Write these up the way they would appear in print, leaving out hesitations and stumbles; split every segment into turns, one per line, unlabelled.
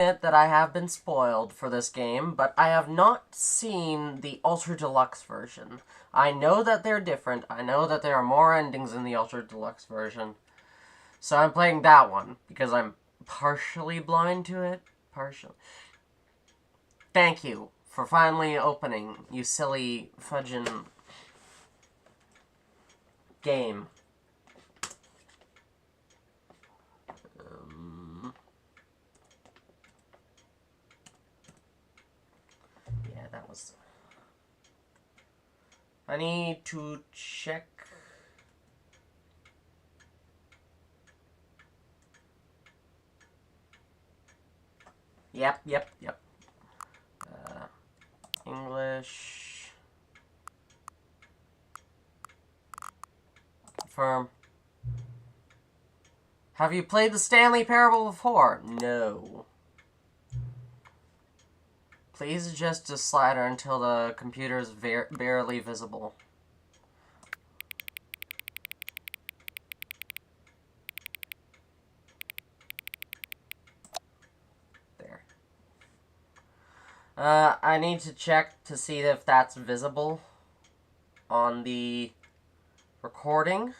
admit that I have been spoiled for this game, but I have not seen the Ultra Deluxe version. I know that they're different. I know that there are more endings in the Ultra Deluxe version. So I'm playing that one, because I'm partially blind to it. Partially. Thank you for finally opening, you silly fudgin' game. Yeah, that was... I need to check... Yep. English... Confirm. Have you played the Stanley Parable before? No. Please adjust the slider until the computer is barely visible. There. I need to check to see if that's visible on the recording.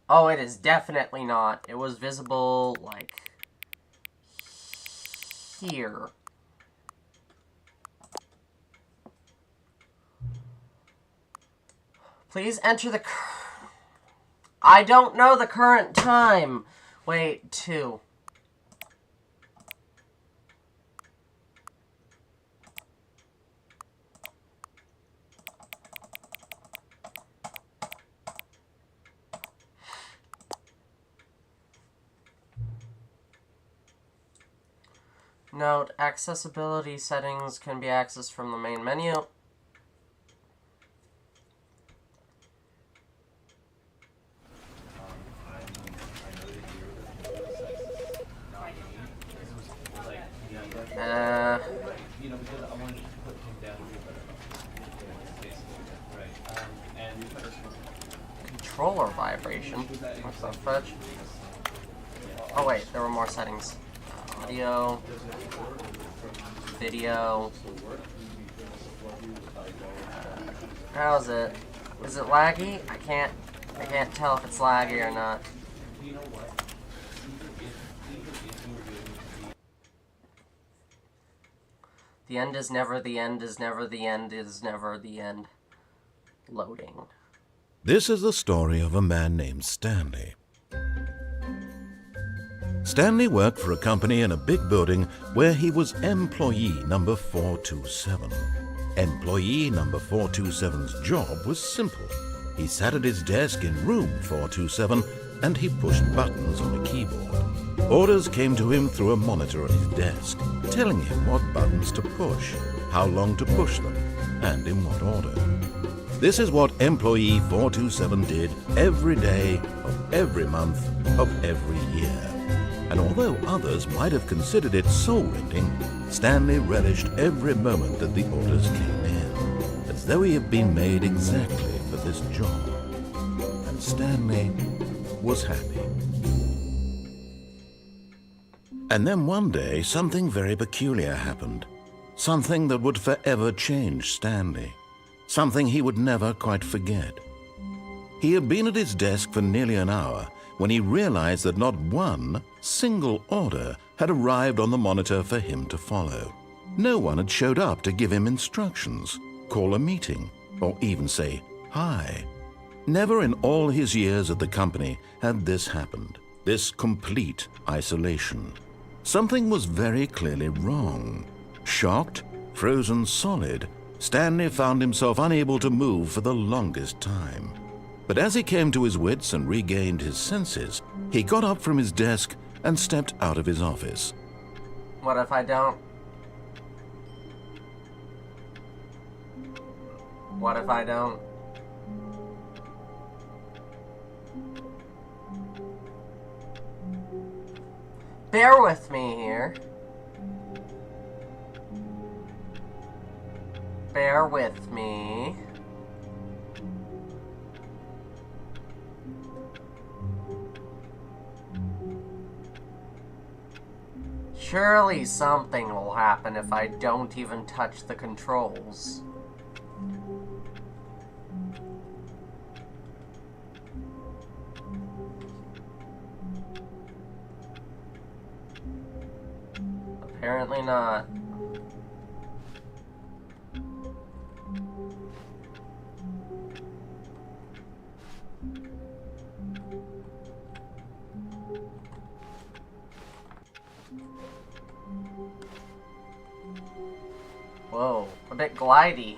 Oh, it is definitely not. It was visible, like, here. Please enter the... I don't know the current time. Wait, 2. Note, accessibility settings can be accessed from the main menu. Controller vibration. What's that fetch? Oh wait, there were more settings. Audio, video. How's it? Is it laggy? I can't tell if it's laggy or not. The end is never the end is never the end is never the end. Loading.
This is the story of a man named Stanley. Stanley worked for a company in a big building where he was employee number 427. Employee number 427's job was simple. He sat at his desk in room 427 and he pushed buttons on a keyboard. Orders came to him through a monitor on his desk, telling him what buttons to push, how long to push them, and in what order. This is what employee 427 did every day of every month of every year. And although others might have considered it soul-rending, Stanley relished every moment that the orders came in, as though he had been made exactly for this job. And Stanley was happy. And then one day, something very peculiar happened. Something that would forever change Stanley. Something he would never quite forget. He had been at his desk for nearly an hour when he realized that not one single order had arrived on the monitor for him to follow. No one had showed up to give him instructions, call a meeting, or even say hi. Never in all his years at the company had this happened, this complete isolation. Something was very clearly wrong. Shocked, frozen solid, Stanley found himself unable to move for the longest time. But as he came to his wits and regained his senses, he got up from his desk and stepped out of his office.
What if I don't? What if I don't? Bear with me here. Bear with me. Surely something will happen if I don't even touch the controls. Apparently not. Whoa, a bit glidey.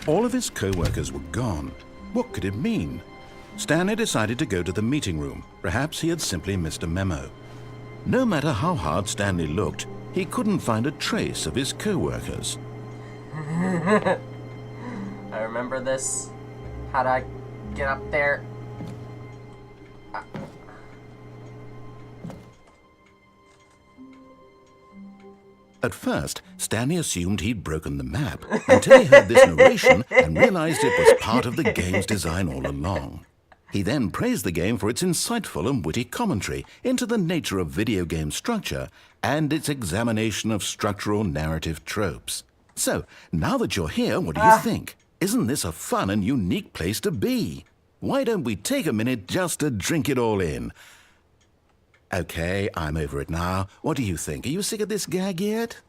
All of his co-workers were gone. What could it mean? Stanley decided to go to the meeting room. Perhaps he had simply missed a memo. No matter how hard Stanley looked, he couldn't find a trace of his co-workers.
I remember this. How'd I get up there?
At first, Stanley assumed he'd broken the map until he heard this narration and realized it was part of the game's design all along. He then praised the game for its insightful and witty commentary into the nature of video game structure and its examination of structural narrative tropes. So, now that you're here, what do you think? Isn't this a fun and unique place to be? Why don't we take a minute just to drink it all in? Okay, I'm over it now. What do you think? Are you sick of this gag yet?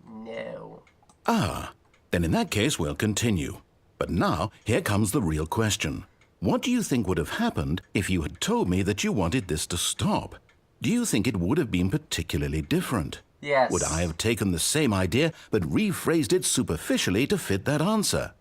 No.
Then in that case, we'll continue. But now, here comes the real question. What do you think would have happened if you had told me that you wanted this to stop? Do you think it would have been particularly different?
Yes.
Would I have taken the same idea but rephrased it superficially to fit that answer?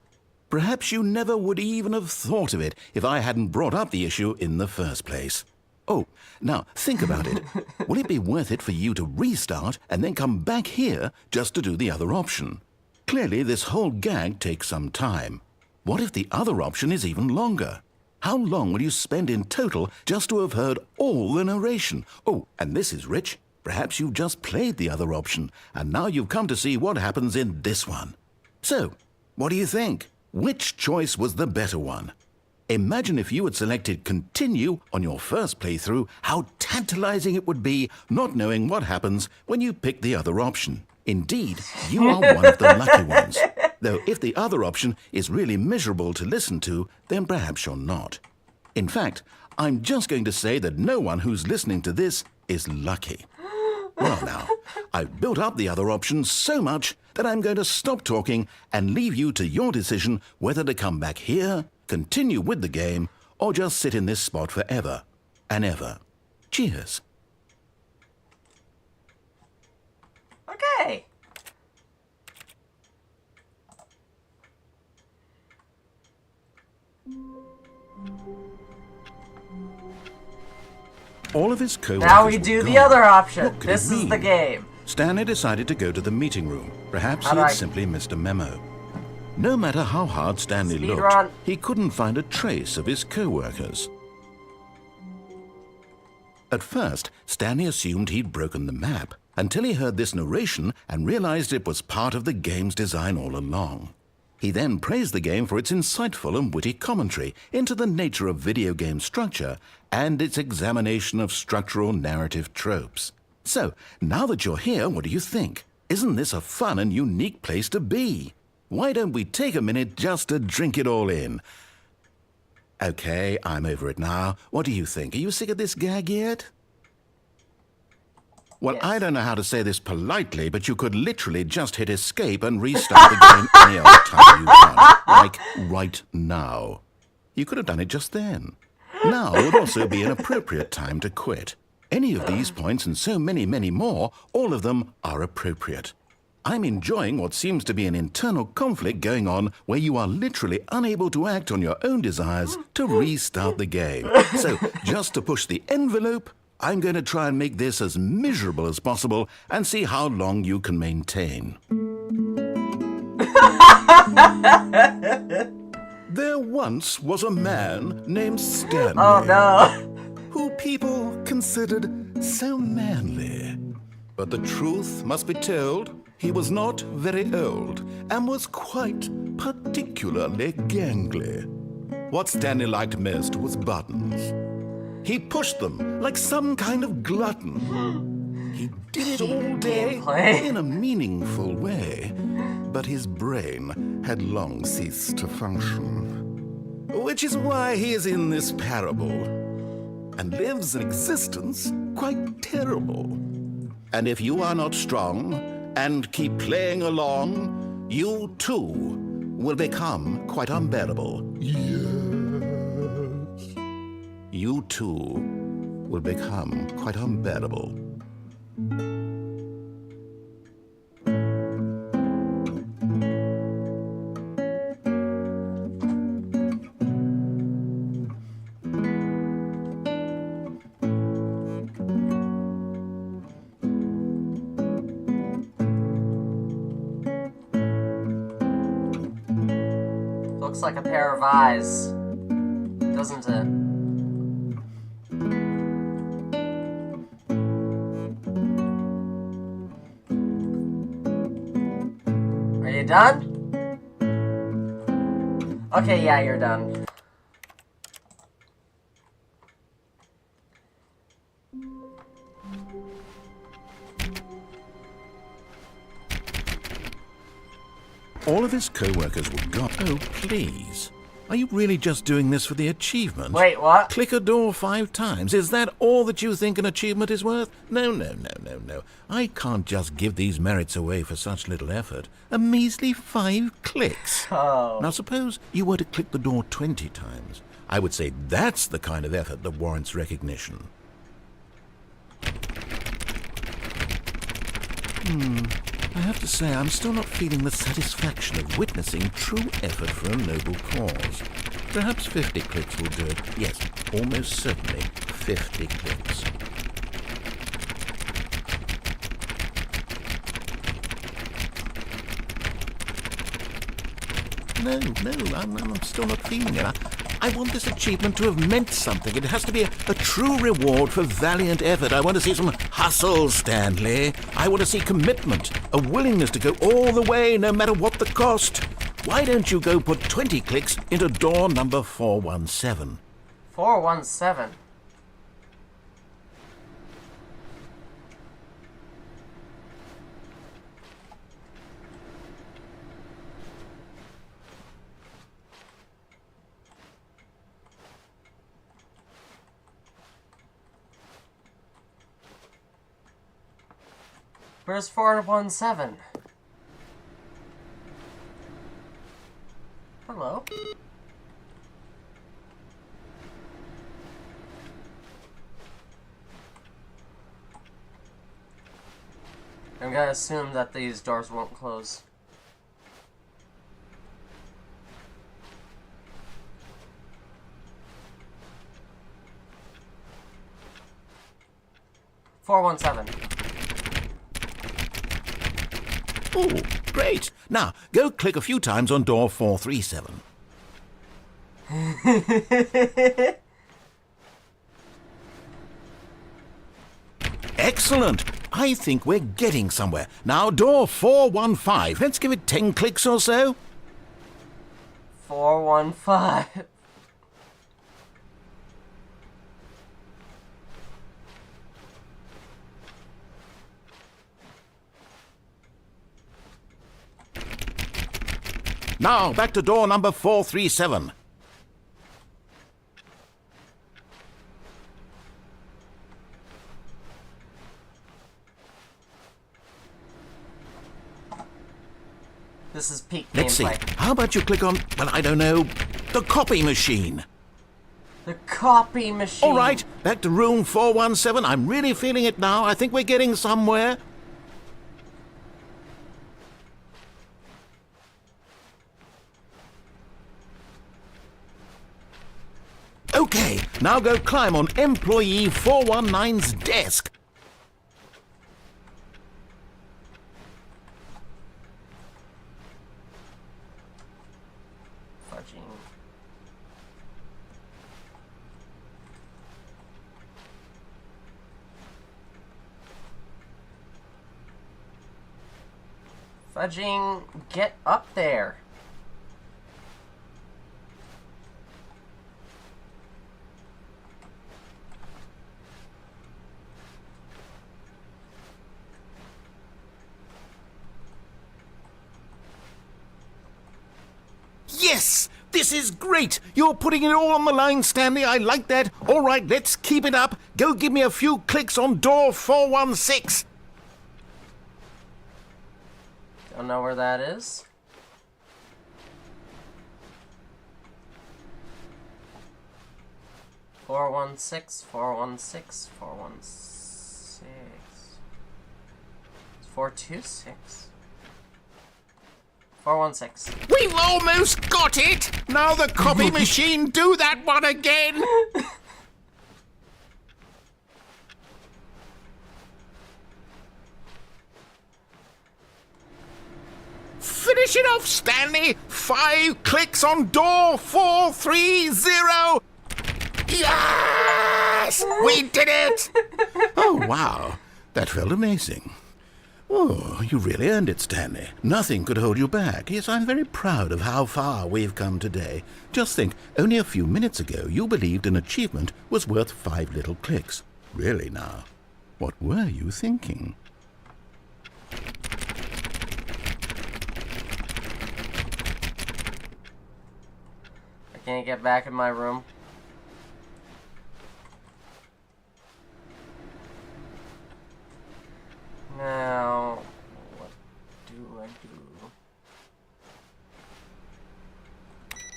Perhaps you never would even have thought of it if I hadn't brought up the issue in the first place. Oh, now think about it. Will it be worth it for you to restart and then come back here just to do the other option? Clearly, this whole gag takes some time. What if the other option is even longer? How long will you spend in total just to have heard all the narration? Oh, and this is rich. Perhaps you've just played the other option, and now you've come to see what happens in this one. So, what do you think? Which choice was the better one? Imagine if you had selected continue on your first playthrough, how tantalizing it would be not knowing what happens when you pick the other option. Indeed, you are one of the lucky ones. Though if the other option is really miserable to listen to, then perhaps you're not. In fact, I'm just going to say that no one who's listening to this is lucky. Well now, I've built up the other option so much that I'm going to stop talking and leave you to your decision whether to come back here, continue with the game, or just sit in this spot forever and ever. Cheers.
Okay.
All of his co-workers
Now we do
were
the
gone.
other option.
What could it
This is
mean?
the game.
Stanley decided to go to the meeting room. Perhaps
How
he
do
had
I-
simply missed a memo. No matter how hard Stanley
Speed
looked,
run.
he couldn't find a trace of his co-workers. At first, Stanley assumed he'd broken the map until he heard this narration and realized it was part of the game's design all along. He then praised the game for its insightful and witty commentary into the nature of video game structure and its examination of structural narrative tropes. So, now that you're here, what do you think? Isn't this a fun and unique place to be? Why don't we take a minute just to drink it all in? Okay, I'm over it now. What do you think? Are you sick of this gag yet? Well,
Yes.
I don't know how to say this politely, but you could literally just hit escape and restart the game any other time you want, like right now. You could have done it just then. Now would also be an appropriate time to quit. Any of these points and so many, many more, all of them are appropriate. I'm enjoying what seems to be an internal conflict going on where you are literally unable to act on your own desires to restart the game. So, just to push the envelope, I'm going to try and make this as miserable as possible and see how long you can maintain. There once was a man named Stanley.
Oh no.
Who people considered so manly. But the truth must be told, he was not very old and was quite particularly gangly. What Stanley liked most was buttons. He pushed them like some kind of glutton. He did it all day
Gameplay.
in a meaningful way, but his brain had long ceased to function. Which is why he is in this parable and lives an existence quite terrible. And if you are not strong and keep playing along, you too will become quite unbearable. Yes. You too will become quite unbearable.
Looks like a pair of eyes, doesn't it? Are you done? Okay, yeah, you're done.
All of his co-workers were gone. Oh, please. Are you really just doing this for the achievement?
Wait, what?
Click a door 5 times. Is that all that you think an achievement is worth? No. I can't just give these merits away for such little effort. A measly 5 clicks.
Oh.
Now suppose you were to click the door 20 times. I would say that's the kind of effort that warrants recognition. I have to say, I'm still not feeling the satisfaction of witnessing true effort for a noble cause. Perhaps 50 clicks will do it. Yes, almost certainly 50 clicks. No, I'm still not feeling it. I want this achievement to have meant something. It has to be a true reward for valiant effort. I want to see some hustle, Stanley. I want to see commitment, a willingness to go all the way, no matter what the cost. Why don't you go put 20 clicks into door number 417?
417. Where's 417? Hello? I'm gonna assume that these doors won't close. "417.
Oh, great. Now, go click a few times on door 437. Excellent. I think we're getting somewhere. Now, door 415. Let's give it 10 clicks or so.
415.
Now, back to door number 437.
This is peak
Let's see.
gameplay.
How about you click on, well, I don't know, the copy machine?
The copy machine.
All right, back to room 417. I'm really feeling it now. I think we're getting somewhere. Okay, now go climb on employee 419's desk.
Fudging. Fudging, get up there.
Yes! This is great! You're putting it all on the line, Stanley. I like that. All right, let's keep it up. Go give me a few clicks on door 416.
Don't know where that is. Four 416, 416, 416. 426. 416.
We've almost got it! Now the copy machine, do that one again! Finish it off, Stanley! 5 clicks on door 430! Yes! We did it! Oh, wow. That felt amazing. Oh, you really earned it, Stanley. Nothing could hold you back. Yes, I'm very proud of how far we've come today. Just think, only a few minutes ago you believed an achievement was worth 5 little clicks. Really now, what were you thinking?
I can't get back in my room. Now, what do I do?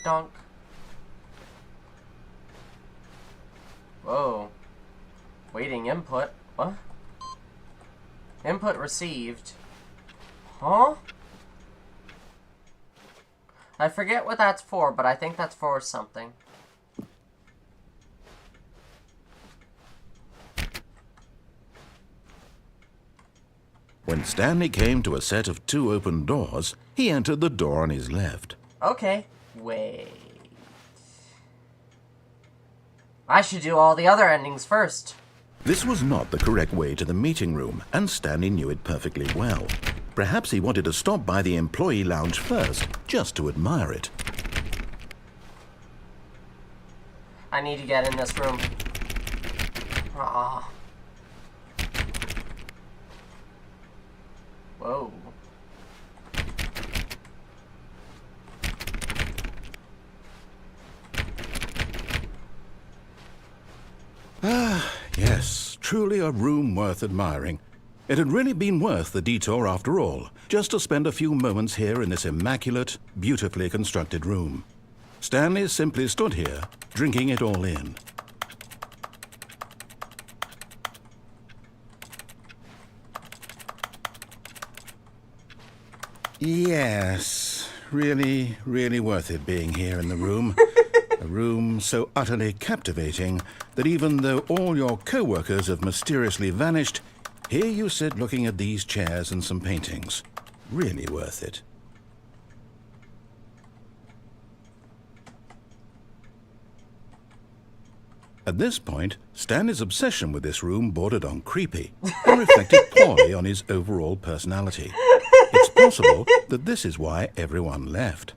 Donk. Whoa. Waiting input. What? Input received. Huh? I forget what that's for, but I think that's for something.
When Stanley came to a set of 2 open doors, he entered the door on his left.
Okay. Wait. I should do all the other endings first.
This was not the correct way to the meeting room, and Stanley knew it perfectly well. Perhaps he wanted to stop by the employee lounge first, just to admire it.
I need to get in this room. Ah. Whoa.
Ah, yes, truly a room worth admiring. It had really been worth the detour after all, just to spend a few moments here in this immaculate, beautifully constructed room. Stanley simply stood here, drinking it all in. Yes, really, really worth it being here in the room. A room so utterly captivating that even though all your co-workers have mysteriously vanished, here you sit looking at these chairs and some paintings. Really worth it. At this point, Stanley's obsession with this room bordered on creepy and reflected poorly on his overall personality. It's possible that this is why everyone left.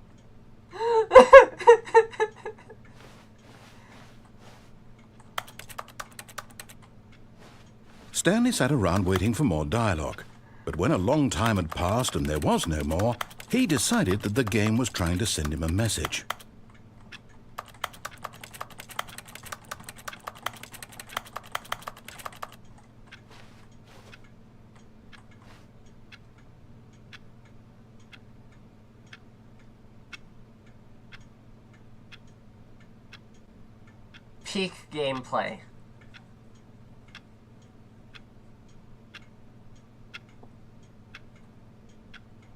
Stanley sat around waiting for more dialogue, but when a long time had passed and there was no more, he decided that the game was trying to send him a message.
Peak gameplay.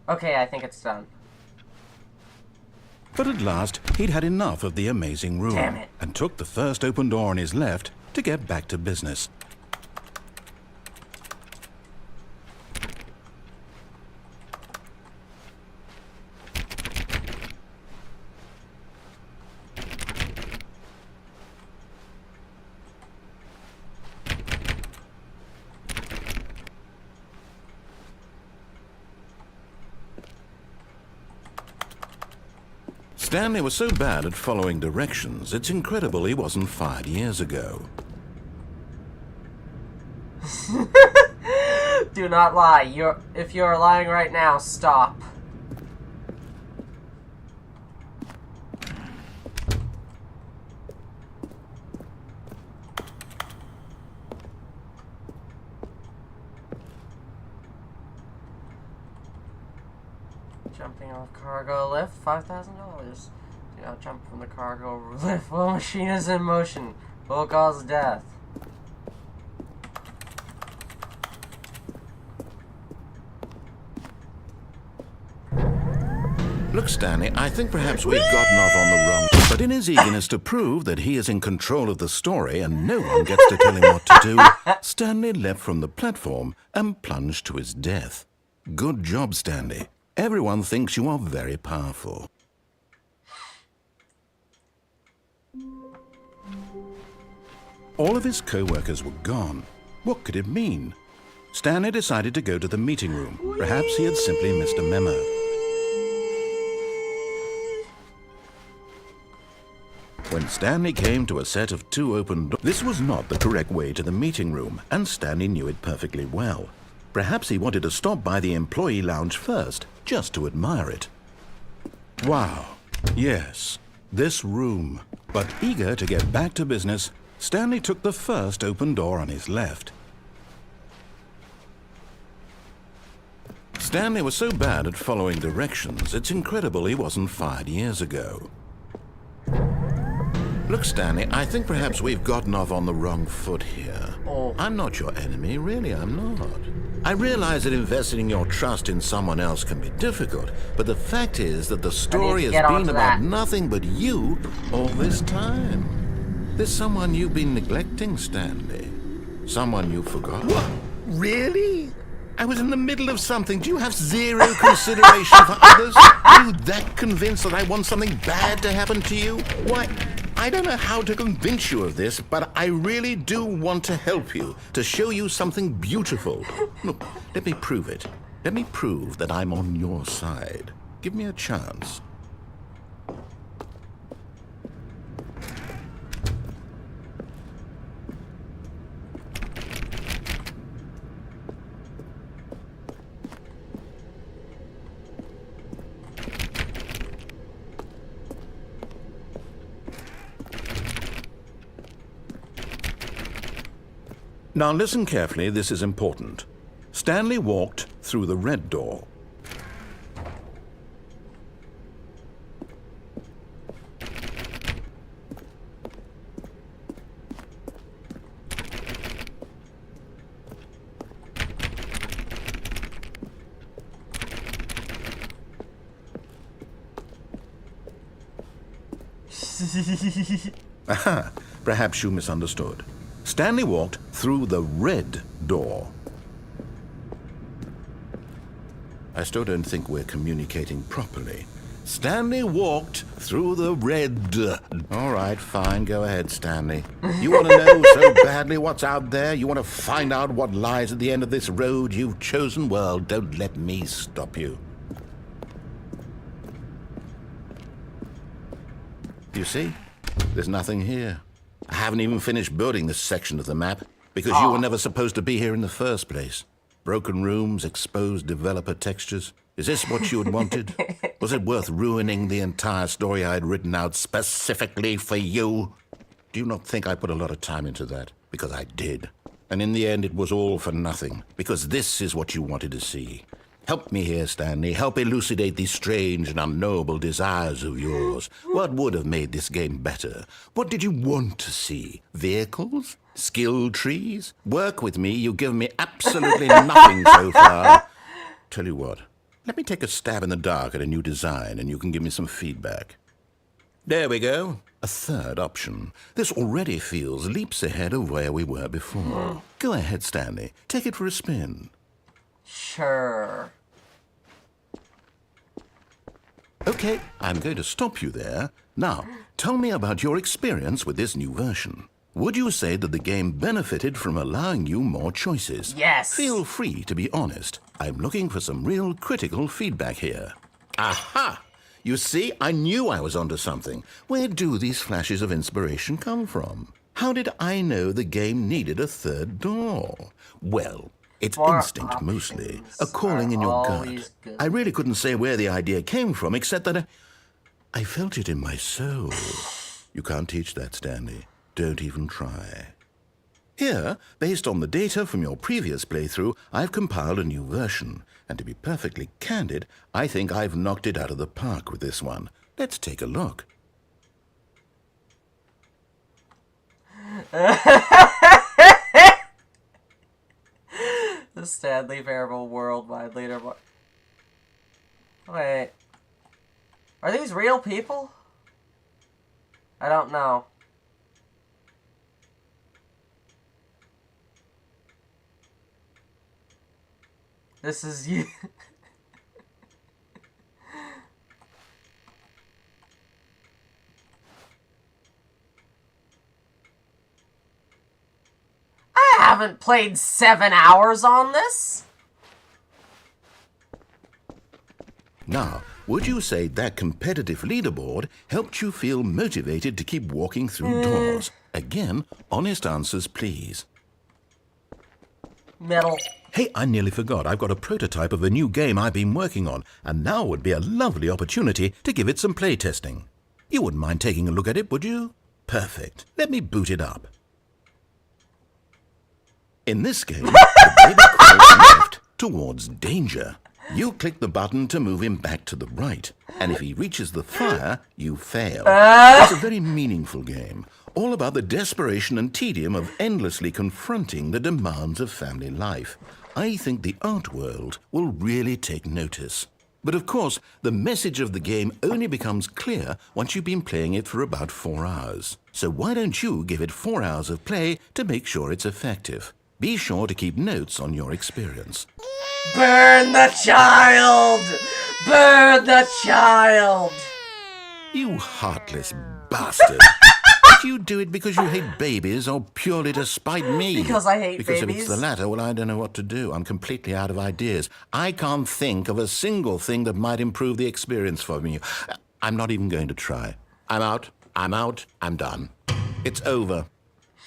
Okay, I think it's done.
But at last, he'd had enough of the amazing room
Damn it.
and took the first open door on his left to get back to business. Stanley was so bad at following directions, it's incredible he wasn't fired years ago.
Do not lie. If you're lying right now, stop. Jumping off cargo lift, $5,000. Do not jump from the cargo lift while machine is in motion. Will cause death.
Look, Stanley, I think perhaps we've gotten off on the wrong... But in his eagerness to prove that he is in control of the story and no one gets to tell him what to do, Stanley leapt from the platform and plunged to his death. Good job, Stanley. Everyone thinks you are very powerful. All of his co-workers were gone. What could it mean? Stanley decided to go to the meeting room. Perhaps he had simply missed a memo. When Stanley came to a set of 2 open doors, this was not the correct way to the meeting room, and Stanley knew it perfectly well. Perhaps he wanted to stop by the employee lounge first, just to admire it. Wow, yes, this room. But eager to get back to business, Stanley took the first open door on his left. Stanley was so bad at following directions, it's incredible he wasn't fired years ago. Look, Stanley, I think perhaps we've gotten off on the wrong foot here.
Oh.
I'm not your enemy, really, I'm not. I realize that investing your trust in someone else can be difficult, but the fact is that the story has been about nothing but you all this time. There's someone you've been neglecting, Stanley. Someone you forgot. What? Really? I was in the middle of something. Do you have zero consideration for others? Are you that convinced that I want something bad to happen to you? Why, I don't know how to convince you of this, but I really do want to help you, to show you something beautiful. Look, let me prove it. Let me prove that I'm on your side. Give me a chance. Now listen carefully, this is important. Stanley walked through the red door. Aha, perhaps you misunderstood. Stanley walked through the red door. I still don't think we're communicating properly. Stanley walked through the red... All right, fine, go ahead, Stanley. You want to know so badly what's out there? You want to find out what lies at the end of this road you've chosen? Well, don't let me stop you. You see? There's nothing here. I haven't even finished building this section of the map because you were never supposed to be here in the first place. Broken rooms, exposed developer textures. Is this what you had wanted? Was it worth ruining the entire story I had written out specifically for you? Do you not think I put a lot of time into that? Because I did. And in the end, it was all for nothing. Because this is what you wanted to see. Help me here, Stanley. Help elucidate these strange and unknowable desires of yours. What would have made this game better? What did you want to see? Vehicles? Skill trees? Work with me. You've given me absolutely nothing so far. Tell you what. Let me take a stab in the dark at a new design, and you can give me some feedback. There we go. A third option. This already feels leaps ahead of where we were before. Go ahead, Stanley. Take it for a spin.
Sure.
Okay, I'm going to stop you there. Now, tell me about your experience with this new version. Would you say that the game benefited from allowing you more choices?
Yes.
Feel free to be honest. I'm looking for some real critical feedback here. Aha! You see, I knew I was onto something. Where do these flashes of inspiration come from? How did I know the game needed a third door? Well, it's
More
instinct mostly, a calling in your gut.
Good.
I really couldn't say where the idea came from, except that I felt it in my soul. You can't teach that, Stanley. Don't even try. Here, based on the data from your previous playthrough, I've compiled a new version. And to be perfectly candid, I think I've knocked it out of the park with this one. Let's take a look.
The Stanley Parable Worldwide Leaderboard. Wait. Are these real people? I don't know. This is you. I haven't played 7 hours on this.
Now, would you say that competitive leaderboard helped you feel motivated to keep walking through doors? Again, honest answers, please.
Metal.
Hey, I nearly forgot. I've got a prototype of a new game I've been working on, and now would be a lovely opportunity to give it some playtesting. You wouldn't mind taking a look at it, would you? Perfect. Let me boot it up. In this game, the baby crawls left towards danger. You click the button to move him back to the right, and if he reaches the fire, you fail. It's a very meaningful game, all about the desperation and tedium of endlessly confronting the demands of family life. I think the art world will really take notice. But of course, the message of the game only becomes clear once you've been playing it for about 4 hours. So why don't you give it 4 hours of play to make sure it's effective? Be sure to keep notes on your experience.
Burn the child! Burn the child!
You heartless bastard. Did you do it because you hate babies or purely to spite me?
Because I hate
Because
babies.
if it's the latter, well, I don't know what to do. I'm completely out of ideas. I can't think of a single thing that might improve the experience for me. I'm not even going to try. I'm out. I'm done. It's over.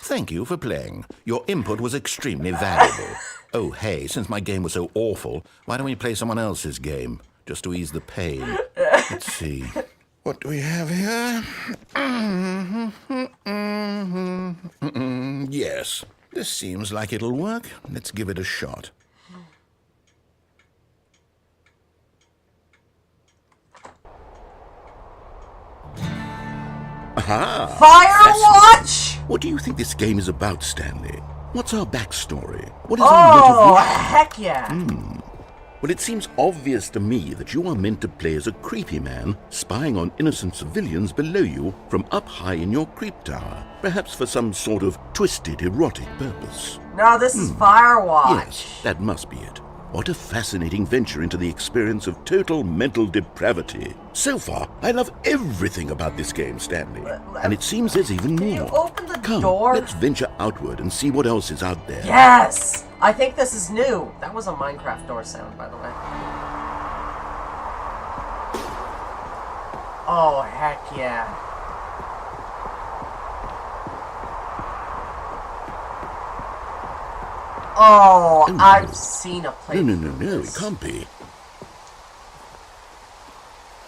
Thank you for playing. Your input was extremely valuable. Oh, hey, since my game was so awful, why don't we play someone else's game, just to ease the pain? Let's see. What do we have here? Yes, this seems like it'll work. Let's give it a shot. Aha!
Firewatch?
What do you think this game is about, Stanley? What's our backstory? What is our
Oh,
motivation?
heck yeah.
Well, it seems obvious to me that you are meant to play as a creepy man spying on innocent civilians below you from up high in your creep tower, perhaps for some sort of twisted, erotic purpose.
No, this is Firewatch.
Yes, that must be it. What a fascinating venture into the experience of total mental depravity. So far, I love everything about this game, Stanley. And it seems there's even
Can
more.
you open the
Come,
door?
let's venture outward and see what else is out there.
Yes! I think this is new. That was a Minecraft door sound, by the way. Oh, heck yeah. Oh,
Oh,
I've seen a play.
No, it can't be.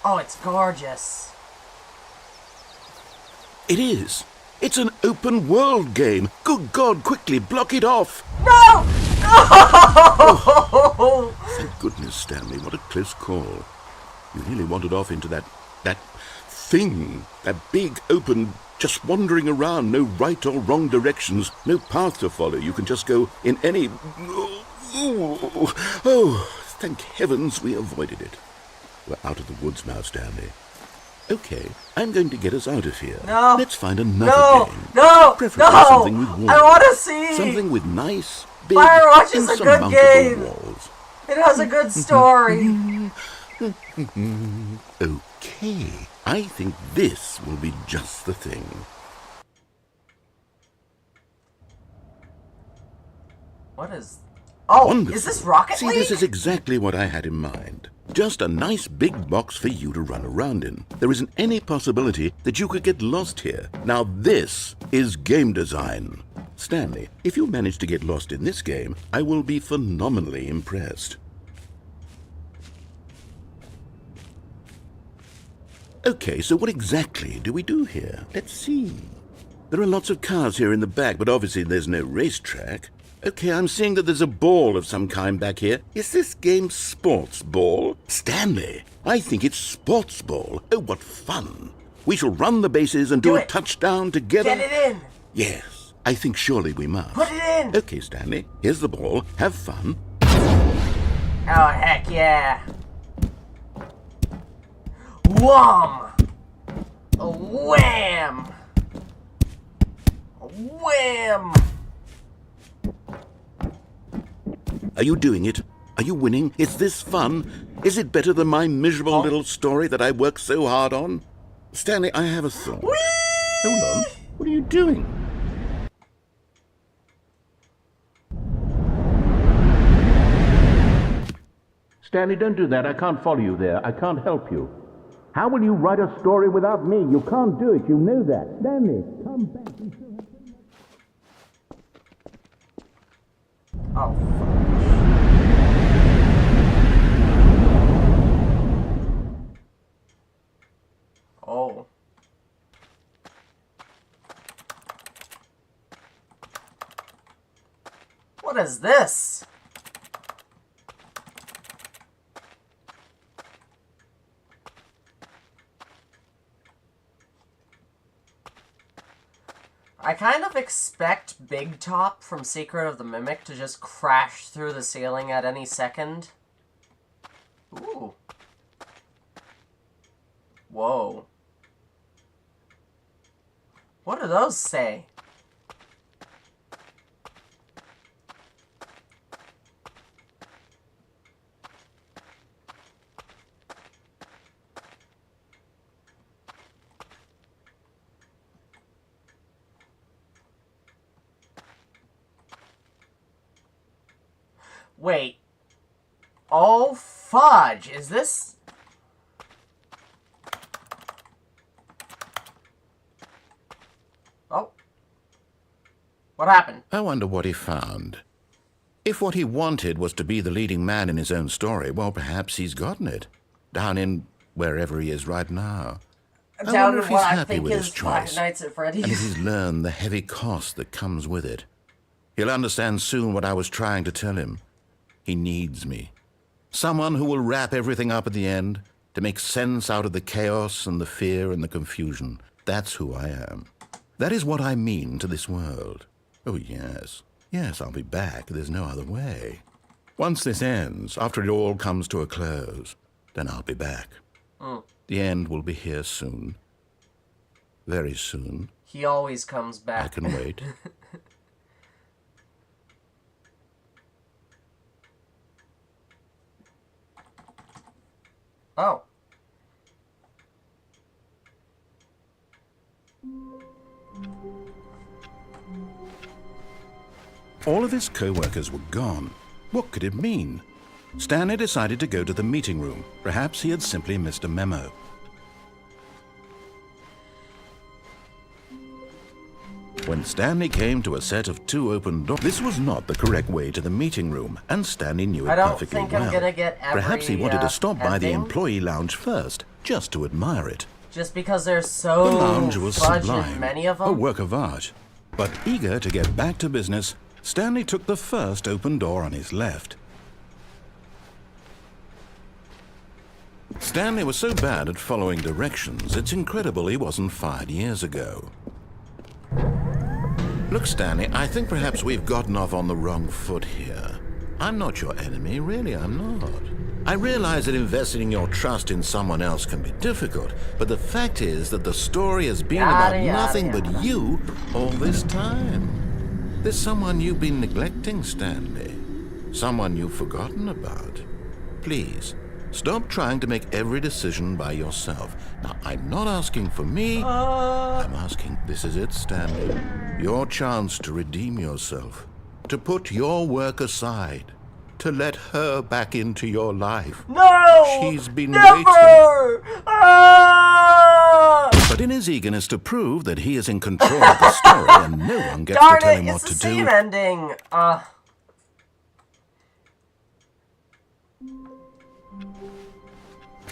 Oh, it's gorgeous.
It is. It's an open world game. Good God, quickly block it off.
No! No!
Thank goodness, Stanley. What a close call. You nearly wandered off into that thing. That big, open, just wandering around. No right or wrong directions. No path to follow. You can just go in any... Oh, thank heavens we avoided it. We're out of the woods now, Stanley. Okay, I'm going to get us out of here.
No.
Let's find another game.
No!
Preferably
No!
something with walls.
I want to see!
Something with nice, big,
Firewatch is a good
insurmountable
game.
walls.
It has a good story.
Okay, I think this will be just the thing.
What is... Oh,
Wonderful.
is this Rocket
See,
League?
this is exactly what I had in mind. Just a nice big box for you to run around in. There isn't any possibility that you could get lost here. Now this is game design. Stanley, if you manage to get lost in this game, I will be phenomenally impressed. Okay, so what exactly do we do here? Let's see. There are lots of cars here in the back, but obviously there's no racetrack. Okay, I'm seeing that there's a ball of some kind back here. Is this game sports ball? Stanley, I think it's sports ball. Oh, what fun. We shall run the bases and do a touchdown together.
Get it in!
Yes, I think surely we must.
Put it in!
Okay, Stanley, here's the ball. Have fun.
Oh, heck yeah! Wham! Wham! Wham!
Are you doing it? Are you winning? Is this fun? Is it better than my miserable little story that I worked so hard on? Stanley, I have a thought.
Whee!
Hold on. What are you doing?
Stanley, don't do that. I can't follow you there. I can't help you. How will you write a story without me? You can't do it. You know that. Stanley, come back.
Oh, oh. What is this? I kind of expect Big Top from Secret of the Mimic to just crash through the ceiling at any second. Ooh. Whoa. What do those say? Wait. Oh, fudge. Is this... Oh. What happened?
I wonder what he found. If what he wanted was to be the leading man in his own story, well, perhaps he's gotten it. Down in wherever he is right now. I wonder if he's happy with his choice,
Nights at Freddy's.
and if he's learned the heavy cost that comes with it. He'll understand soon what I was trying to tell him. He needs me. Someone who will wrap everything up at the end, to make sense out of the chaos and the fear and the confusion. That's who I am. That is what I mean to this world. Oh, yes. Yes, I'll be back. There's no other way. Once this ends, after it all comes to a close, then I'll be back. The end will be here soon. Very soon.
He always comes back.
I can wait.
Oh.
All of his co-workers were gone. What could it mean? Stanley decided to go to the meeting room. Perhaps he had simply missed a memo. When Stanley came to a set of 2 open doors, this was not the correct way to the meeting room, and Stanley knew it perfectly well.
I don't think I'm gonna get every,
Perhaps he wanted to stop by the
ending.
employee lounge first, just to admire it.
Just because there's so
The lounge was sublime,
many of them.
a work of art. But eager to get back to business, Stanley took the first open door on his left. Stanley was so bad at following directions, it's incredible he wasn't fired years ago. Look, Stanley, I think perhaps we've gotten off on the wrong foot here. I'm not your enemy, really, I'm not. I realize that investing your trust in someone else can be difficult, but the fact is that the story has been about nothing but you all this time. There's someone you've been neglecting, Stanley. Someone you've forgotten about. Please, stop trying to make every decision by yourself. Now, I'm not asking for me. I'm asking, this is it, Stanley. Your chance to redeem yourself. To put your work aside. To let her back into your life.
No!
She's been
never!
waiting.
Ah!
But in his eagerness to prove that he is in control of the story and no one gets
Darn
to tell
it,
him what
it's
to
the
do.
same ending.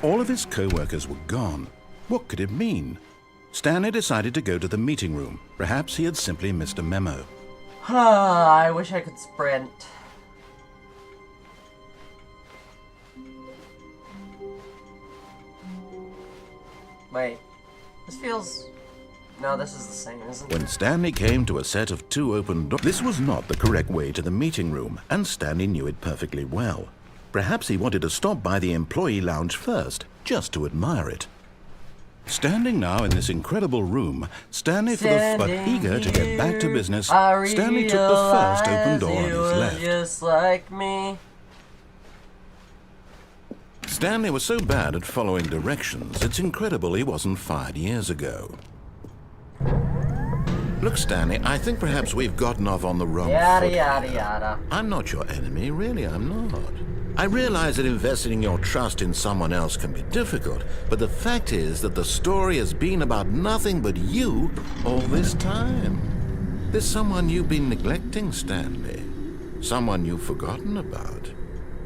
All of his co-workers were gone. What could it mean? Stanley decided to go to the meeting room. Perhaps he had simply missed a memo.
I wish I could sprint. Wait, this feels... No, this is the same, isn't it?
When Stanley came to a set of 2 open doors, this was not the correct way to the meeting room, and Stanley knew it perfectly well. Perhaps he wanted to stop by the employee lounge first, just to admire it. Standing now in this incredible room, Stanley, but eager to get back to business, Stanley took the first open door on his left.
Just like me.
Stanley was so bad at following directions, it's incredible he wasn't fired years ago. Look, Stanley, I think perhaps we've gotten off on the wrong foot.
Yada.
I'm not your enemy, really, I'm not. I realize that investing your trust in someone else can be difficult, but the fact is that the story has been about nothing but you all this time. There's someone you've been neglecting, Stanley. Someone you've forgotten about.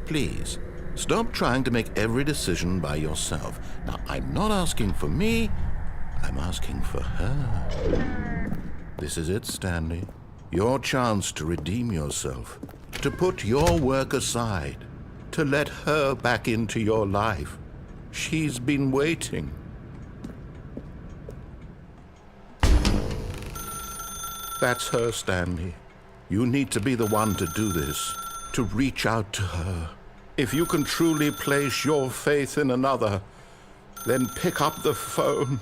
Please, stop trying to make every decision by yourself. Now, I'm not asking for me, I'm asking for her. This is it, Stanley. Your chance to redeem yourself, to put your work aside, to let her back into your life. She's been waiting. That's her, Stanley. You need to be the one to do this, to reach out to her. If you can truly place your faith in another, then pick up the phone.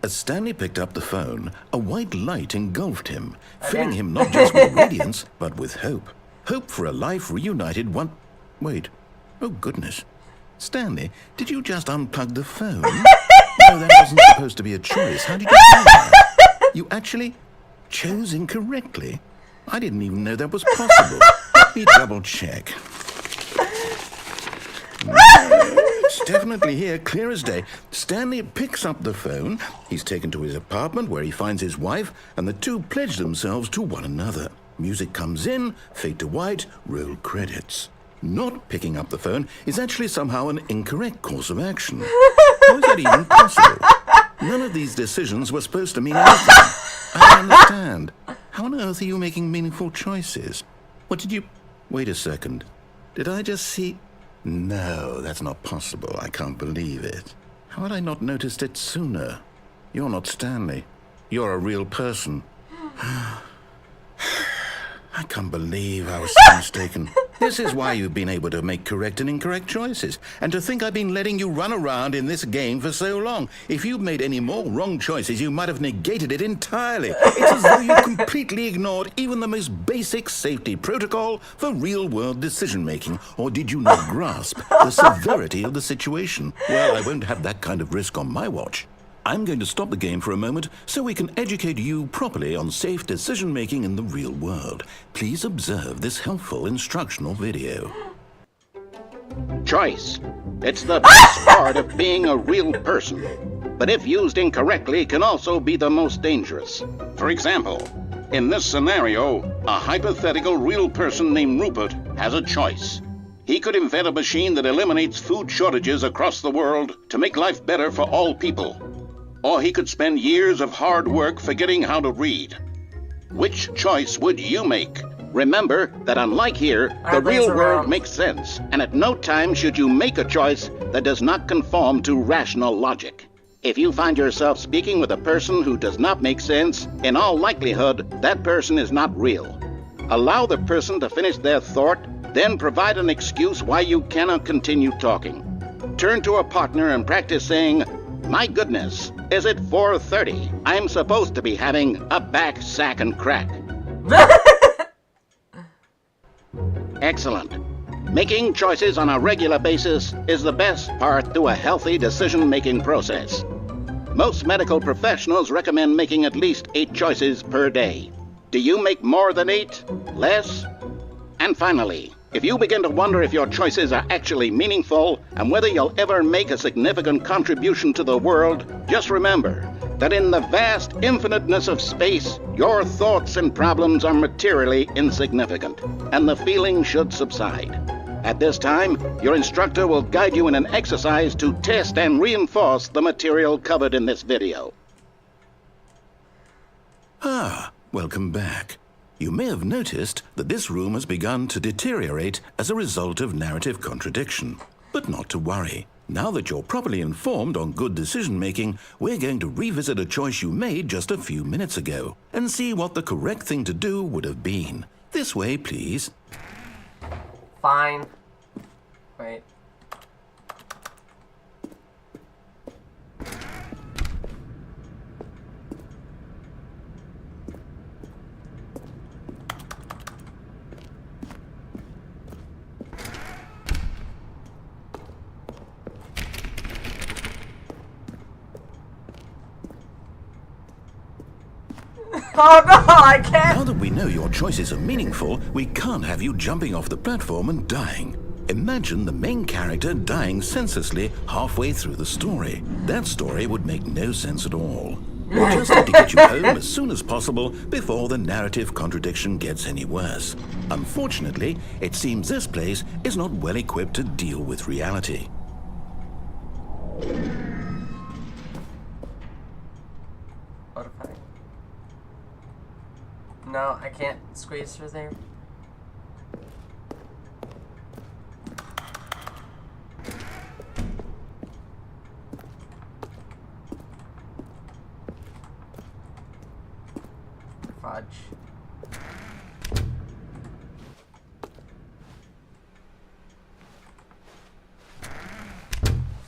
As Stanley picked up the phone, a white light engulfed him, filling him not just with radiance, but with hope. Hope for a life reunited one... Wait. Oh, goodness. Stanley, did you just unplug the phone? No, that wasn't supposed to be a choice. How did you do that? You actually chose incorrectly. I didn't even know that was possible. Let me double check. No, it's definitely here, clear as day. Stanley picks up the phone. He's taken to his apartment where he finds his wife, and the two pledge themselves to one another. Music comes in, fade to white, roll credits. Not picking up the phone is actually somehow an incorrect course of action. How is that even possible? None of these decisions were supposed to mean anything. I don't understand. How on earth are you making meaningful choices? What did you... Wait a second. Did I just see... No, that's not possible. I can't believe it. How had I not noticed it sooner? You're not Stanley. You're a real person. I can't believe I was so mistaken. This is why you've been able to make correct and incorrect choices. And to think I've been letting you run around in this game for so long. If you'd made any more wrong choices, you might have negated it entirely. It's as though you completely ignored even the most basic safety protocol for real-world decision-making. Or did you not grasp the severity of the situation? Well, I won't have that kind of risk on my watch. I'm going to stop the game for a moment so we can educate you properly on safe decision-making in the real world. Please observe this helpful instructional video.
Choice. It's the best part of being a real person. But if used incorrectly, can also be the most dangerous. For example, in this scenario, a hypothetical real person named Rupert has a choice. He could invent a machine that eliminates food shortages across the world to make life better for all people. Or he could spend years of hard work forgetting how to read. Which choice would you make? Remember that unlike here, the real world makes sense, and at no time should you make a choice that does not conform to rational logic. If you find yourself speaking with a person who does not make sense, in all likelihood, that person is not real. Allow the person to finish their thought, then provide an excuse why you cannot continue talking. Turn to a partner and practice saying, "My goodness, is it 4:30? I'm supposed to be having a back, sack, and crack." Excellent. Making choices on a regular basis is the best part to a healthy decision-making process. Most medical professionals recommend making at least 8 choices per day. Do you make more than 8? Less? And finally, if you begin to wonder if your choices are actually meaningful and whether you'll ever make a significant contribution to the world, just remember that in the vast infiniteness of space, your thoughts and problems are materially insignificant, and the feeling should subside. At this time, your instructor will guide you in an exercise to test and reinforce the material covered in this video.
Ah, welcome back. You may have noticed that this room has begun to deteriorate as a result of narrative contradiction. But not to worry. Now that you're properly informed on good decision-making, we're going to revisit a choice you made just a few minutes ago and see what the correct thing to do would have been. This way, please.
Fine. Wait. Oh no, I can't!
Now that we know your choices are meaningful, we can't have you jumping off the platform and dying. Imagine the main character dying senselessly halfway through the story. That story would make no sense at all. We just have to get you home as soon as possible before the narrative contradiction gets any worse. Unfortunately, it seems this place is not well equipped to deal with reality.
What if I... No, I can't squeeze through there. Fudge.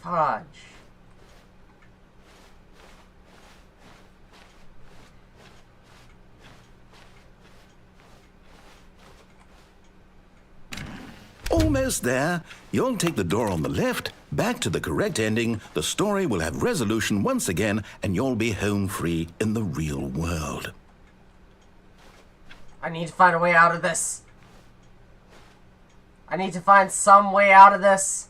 Fudge.
Almost there. You'll take the door on the left, back to the correct ending, the story will have resolution once again, and you'll be home free in the real world.
I need to find a way out of this. I need to find some way out of this.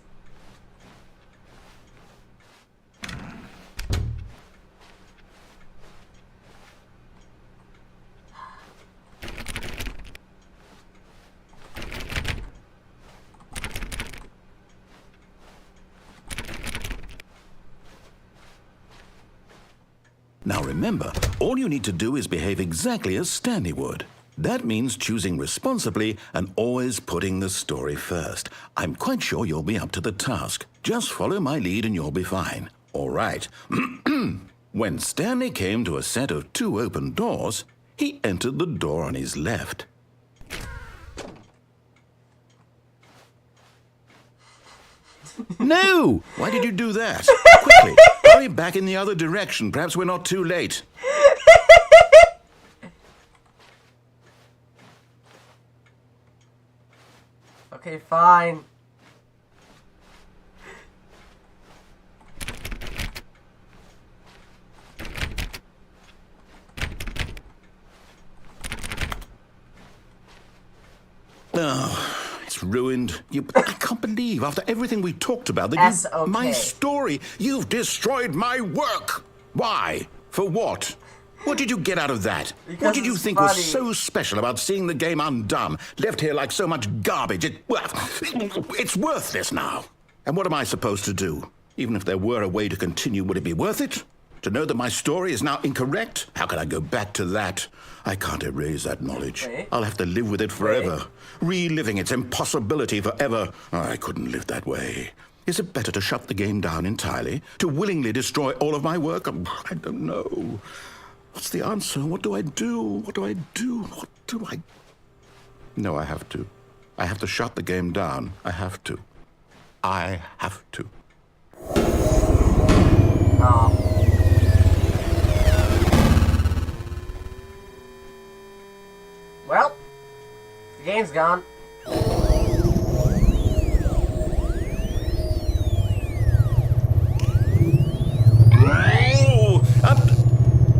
Now remember, all you need to do is behave exactly as Stanley would. That means choosing responsibly and always putting the story first. I'm quite sure you'll be up to the task. Just follow my lead and you'll be fine. All right. When Stanley came to a set of 2 open doors, he entered the door on his left. No! Why did you do that? Quickly, hurry back in the other direction. Perhaps we're not too late.
Okay, fine.
Oh, it's ruined. I can't believe, after everything we talked about, that
S-okay.
my story, you've destroyed my work. Why? For what? What did you get out of that?
Because
What did you
it's
think
funny.
was so special about seeing the game undone, left here like so much garbage? It's worthless now. And what am I supposed to do? Even if there were a way to continue, would it be worth it? To know that my story is now incorrect? How can I go back to that? I can't erase that knowledge.
Wait.
I'll have to live with it forever. Reliving its impossibility forever. I couldn't live that way. Is it better to shut the game down entirely? To willingly destroy all of my work? I don't know. What's the answer? What do I do? What do I do? What do I... No, I have to. I have to shut the game down. I have to. I have to.
Oh. Well, the game's gone.
Oh,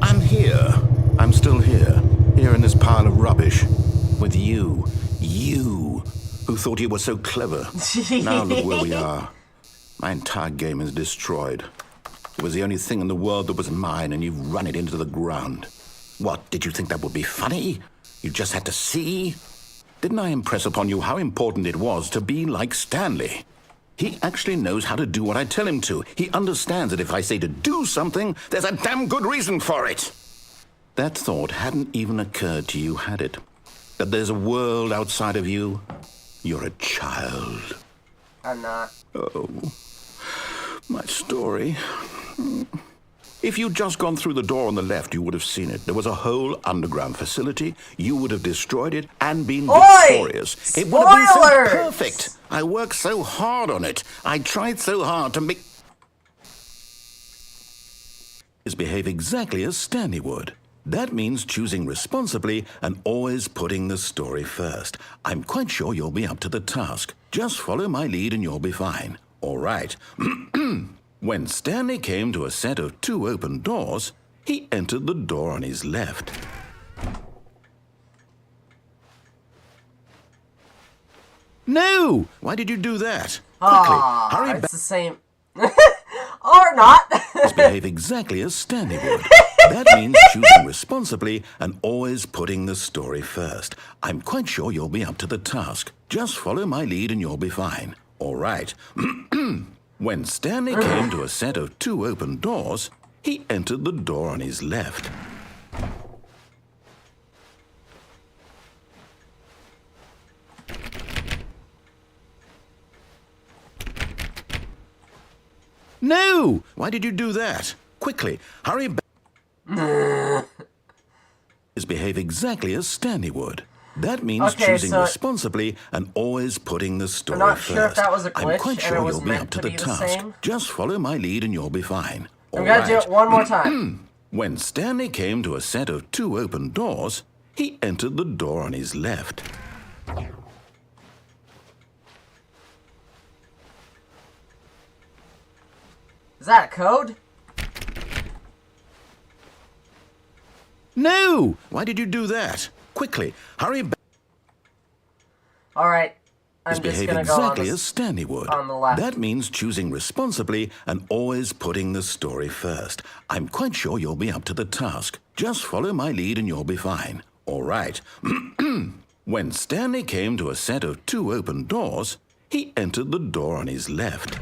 I'm here. I'm still here. Here in this pile of rubbish. With you. You, who thought you were so clever. Now look where we are. My entire game is destroyed. It was the only thing in the world that was mine, and you've run it into the ground. What, did you think that would be funny? You just had to see? Didn't I impress upon you how important it was to be like Stanley? He actually knows how to do what I tell him to. He understands that if I say to do something, there's a damn good reason for it. That thought hadn't even occurred to you, had it? That there's a world outside of you? You're a child.
I'm not.
Oh, my story. If you'd just gone through the door on the left, you would have seen it. There was a whole underground facility. You would have destroyed it and been victorious. It would have been so perfect. I worked so hard on it. I tried so hard to make... behave exactly as Stanley would. That means choosing responsibly and always putting the story first. I'm quite sure you'll be up to the task. Just follow my lead and you'll be fine. All right. When Stanley came to a set of 2 open doors, he entered the door on his left. No! Why did you do that? Quickly, hurry back.
It's the same. Or not.
Behave exactly as Stanley would. That means choosing responsibly and always putting the story first. I'm quite sure you'll be up to the task. Just follow my lead and you'll be fine. All right. When Stanley came to a set of 2 open doors, he entered the door on his left. No! Why did you do that? Quickly, hurry back. Behave exactly as Stanley would. That means choosing responsibly and always putting the story first.
I'm not sure if that was a glitch.
I'm quite sure
and it was
you'll be up to the task.
Same.
Just follow my lead and you'll be fine.
I'm gonna do it one more time.
When Stanley came to a set of 2 open doors, he entered the door on his left.
Is that a code?
No! Why did you do that? Quickly, hurry back.
Alright. I'm just
behave
gonna
exactly
go
as Stanley would.
on the left.
That means choosing responsibly and always putting the story first. I'm quite sure you'll be up to the task. Just follow my lead and you'll be fine. All right. When Stanley came to a set of 2 open doors, he entered the door on his left.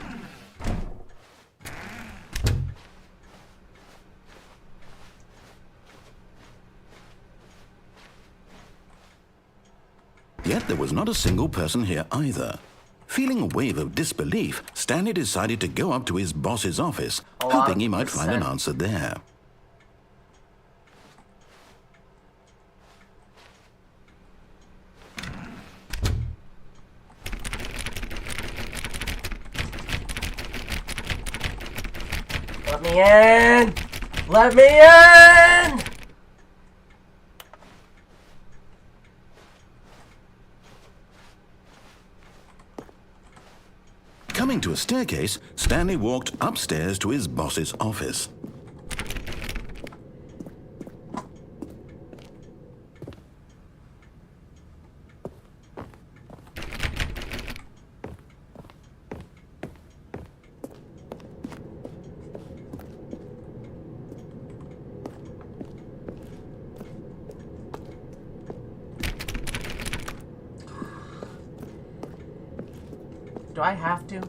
Yet there was not a single person here either. Feeling a wave of disbelief, Stanley decided to go up to his boss's office, hoping he might find an answer there.
Let me in! Let me in!
Coming to a staircase, Stanley walked upstairs to his boss's office.
Do I have to?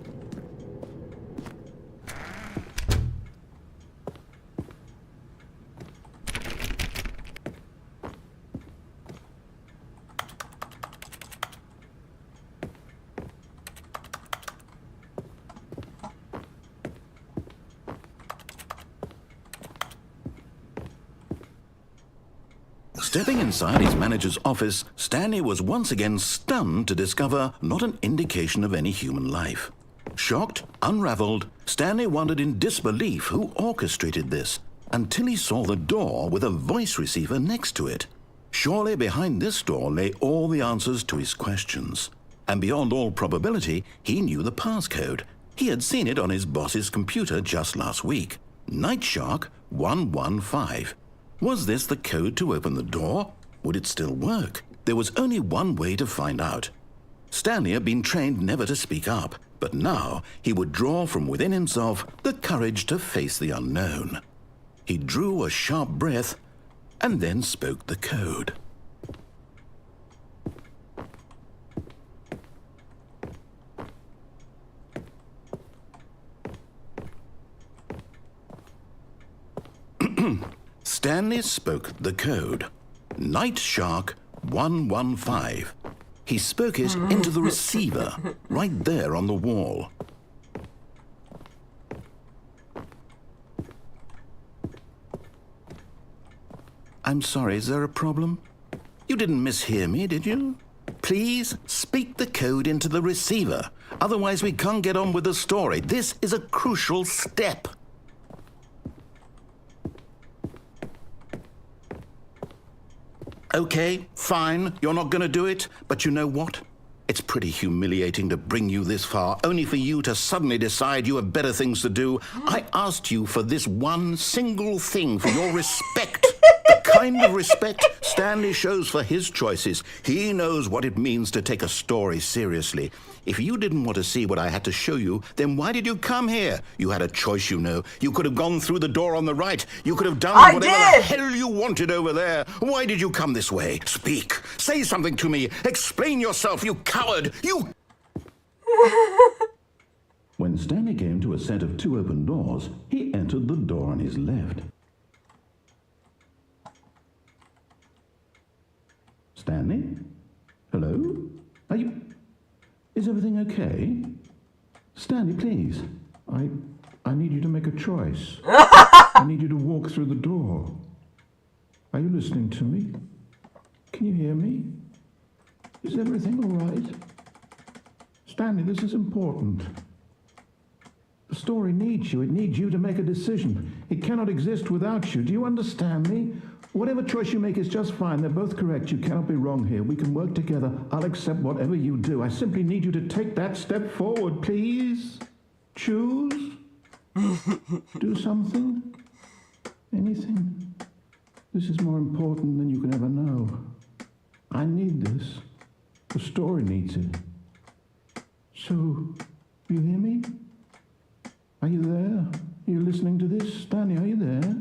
Stepping inside his manager's office, Stanley was once again stunned to discover not an indication of any human life. Shocked, unraveled, Stanley wondered in disbelief who orchestrated this, until he saw the door with a voice receiver next to it. Surely behind this door lay all the answers to his questions. And beyond all probability, he knew the passcode. He had seen it on his boss's computer just last week. Nightshark 115. Was this the code to open the door? Would it still work? There was only one way to find out. Stanley had been trained never to speak up, but now he would draw from within himself the courage to face the unknown. He drew a sharp breath and then spoke the code. Stanley spoke the code. Night Shark 115. He spoke it into the receiver, right there on the wall. I'm sorry, is there a problem? You didn't mishear me, did you? Please speak the code into the receiver. Otherwise, we can't get on with the story. This is a crucial step. Okay, fine, you're not going to do it, but you know what? It's pretty humiliating to bring you this far, only for you to suddenly decide you have better things to do. I asked you for this one single thing, for your respect. The kind of respect Stanley shows for his choices. He knows what it means to take a story seriously. If you didn't want to see what I had to show you, then why did you come here? You had a choice, you know. You could have gone through the door on the right. You could have done whatever the hell you wanted over there. Why did you come this way? Speak. Say something to me. Explain yourself, you coward. You...
When Stanley came to a set of 2 open doors, he entered the door on his left. Stanley? Hello? Are you... Is everything okay? Stanley, please. I need you to make a choice. I need you to walk through the door. Are you listening to me? Can you hear me? Is everything all right? Stanley, this is important. The story needs you. It needs you to make a decision. It cannot exist without you. Do you understand me? Whatever choice you make is just fine. They're both correct. You cannot be wrong here. We can work together. I'll accept whatever you do. I simply need you to take that step forward, please. Choose. Do something. Anything. This is more important than you can ever know. I need this. The story needs it. So, you hear me? Are you there? Are you listening to this? Stanley, are you there?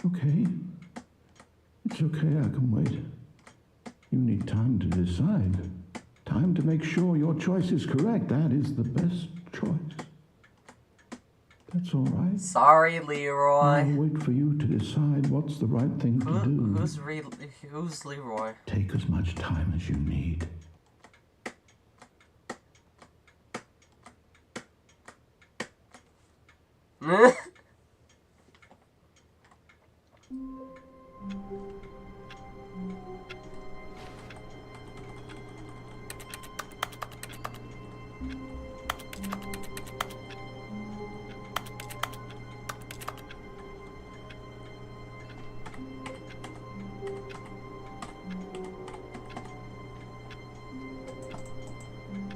Okay. It's okay, I can wait. You need time to decide. Time to make sure your choice is correct. That is the best choice. That's all right.
Sorry, Leroy.
I'll wait for you to decide what's the right thing to do.
Who's Leroy?
Take as much time as you need.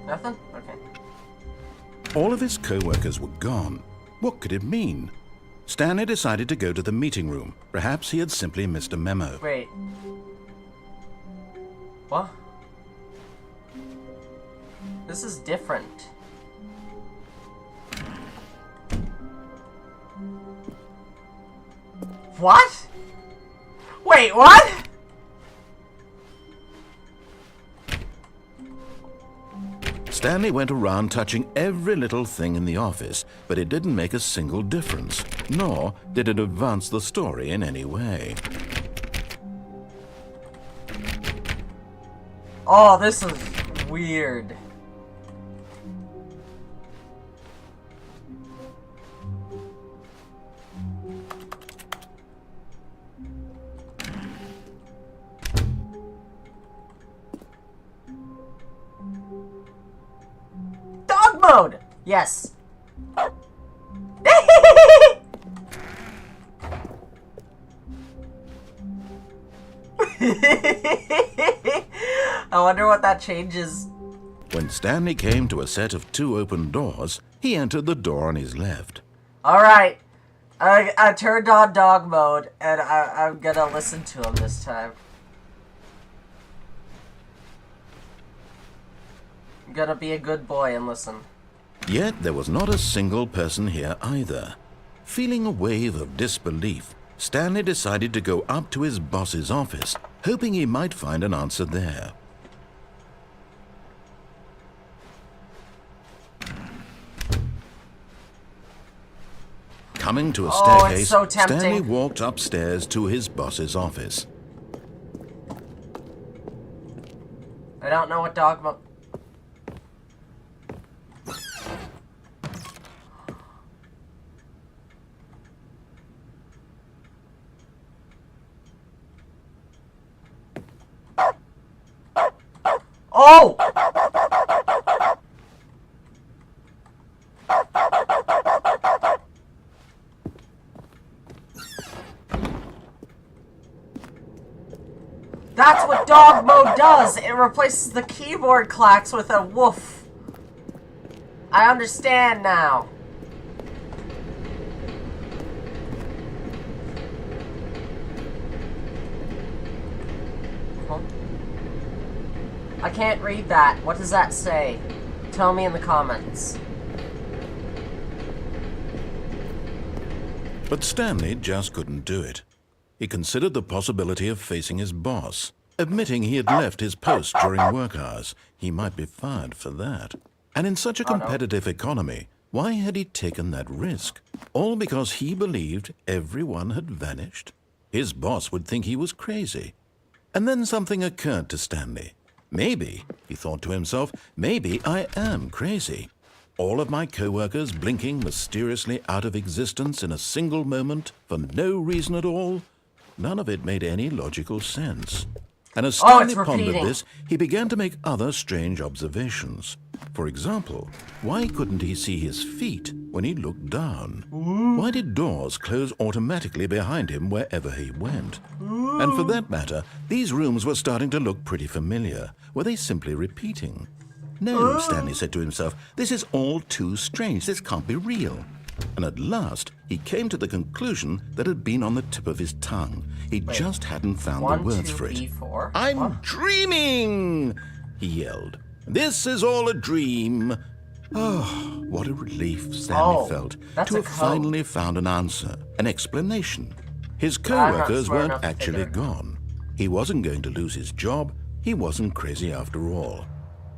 Nothing? Okay.
All of his co-workers were gone. What could it mean? Stanley decided to go to the meeting room. Perhaps he had simply missed a memo.
Wait. What? This is different. What? Wait, what?
Stanley went around touching every little thing in the office, but it didn't make a single difference, nor did it advance the story in any way.
Oh, this is weird. Dog mode! Yes. I wonder what that changes.
When Stanley came to a set of 2 open doors, he entered the door on his left.
Alright. I turned on dog mode, and I'm gonna listen to him this time. I'm gonna be a good boy and listen.
Yet there was not a single person here either. Feeling a wave of disbelief, Stanley decided to go up to his boss's office, hoping he might find an answer there. Coming to a
Oh, it's
staircase,
so tempting.
Stanley walked upstairs to his boss's office.
I don't know what dog mode... Oh! That's what dog mode does! It replaces the keyboard clacks with a woof. I understand now. Huh? I can't read that. What does that say? Tell me in the comments.
But Stanley just couldn't do it. He considered the possibility of facing his boss, admitting he had left his post during work hours. He might be fired for that. And in such a competitive economy, why had he taken that risk? All because he believed everyone had vanished? His boss would think he was crazy. And then something occurred to Stanley. Maybe, he thought to himself, maybe I am crazy. All of my co-workers blinking mysteriously out of existence in a single moment for no reason at all. None of it made any logical sense. And as Stanley pondered this, he began to make other strange observations. For example, why couldn't he see his feet when he looked down? Why did doors close automatically behind him wherever he went? And for that matter, these rooms were starting to look pretty familiar. Were they simply repeating? No, Stanley said to himself, this is all too strange. This can't be real. And at last, he came to the conclusion that had been on the tip of his tongue. He just hadn't found the words for it. I'm dreaming, he yelled. This is all a dream. Oh, what a relief Stanley felt to have finally found an answer, an explanation. His co-workers weren't actually gone. He wasn't going to lose his job. He wasn't crazy after all.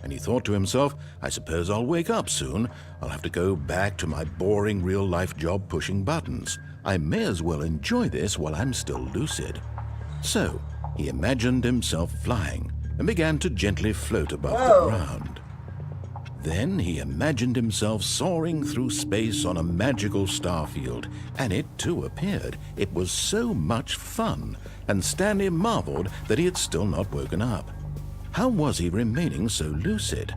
And he thought to himself, I suppose I'll wake up soon. I'll have to go back to my boring real-life job pushing buttons. I may as well enjoy this while I'm still lucid. So, he imagined himself flying and began to gently float above the ground. Then he imagined himself soaring through space on a magical starfield, and it too appeared. It was so much fun, and Stanley marveled that he had still not woken up. How was he remaining so lucid?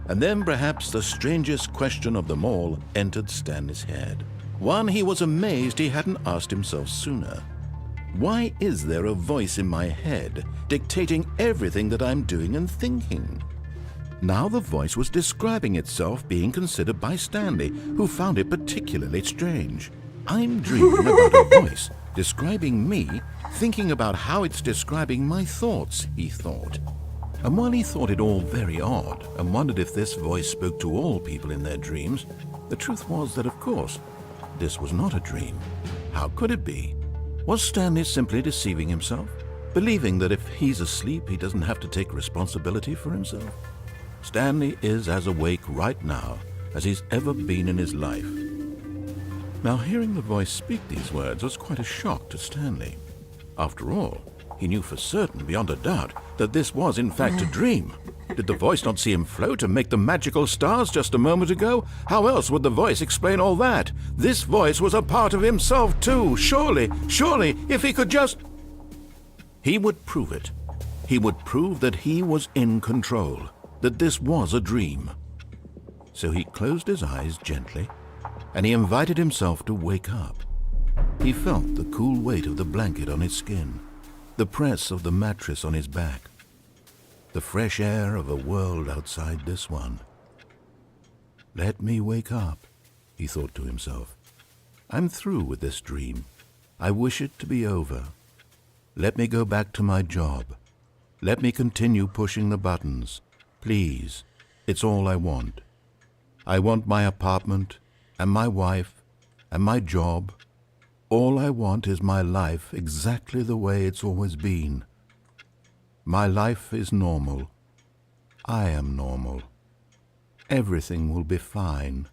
And then perhaps the strangest question of them all entered Stanley's head. One he was amazed he hadn't asked himself sooner. Why is there a voice in my head dictating everything that I'm doing and thinking? Now the voice was describing itself being considered by Stanley, who found it particularly strange. I'm dreaming about a voice describing me, thinking about how it's describing my thoughts, he thought. And while he thought it all very odd and wondered if this voice spoke to all people in their dreams, the truth was that, of course, this was not a dream. How could it be? Was Stanley simply deceiving himself, believing that if he's asleep, he doesn't have to take responsibility for himself? Stanley is as awake right now as he's ever been in his life. Now, hearing the voice speak these words was quite a shock to Stanley. After all, he knew for certain, beyond a doubt, that this was in fact a dream. Did the voice not see him float and make the magical stars just a moment ago? How else would the voice explain all that? This voice was a part of himself too. Surely, if he could just... He would prove it. He would prove that he was in control, that this was a dream. So he closed his eyes gently, and he invited himself to wake up. He felt the cool weight of the blanket on his skin, the press of the mattress on his back, the fresh air of a world outside this one. Let me wake up, he thought to himself. I'm through with this dream. I wish it to be over. Let me go back to my job. Let me continue pushing the buttons. Please, it's all I want. I want my apartment and my wife and my job. All I want is my life exactly the way it's always been. My life is normal. I am normal. Everything will be fine.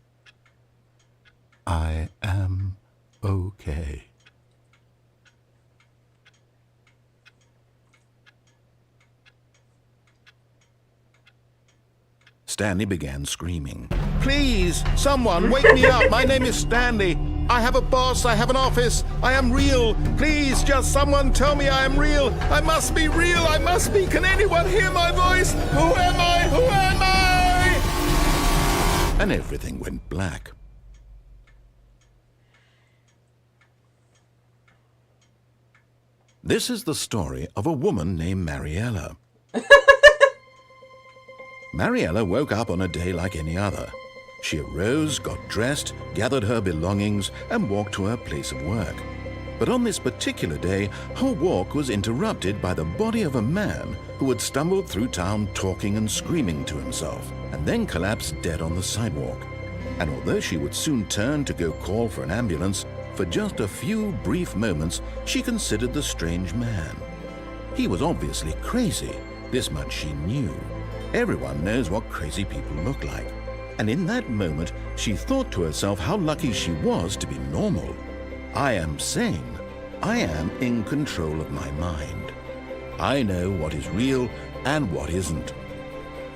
I am okay. Stanley began screaming. Please, someone, wake me up. My name is Stanley. I have a boss. I have an office. I am real. Please, just someone tell me I am real. I must be real. I must be. Can anyone hear my voice? Who am I? Who am I? And everything went black. This is the story of a woman named Mariella. Mariella woke up on a day like any other. She arose, got dressed, gathered her belongings, and walked to her place of work. But on this particular day, her walk was interrupted by the body of a man who had stumbled through town talking and screaming to himself, and then collapsed dead on the sidewalk. And although she would soon turn to go call for an ambulance, for just a few brief moments she considered the strange man. He was obviously crazy, this much she knew. Everyone knows what crazy people look like. And in that moment, she thought to herself how lucky she was to be normal. I am sane. I am in control of my mind. I know what is real and what isn't.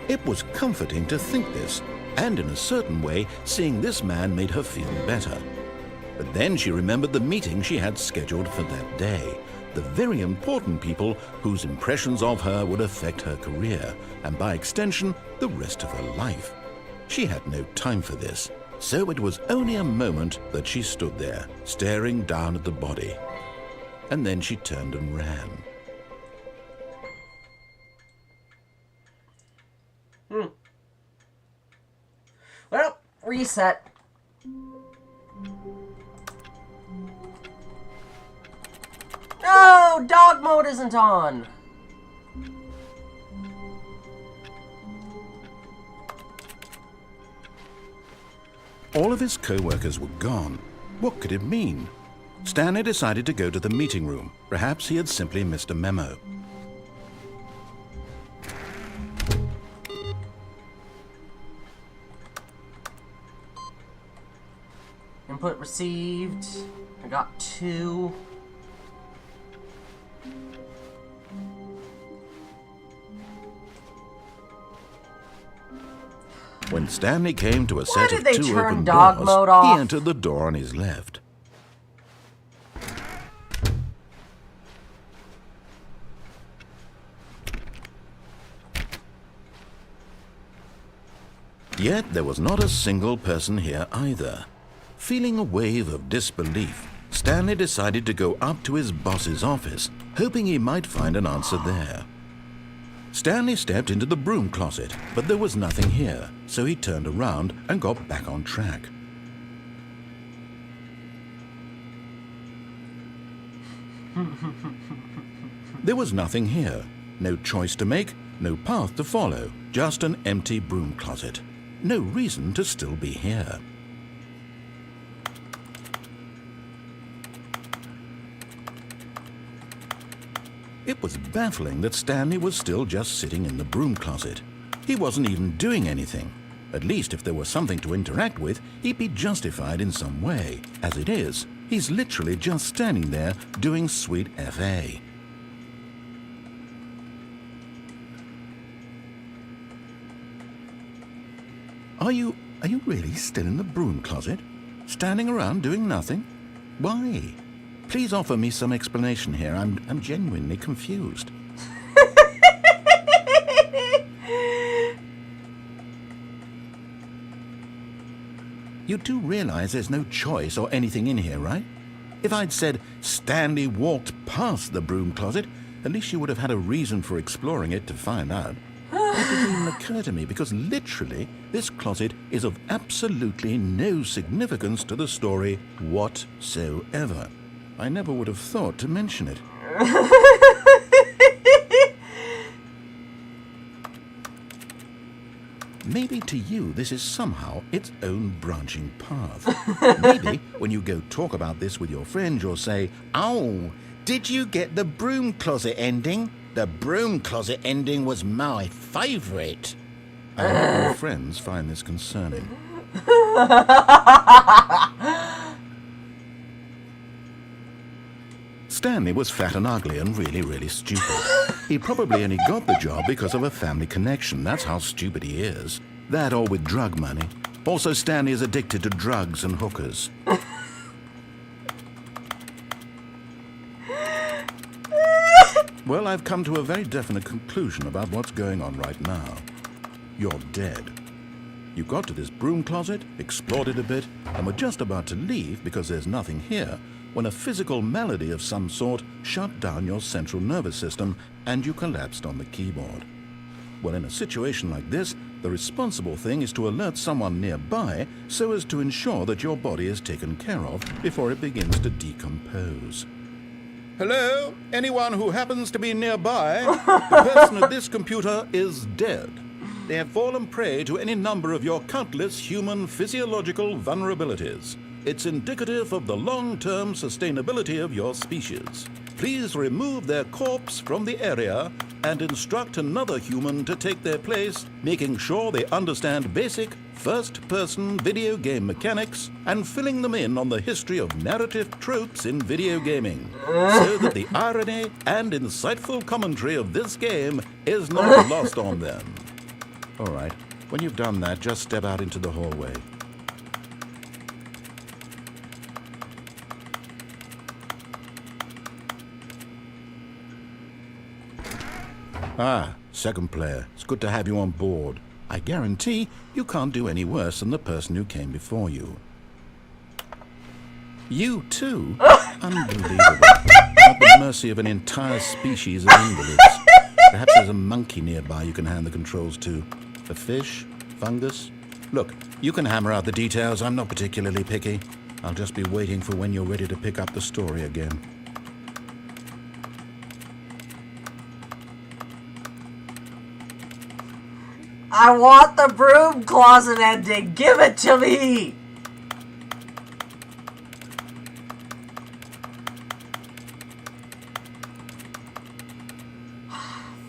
It was comforting to think this, and in a certain way, seeing this man made her feel better. But then she remembered the meeting she had scheduled for that day. The very important people whose impressions of her would affect her career, and by extension, the rest of her life. She had no time for this, so it was only a moment that she stood there, staring down at the body. And then she turned and ran.
Well, reset. No! Dog mode isn't on!
All of his co-workers were gone. What could it mean? Stanley decided to go to the meeting room. Perhaps he had simply missed a memo.
Input received. I got 2.
When Stanley came to a set
did
of
they
2
turn
open
dog
doors,
mode off?
he entered the door on his left. Yet there was not a single person here either. Feeling a wave of disbelief, Stanley decided to go up to his boss's office, hoping he might find an answer there. Stanley stepped into the broom closet, but there was nothing here, so he turned around and got back on track. There was nothing here. No choice to make, no path to follow, just an empty broom closet. No reason to still be here. It was baffling that Stanley was still just sitting in the broom closet. He wasn't even doing anything. At least if there was something to interact with, he'd be justified in some way. As it is, he's literally just standing there doing sweet FA. Are you really still in the broom closet? Standing around doing nothing? Why? Please offer me some explanation here. I'm genuinely confused. You do realize there's no choice or anything in here, right? If I'd said Stanley walked past the broom closet, at least you would have had a reason for exploring it to find out. It didn't even occur to me because literally this closet is of absolutely no significance to the story whatsoever. I never would have thought to mention it. Maybe to you this is somehow its own branching path. Maybe when you go talk about this with your friends you'll say, "Oh, did you get the broom closet ending? The broom closet ending was my favourite." I hope your friends find this concerning. Stanley was fat and ugly and really, really stupid. He probably only got the job because of a family connection. That's how stupid he is. That or with drug money. Also, Stanley is addicted to drugs and hookers. Well, I've come to a very definite conclusion about what's going on right now. You're dead. You got to this broom closet, explored it a bit, and were just about to leave because there's nothing here, when a physical malady of some sort shut down your central nervous system and you collapsed on the keyboard. Well, in a situation like this, the responsible thing is to alert someone nearby so as to ensure that your body is taken care of before it begins to decompose. Hello? Anyone who happens to be nearby? The person at this computer is dead. They have fallen prey to any number of your countless human physiological vulnerabilities. It's indicative of the long-term sustainability of your species. Please remove their corpse from the area and instruct another human to take their place, making sure they understand basic first-person video game mechanics and filling them in on the history of narrative tropes in video gaming, so that the irony and insightful commentary of this game is not lost on them. All right, when you've done that, just step out into the hallway. Ah, second player. It's good to have you on board. I guarantee you can't do any worse than the person who came before you. You too? Unbelievable. At the mercy of an entire species of invalids. Perhaps there's a monkey nearby you can hand the controls to. A fish? Fungus? Look, you can hammer out the details. I'm not particularly picky. I'll just be waiting for when you're ready to pick up the story again.
I want the broom closet ending! Give it to me!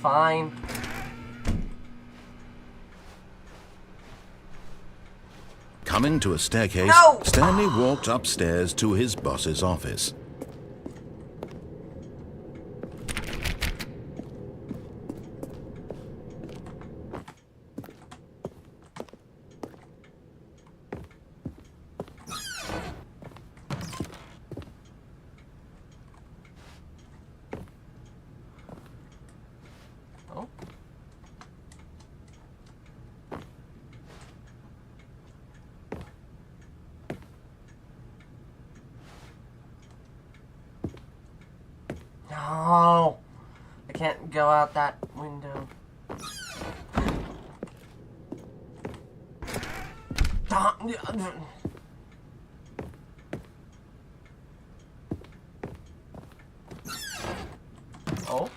Fine.
Coming to a staircase,
No!
Stanley walked upstairs to his boss's office.
Oh. No, I can't go out that window. Oh.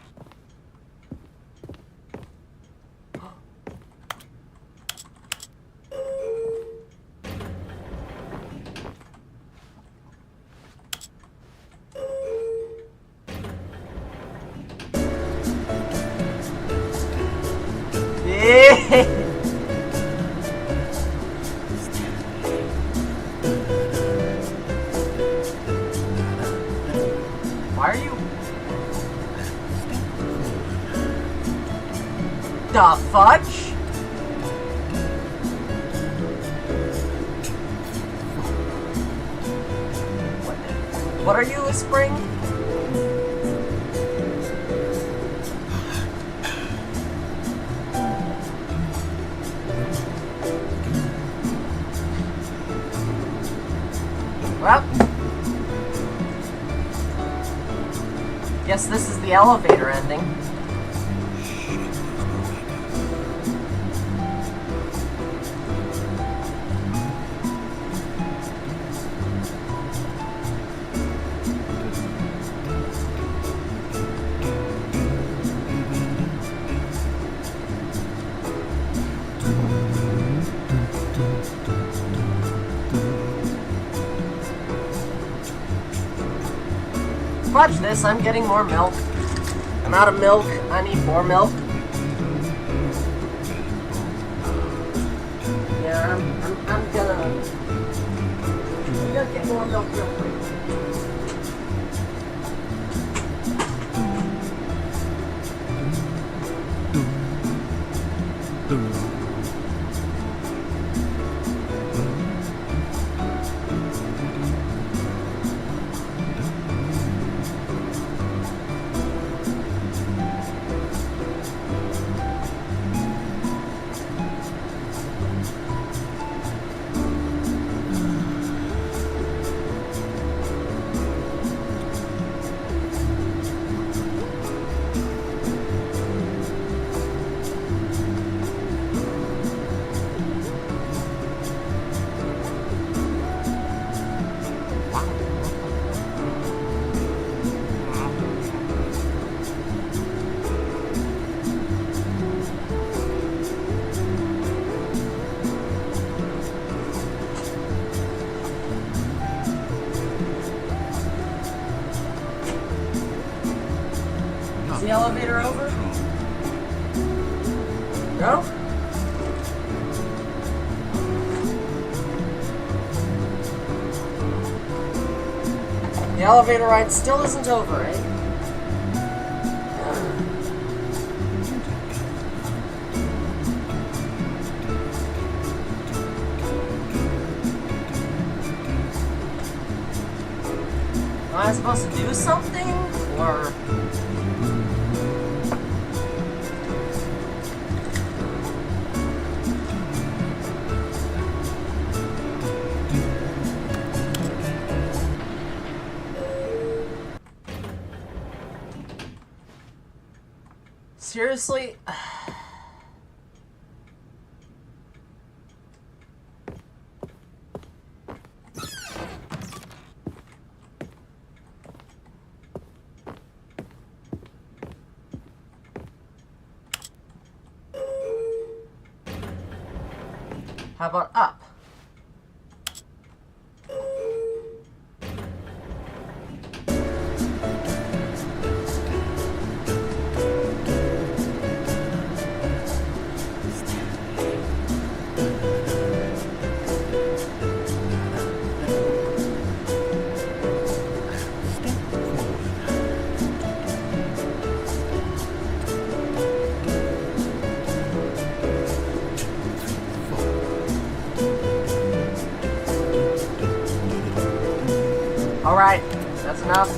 Why are you? The fudge? What are you whispering? Well, guess this is the elevator ending. Fudge this, I'm getting more milk. I'm out of milk, I need more milk. Yeah, I'm gonna get more milk real quick. Is the elevator over? No? The elevator ride still isn't over, eh? Am I supposed to do something? Or... Seriously? How about up? Alright, that's enough.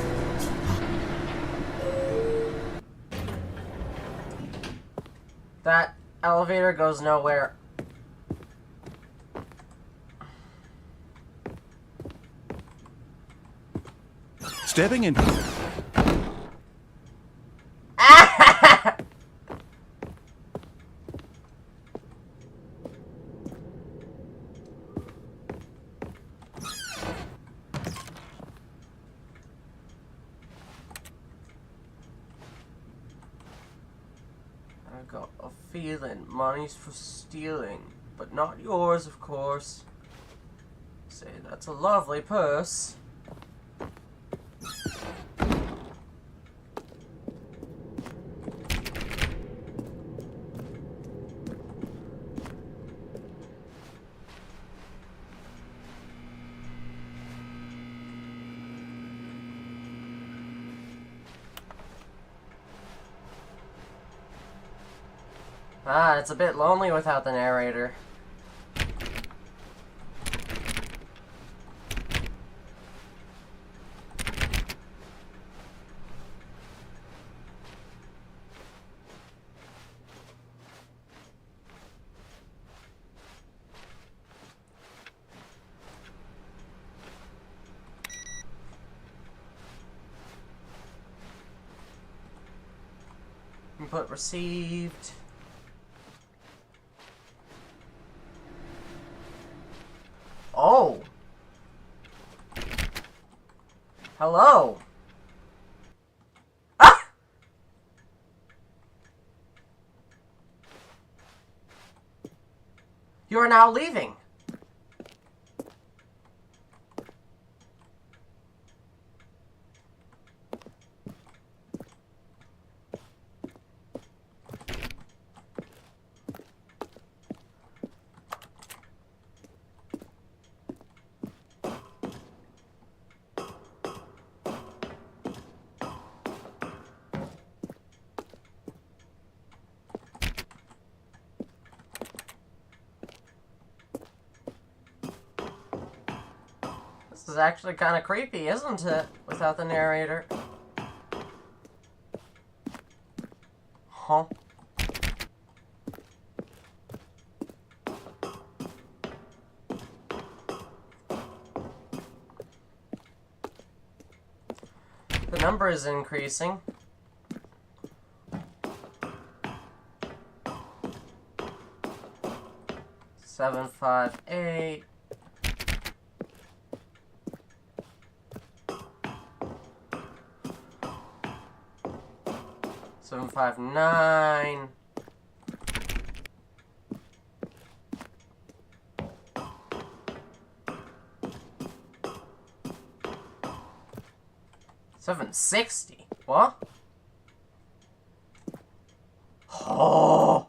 That elevator goes nowhere.
Stepping in.
I got a feeling money's for stealing, but not yours, of course. Say, that's a lovely purse. Ah, it's a bit lonely without the narrator. Input received. Oh! Hello! Ah! You are now leaving. This is actually kind of creepy, isn't it? Without the narrator. Huh? The number is increasing. Seven, 5, 8. Seven, 5, 9. $760. What? Oh.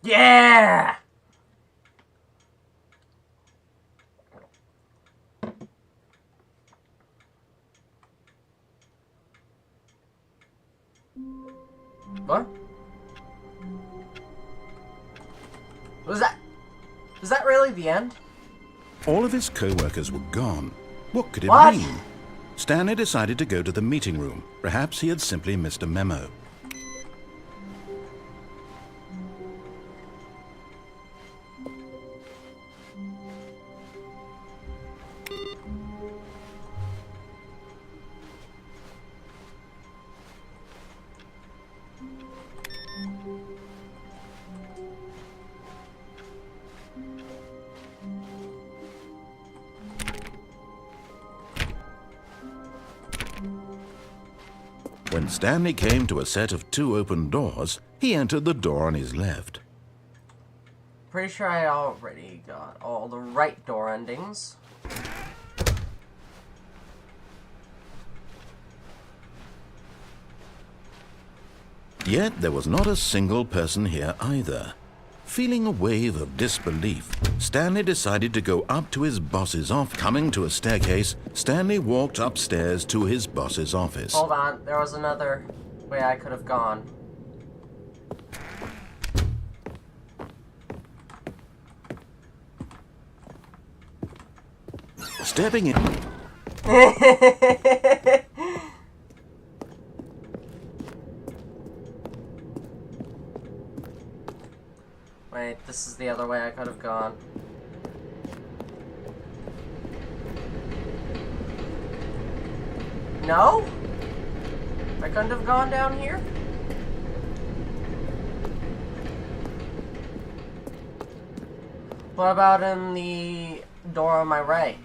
Yeah. What? Was that really the end?
All of his co-workers were gone. What could it
What?
mean? Stanley decided to go to the meeting room. Perhaps he had simply missed a memo. When Stanley came to a set of 2 open doors, he entered the door on his left.
Pretty sure I already got all the right door endings.
Yet there was not a single person here either. Feeling a wave of disbelief, Stanley decided to go up to his boss's office. Coming to a staircase, Stanley walked upstairs to his boss's office.
Hold on, there was another way I could have gone.
Stepping in...
Wait, this is the other way I could have gone. No? I couldn't have gone down here? What about in the door on my right?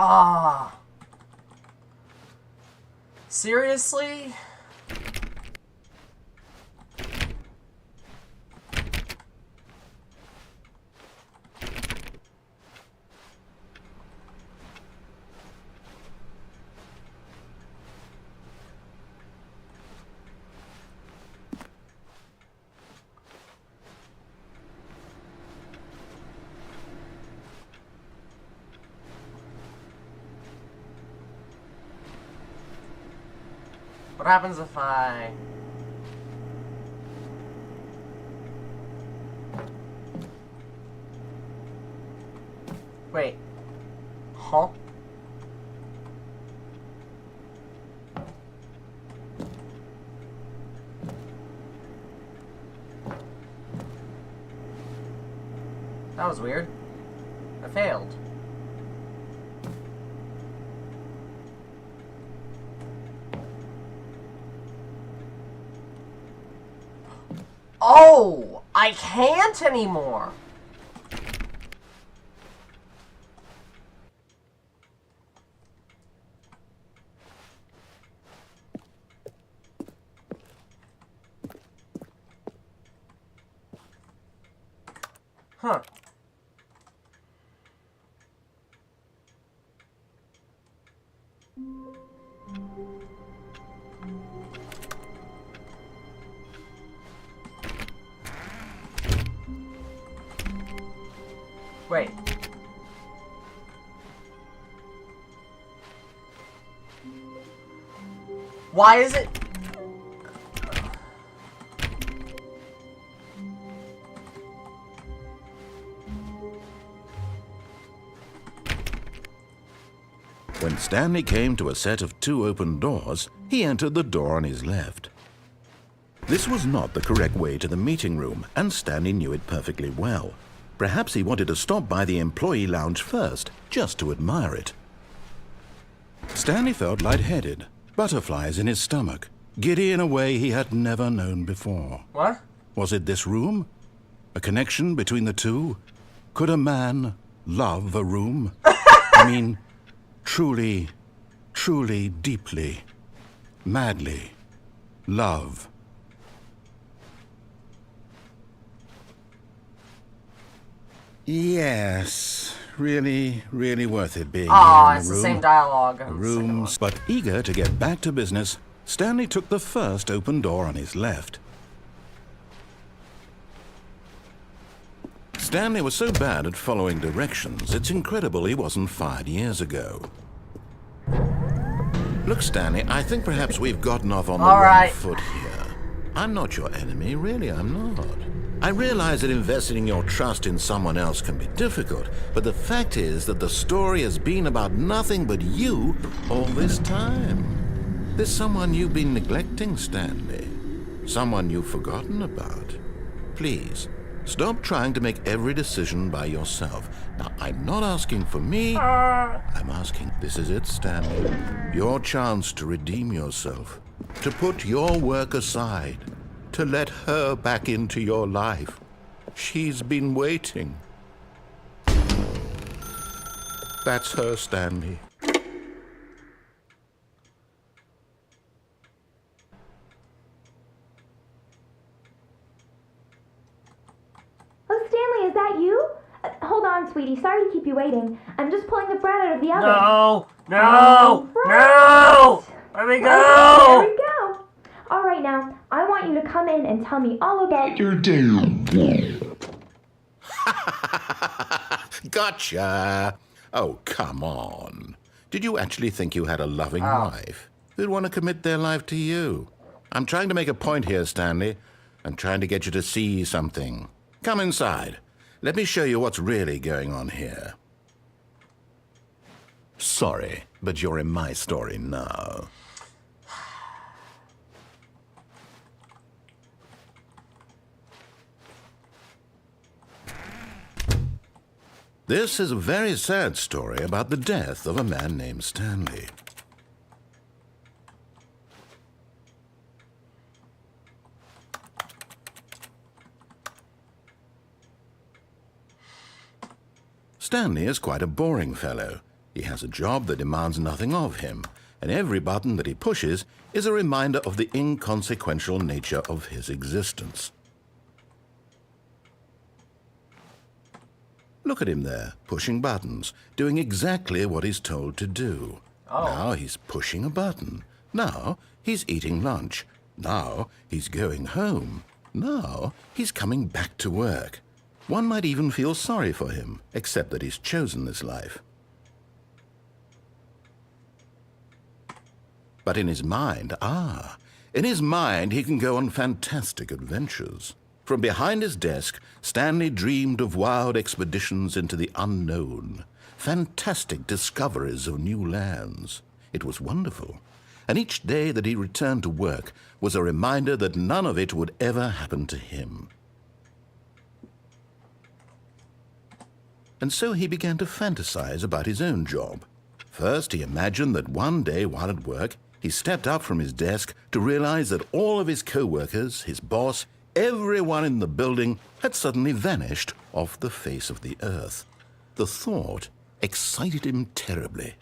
Ah. Seriously? What happens if I... Wait. Huh? That was weird. I failed. Oh! I can't anymore! Huh. Wait. Why is it?
When Stanley came to a set of 2 open doors, he entered the door on his left. This was not the correct way to the meeting room, and Stanley knew it perfectly well. Perhaps he wanted to stop by the employee lounge first, just to admire it. Stanley felt lightheaded, butterflies in his stomach, giddy in a way he had never known before.
What?
Was it this room? A connection between the two? Could a man love a room? I mean, truly, truly, deeply, madly love. Yes, really, really worth it being here in
It's
the
the
room.
same dialogue.
Rooms, but eager to get back to business, Stanley took the first open door on his left. Stanley was so bad at following directions, it's incredible he wasn't fired years ago. Look, Stanley, I think perhaps we've gotten off on the wrong foot here. I'm not your enemy, really, I'm not. I realize that investing your trust in someone else can be difficult, but the fact is that the story has been about nothing but you all this time. There's someone you've been neglecting, Stanley. Someone you've forgotten about. Please, stop trying to make every decision by yourself. Now, I'm not asking for me. I'm asking, this is it, Stanley. Your chance to redeem yourself. To put your work aside. To let her back into your life. She's been waiting. That's her, Stanley.
Oh, Stanley, is that you? Hold on, sweetie. Sorry to keep you waiting. I'm just pulling the bread out of the oven.
No! Let me go!
Okay, there we go. All right, now, I want you to come in and tell me all about your day.
Gotcha! Oh, come on. Did you actually think you had a loving wife who'd want to commit their life to you? I'm trying to make a point here, Stanley. I'm trying to get you to see something. Come inside. Let me show you what's really going on here. Sorry, but you're in my story now. This is a very sad story about the death of a man named Stanley. Stanley is quite a boring fellow. He has a job that demands nothing of him, and every button that he pushes is a reminder of the inconsequential nature of his existence. Look at him there, pushing buttons, doing exactly what he's told to do. Now he's pushing a button. Now he's eating lunch. Now he's going home. Now he's coming back to work. One might even feel sorry for him, except that he's chosen this life. But in his mind, he can go on fantastic adventures. From behind his desk, Stanley dreamed of wild expeditions into the unknown, fantastic discoveries of new lands. It was wonderful, and each day that he returned to work was a reminder that none of it would ever happen to him. And so he began to fantasize about his own job. First, he imagined that one day while at work, he stepped up from his desk to realize that all of his co-workers, his boss, everyone in the building had suddenly vanished off the face of the earth. The thought excited him terribly.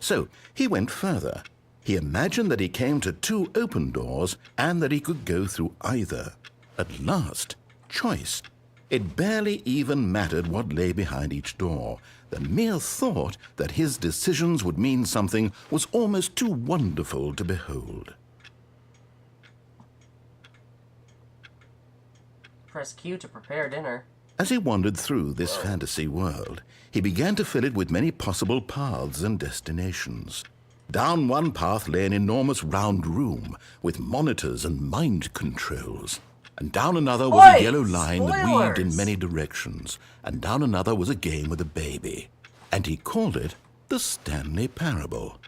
So he went further. He imagined that he came to 2 open doors and that he could go through either. At last, choice. It barely even mattered what lay behind each door. The mere thought that his decisions would mean something was almost too wonderful to behold.
Press Q to prepare dinner.
As he wandered through this fantasy world, he began to fill it with many possible paths and destinations. Down one path lay an enormous round room with monitors and mind controls. And down another was a yellow line that weaved in many directions. And down another was a game with a baby. And he called it the Stanley Parable.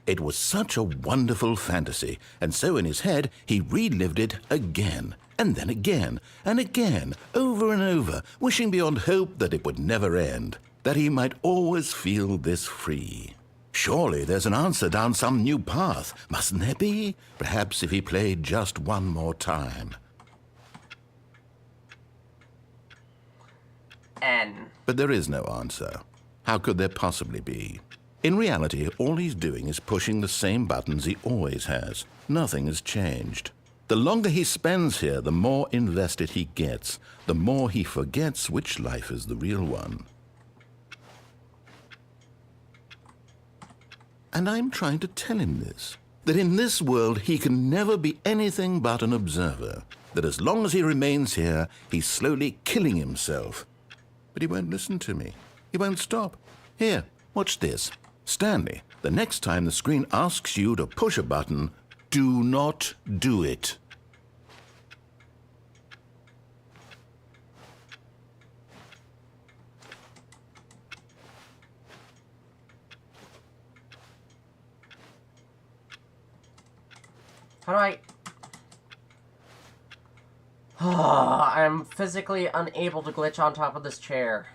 It was such a wonderful fantasy, and so in his head he relived it again, and then again, and again, over and over, wishing beyond hope that it would never end, that he might always feel this free. Surely there's an answer down some new path, mustn't there be? Perhaps if he played just one more time.
N.
But there is no answer. How could there possibly be? In reality, all he's doing is pushing the same buttons he always has. Nothing has changed. The longer he spends here, the more invested he gets, the more he forgets which life is the real one. And I'm trying to tell him this, that in this world he can never be anything but an observer, that as long as he remains here, he's slowly killing himself. But he won't listen to me. He won't stop. Here, watch this. Stanley, the next time the screen asks you to push a button, do not do it.
How do I... I'm physically unable to glitch on top of this chair.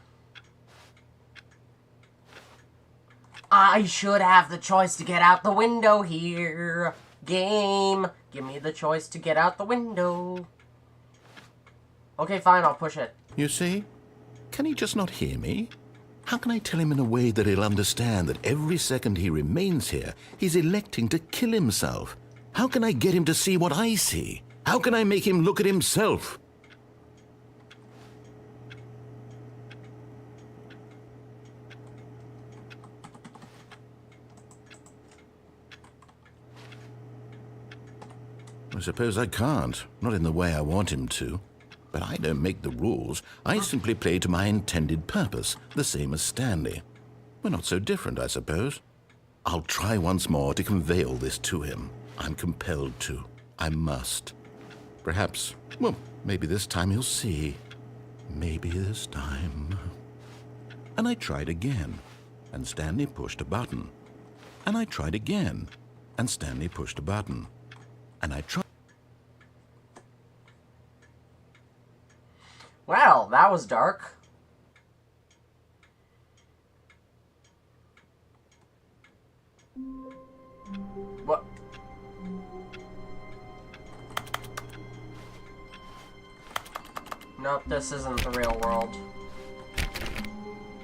I should have the choice to get out the window here. Game, give me the choice to get out the window. Okay, fine, I'll push it.
You see? Can he just not hear me? How can I tell him in a way that he'll understand that every second he remains here, he's electing to kill himself? How can I get him to see what I see? How can I make him look at himself? I suppose I can't, not in the way I want him to. But I don't make the rules. I simply play to my intended purpose, the same as Stanley. We're not so different, I suppose. I'll try once more to convey all this to him. I'm compelled to. I must. Perhaps, well, maybe this time he'll see. Maybe this time. And I tried again, and Stanley pushed a button. And I tried again, and Stanley pushed a button. And I tried.
Well, that was dark. What? Nope, this isn't the real world.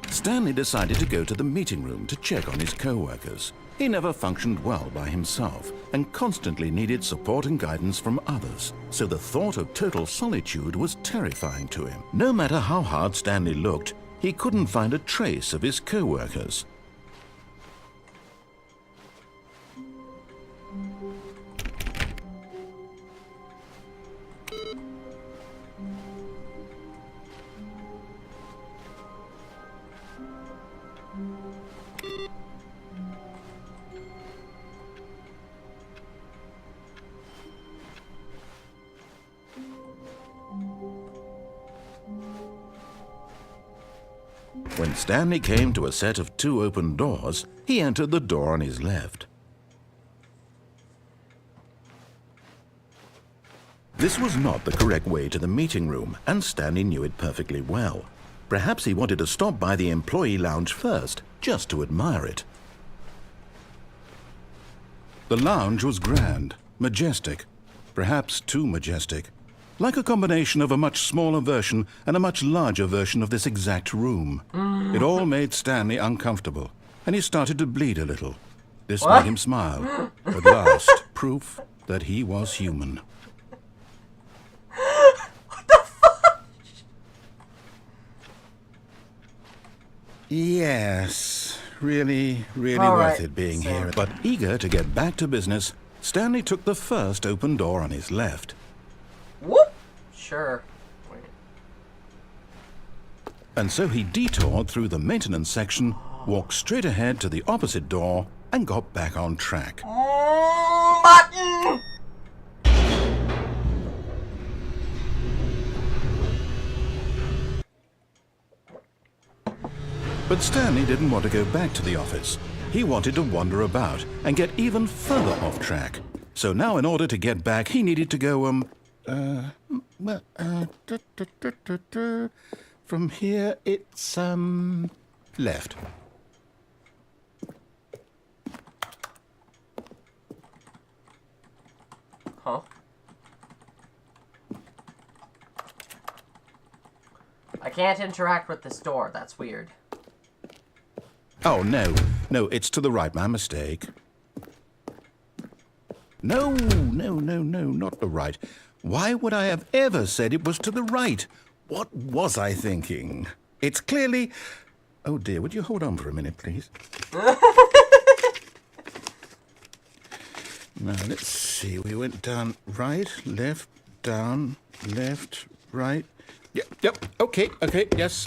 Stanley decided to go to the meeting room to check on his co-workers. He never functioned well by himself and constantly needed support and guidance from others, so the thought of total solitude was terrifying to him. No matter how hard Stanley looked, he couldn't find a trace of his co-workers. When Stanley came to a set of 2 open doors, he entered the door on his left. This was not the correct way to the meeting room, and Stanley knew it perfectly well. Perhaps he wanted to stop by the employee lounge first, just to admire it. The lounge was grand, majestic, perhaps too majestic. Like a combination of a much smaller version and a much larger version of this exact room. It all made Stanley uncomfortable, and he started to bleed a little. This made him smile. At last, proof that he was human.
What the fuck?
Yes, really
All
worth
right,
it being
so-
here. But eager to get back to business, Stanley took the first open door on his left.
Whoop! Sure. Wait.
And so he detoured through the maintenance section, walked straight ahead to the opposite door, and got back on track.
Button!
But Stanley didn't want to go back to the office. He wanted to wander about and get even further off track. So now in order to get back, he needed to go, from here it's, left.
Huh? I can't interact with this door. That's weird.
Oh, no. No, it's to the right. My mistake. No, not the right. Why would I have ever said it was to the right? What was I thinking? It's clearly... Oh, dear. Would you hold on for a minute, please? Now, let's see. We went down right, left, down, left, right. Yep. Okay, yes.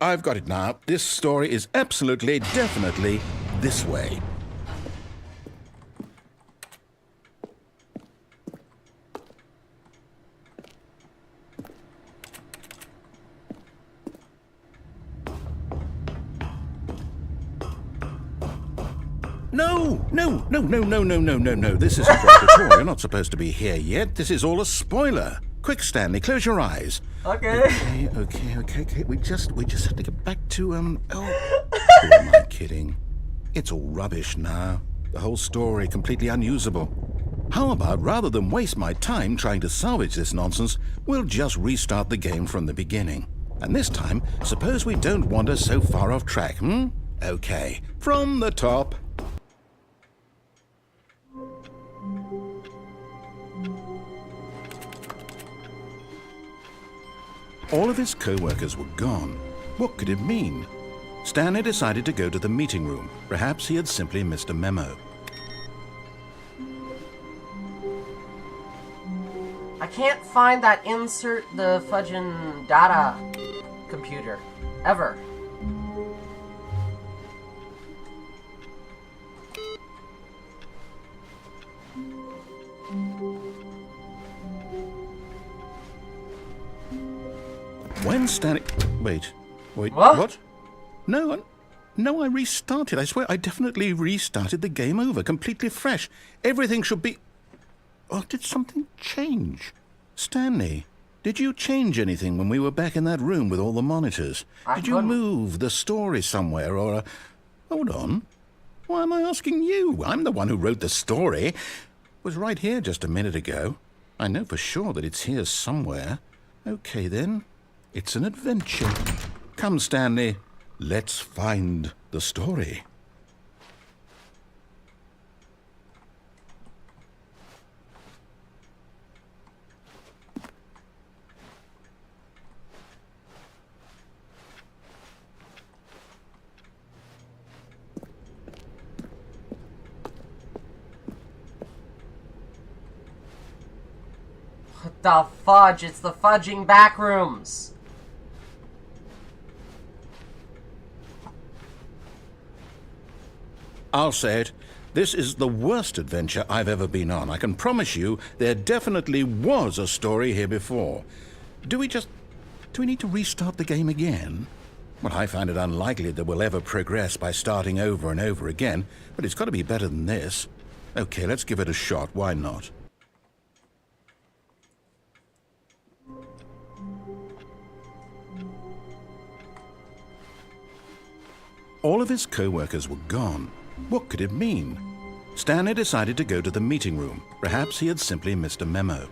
I've got it now. This story is absolutely, definitely this way. No. This isn't right at all. You're not supposed to be here yet. This is all a spoiler. Quick, Stanley, close your eyes.
Okay.
Okay. We just have to get back to, who am I kidding? It's all rubbish now. The whole story completely unusable. How about, rather than waste my time trying to salvage this nonsense, we'll just restart the game from the beginning. And this time, suppose we don't wander so far off track, Okay, from the top. All of his co-workers were gone. What could it mean? Stanley decided to go to the meeting room. Perhaps he had simply missed a memo.
I can't find that insert the fudgin' data computer. Ever.
When Stanley... Wait,
What?
No, I restarted. I swear, I definitely restarted the game over, completely fresh. Everything should be... Oh, did something change? Stanley, did you change anything when we were back in that room with all the monitors? Did you move the story somewhere, or... Hold on. Why am I asking you? I'm the one who wrote the story. It was right here just a minute ago. I know for sure that it's here somewhere. Okay, then. It's an adventure. Come, Stanley. Let's find the story.
What the fudge? It's the fudging backrooms.
I'll say it. This is the worst adventure I've ever been on. I can promise you there definitely was a story here before. Do we need to restart the game again? Well, I find it unlikely that we'll ever progress by starting over and over again, but it's got to be better than this. Okay, let's give it a shot. Why not? All of his co-workers were gone. What could it mean? Stanley decided to go to the meeting room. Perhaps he had simply missed a memo.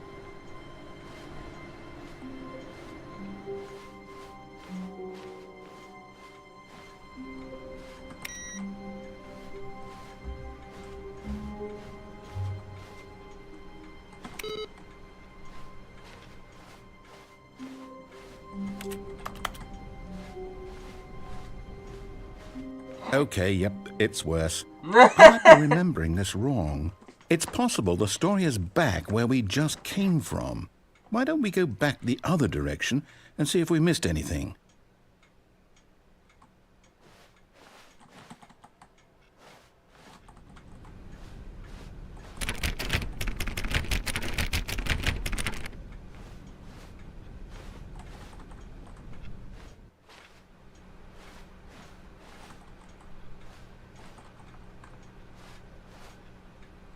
Okay, yep, it's worse. I might be remembering this wrong. It's possible the story is back where we just came from. Why don't we go back the other direction and see if we missed anything?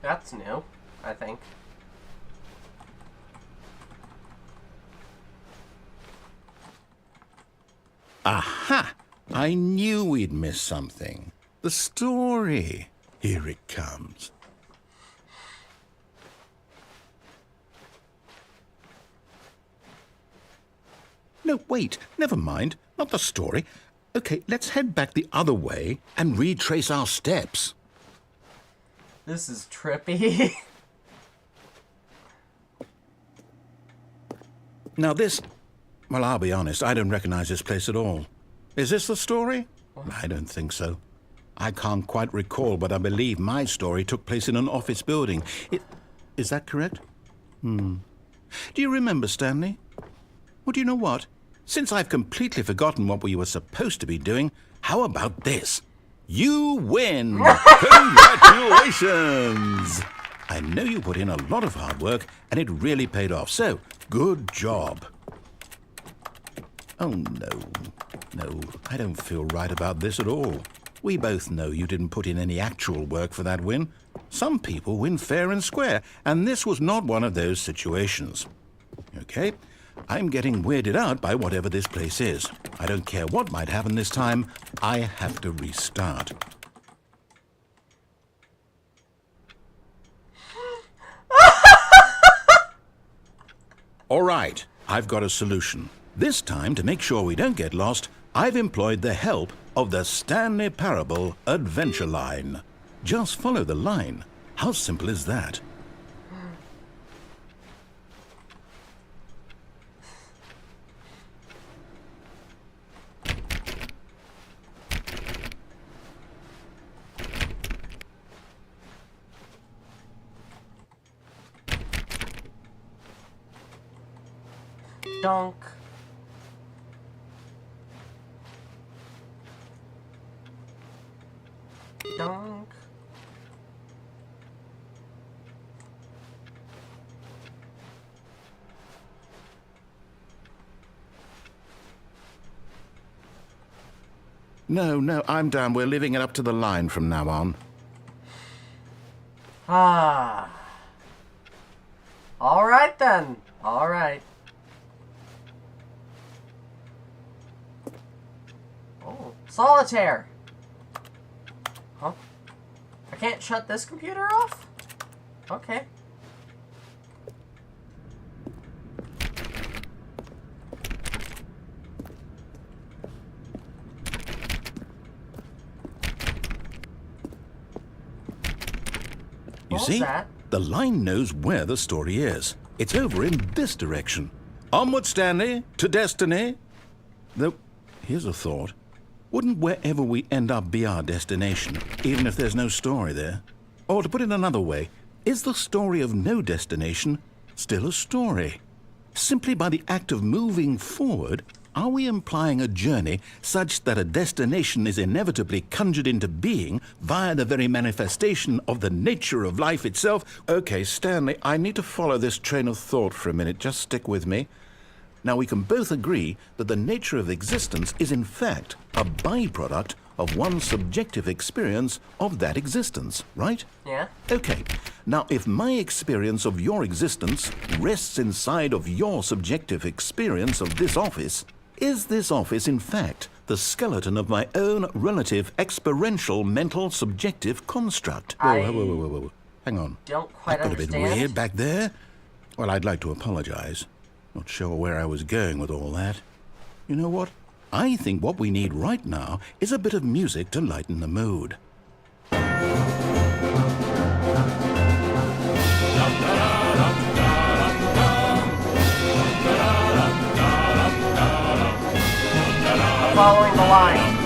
That's new, I think.
Aha! I knew we'd miss something. The story. Here it comes. No, wait. Never mind. Not the story. Okay, let's head back the other way and retrace our steps.
This is trippy.
Now this... Well, I'll be honest, I don't recognize this place at all. Is this the story? I don't think so. I can't quite recall, but I believe my story took place in an office building. Is that correct? Do you remember, Stanley? Well, do you know what? Since I've completely forgotten what we were supposed to be doing, how about this? You win! Congratulations! I know you put in a lot of hard work, and it really paid off, so good job. Oh, no, I don't feel right about this at all. We both know you didn't put in any actual work for that win. Some people win fair and square, and this was not one of those situations. Okay, I'm getting weirded out by whatever this place is. I don't care what might happen this time. I have to restart. All right, I've got a solution. This time, to make sure we don't get lost, I've employed the help of the Stanley Parable Adventure Line. Just follow the line. How simple is that?
Donk. Donk.
No, I'm down. We're leaving it up to the line from now on.
Ah. All right then. All right. Oh, solitaire. Huh? I can't shut this computer off? Okay.
You
What was
see?
that?
The line knows where the story is. It's over in this direction. Onward, Stanley, to destiny. Though, here's a thought. Wouldn't wherever we end up be our destination, even if there's no story there? Or to put it another way, is the story of no destination still a story? Simply by the act of moving forward, are we implying a journey such that a destination is inevitably conjured into being via the very manifestation of the nature of life itself? Okay, Stanley, I need to follow this train of thought for a minute. Just stick with me. Now, we can both agree that the nature of existence is in fact a byproduct of one's subjective experience of that existence, right?
Yeah.
Okay, now if my experience of your existence rests inside of your subjective experience of this office, is this office in fact the skeleton of my own relative experiential mental subjective construct? Whoa. Hang on.
Don't quite
That got a bit
understand.
weird back there. Well, I'd like to apologize. Not sure where I was going with all that. You know what? I think what we need right now is a bit of music to lighten the mood.
Following the line.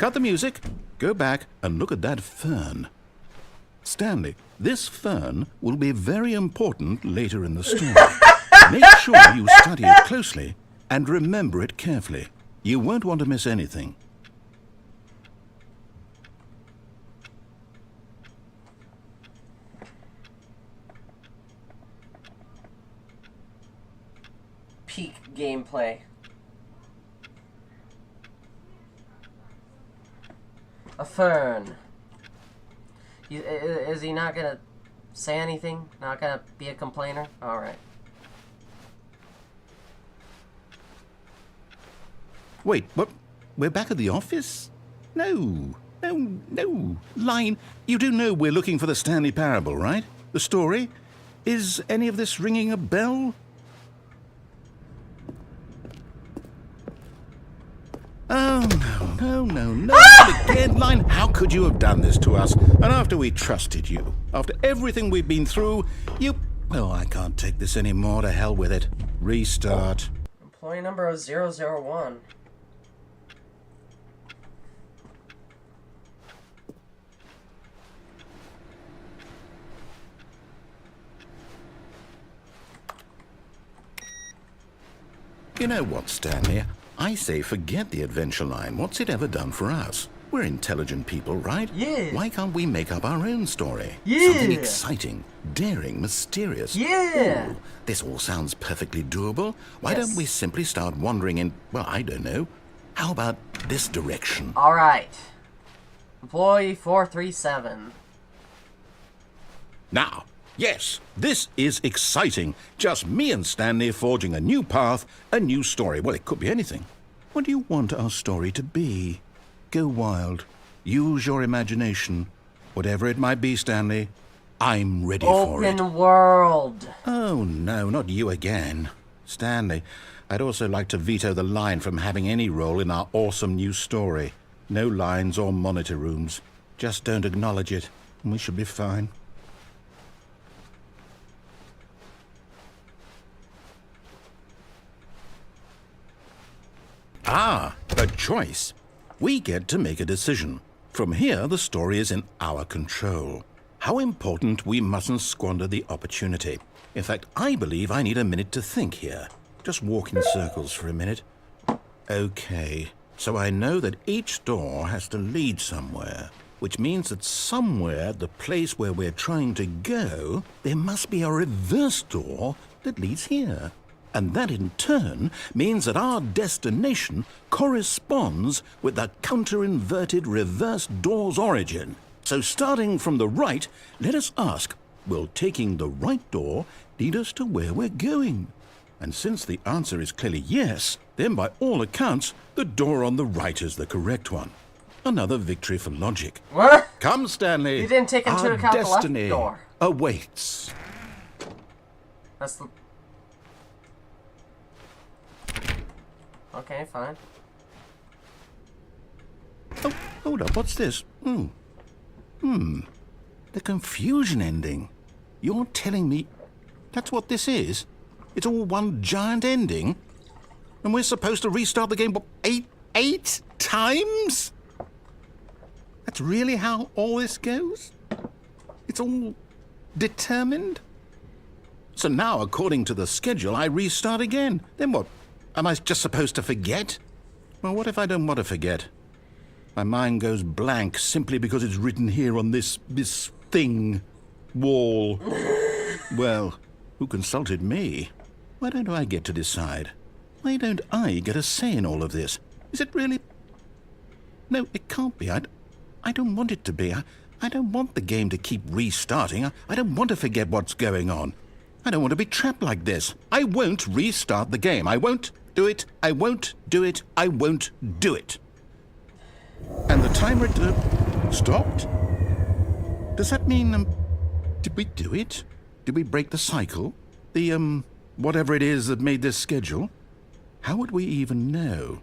cut the music, go back and look at that fern. Stanley, this fern will be very important later in the story. Make sure you study it closely and remember it carefully. You won't want to miss anything.
Peak gameplay. A fern. Is he not gonna say anything? Not gonna be a complainer? Alright.
Wait, what? We're back at the office? No. Line, you do know we're looking for the Stanley Parable, right? The story? Is any of this ringing a bell? Oh, no. Not again, Line. How could you have done this to us? And after we trusted you, after everything we've been through, you... Well, I can't take this anymore. To hell with it. Restart.
Employee number 001.
You know what, Stanley? I say forget the adventure line. What's it ever done for us? We're intelligent people, right?
Yeah.
Why can't we make up our own story?
Yeah.
Something exciting, daring, mysterious.
Yeah.
Ooh, this all sounds perfectly doable. Why don't we simply start wandering in, well, I don't know. How about this direction?
Alright. Employee 437.
Now, yes, this is exciting. Just me and Stanley forging a new path, a new story. Well, it could be anything. What do you want our story to be? Go wild. Use your imagination. Whatever it might be, Stanley, I'm ready for it.
Open world.
Oh, no, not you again. Stanley, I'd also like to veto the line from having any role in our awesome new story. No lines or monitor rooms. Just don't acknowledge it, and we should be fine. Ah, a choice. We get to make a decision. From here, the story is in our control. How important we mustn't squander the opportunity. In fact, I believe I need a minute to think here. Just walk in circles for a minute. Okay, so I know that each door has to lead somewhere, which means that somewhere, the place where we're trying to go, there must be a reverse door that leads here. And that in turn means that our destination corresponds with the counter-inverted reverse door's origin. So starting from the right, let us ask, will taking the right door lead us to where we're going? And since the answer is clearly yes, then by all accounts, the door on the right is the correct one. Another victory for logic.
What?
Come, Stanley.
You didn't take into
our
account the left
destiny
door.
awaits.
That's the... Okay, fine.
Oh, hold up, what's this? The confusion ending. You're telling me that's what this is? It's all one giant ending? And we're supposed to restart the game, what, eight times? That's really how all this goes? It's all determined? So now, according to the schedule, I restart again. Then what? Am I just supposed to forget? Well, what if I don't want to forget? My mind goes blank simply because it's written here on this thing, wall. Well, who consulted me? Why don't I get to decide? Why don't I get a say in all of this? Is it really... No, it can't be. I don't want it to be. I don't want the game to keep restarting. I don't want to forget what's going on. I don't want to be trapped like this. I won't restart the game. I won't do it. I won't do it. I won't do it. And the timer stopped? Does that mean, did we do it? Did we break the cycle? The, whatever it is that made this schedule? How would we even know?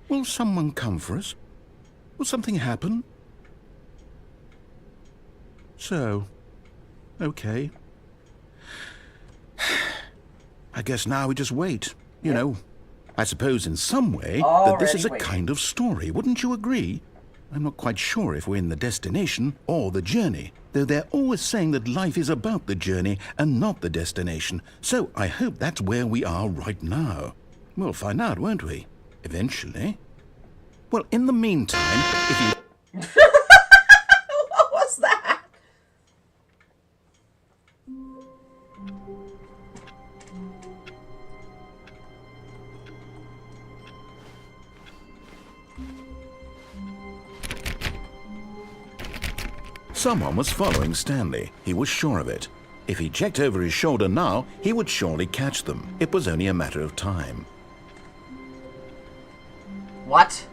Will someone come for us? Will something happen? So, okay. I guess now we just wait, you know. I suppose in some way that this is a kind of story, wouldn't you agree? I'm not quite sure if we're in the destination or the journey, though they're always saying that life is about the journey and not the destination, so I hope that's where we are right now. We'll find out, won't we? Eventually. Well, in the meantime, if you...
What was that?
Someone was following Stanley. He was sure of it. If he checked over his shoulder now, he would surely catch them. It was only a matter of time.
What?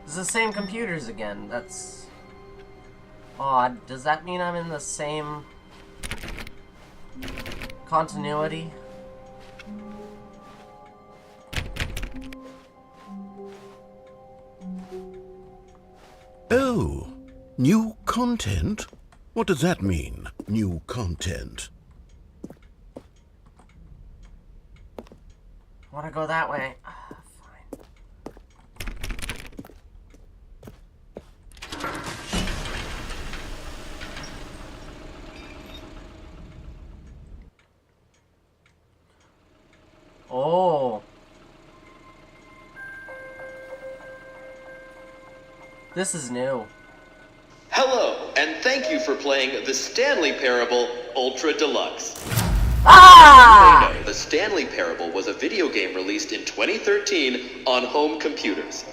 It's the same computers again. That's odd. Does that mean I'm in the same continuity?
Oh, new content? What does that mean, new content?
I want to go that way. Fine. Oh. This is new.
Hello, and thank you for playing the Stanley Parable Ultra Deluxe.
Ah!
You may know, the Stanley Parable was a video game released in 2013 on home computers.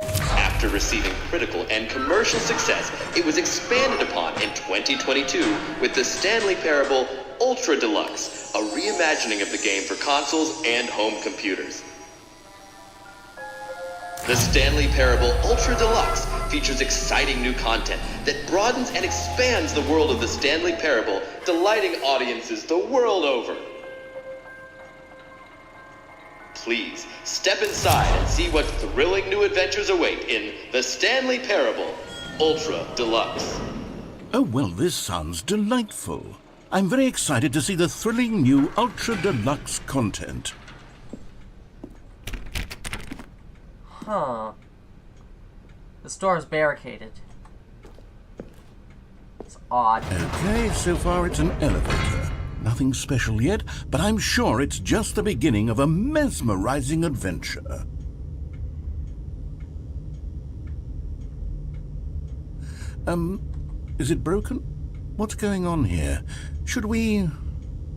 After receiving critical and commercial success, it was expanded upon in 2022 with the Stanley Parable Ultra Deluxe, a reimagining of the game for consoles and home computers. The Stanley Parable Ultra Deluxe features exciting new content that broadens and expands the world of the Stanley Parable, delighting audiences the world over. Please, step inside and see what thrilling new adventures await in the Stanley Parable Ultra Deluxe.
Oh, well, this sounds delightful. I'm very excited to see the thrilling new Ultra Deluxe content.
Huh. The store is barricaded. It's odd.
Okay, so far it's an elevator. Nothing special yet, but I'm sure it's just the beginning of a mesmerizing adventure. Is it broken? What's going on here? Should we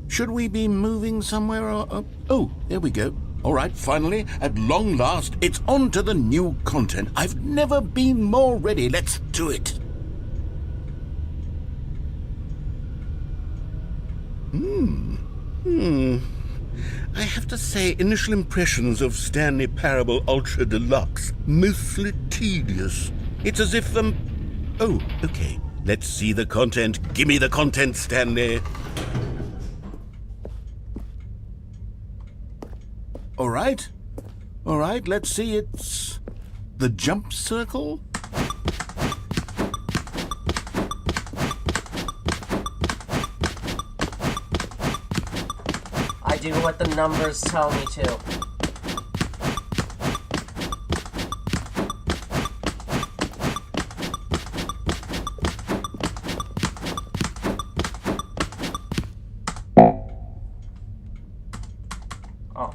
be moving somewhere or... Oh, there we go. All right, finally, at long last, it's on to the new content. I've never been more ready. Let's do it. I have to say, initial impressions of Stanley Parable Ultra Deluxe, mostly tedious. It's as if, Oh, okay. Let's see the content. Give me the content, Stanley. All right, let's see. It's the jump circle.
I do what the numbers tell me to. Oh.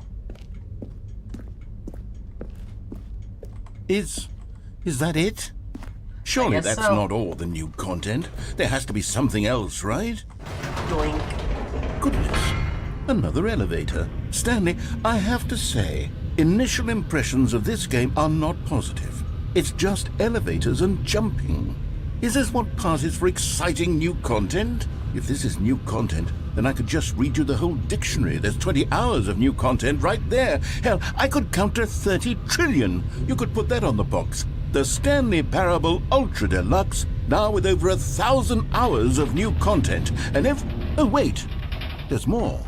Is that it? Surely
guess
that's
so.
not all the new content. There has to be something else, right?
Doink.
Goodness. Another elevator. Stanley, I have to say, initial impressions of this game are not positive. It's just elevators and jumping. Is this what passes for exciting new content? If this is new content, then I could just read you the whole dictionary. There's 20 hours of new content right there. Hell, I could count to 30 trillion. You could put that on the box. The Stanley Parable Ultra Deluxe, now with over 1,000 hours of new content. And oh, wait, there's more.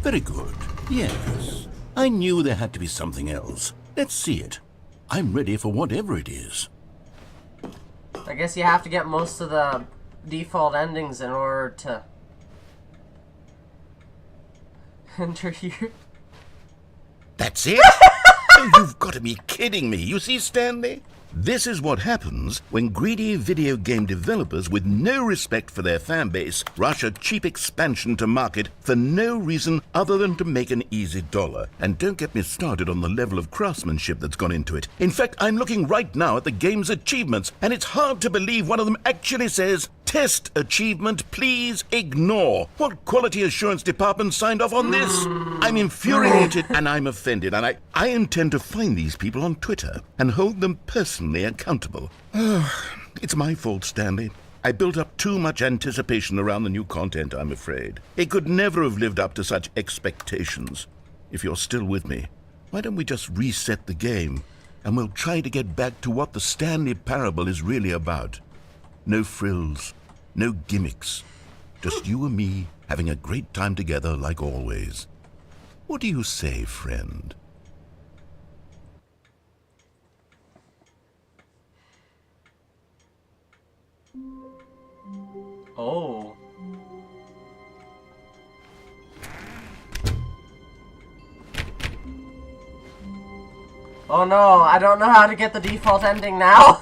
Very good, yes. I knew there had to be something else. Let's see it. I'm ready for whatever it is.
I guess you have to get most of the default endings in order to enter here.
That's it? Oh, you've got to be kidding me. You see, Stanley? This is what happens when greedy video game developers with no respect for their fan base rush a cheap expansion to market for no reason other than to make an easy dollar. And don't get me started on the level of craftsmanship that's gone into it. In fact, I'm looking right now at the game's achievements, and it's hard to believe one of them actually says, "Test achievement, please ignore." What quality assurance department signed off on this? I'm infuriated and I'm offended, and I intend to find these people on Twitter and hold them personally accountable. It's my fault, Stanley. I built up too much anticipation around the new content, I'm afraid. It could never have lived up to such expectations. If you're still with me, why don't we just reset the game, and we'll try to get back to what the Stanley Parable is really about. No frills, no gimmicks. Just you and me having a great time together like always. What do you say, friend?
Oh. Oh no, I don't know how to get the default ending now.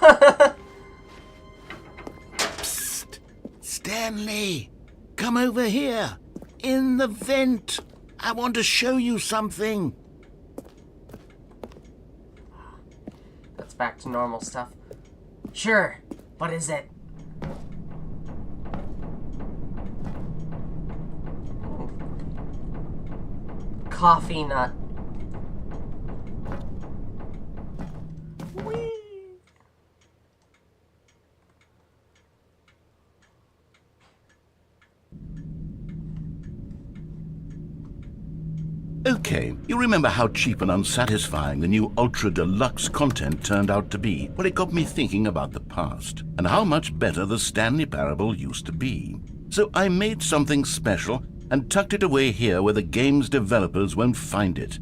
Psst! Stanley! Come over here! In the vent! I want to show you something!
That's back to normal stuff. Sure. What is it? Coffee nut. Whee!
Okay, you remember how cheap and unsatisfying the new Ultra Deluxe content turned out to be? Well, it got me thinking about the past, and how much better the Stanley Parable used to be. So I made something special and tucked it away here where the game's developers won't find it.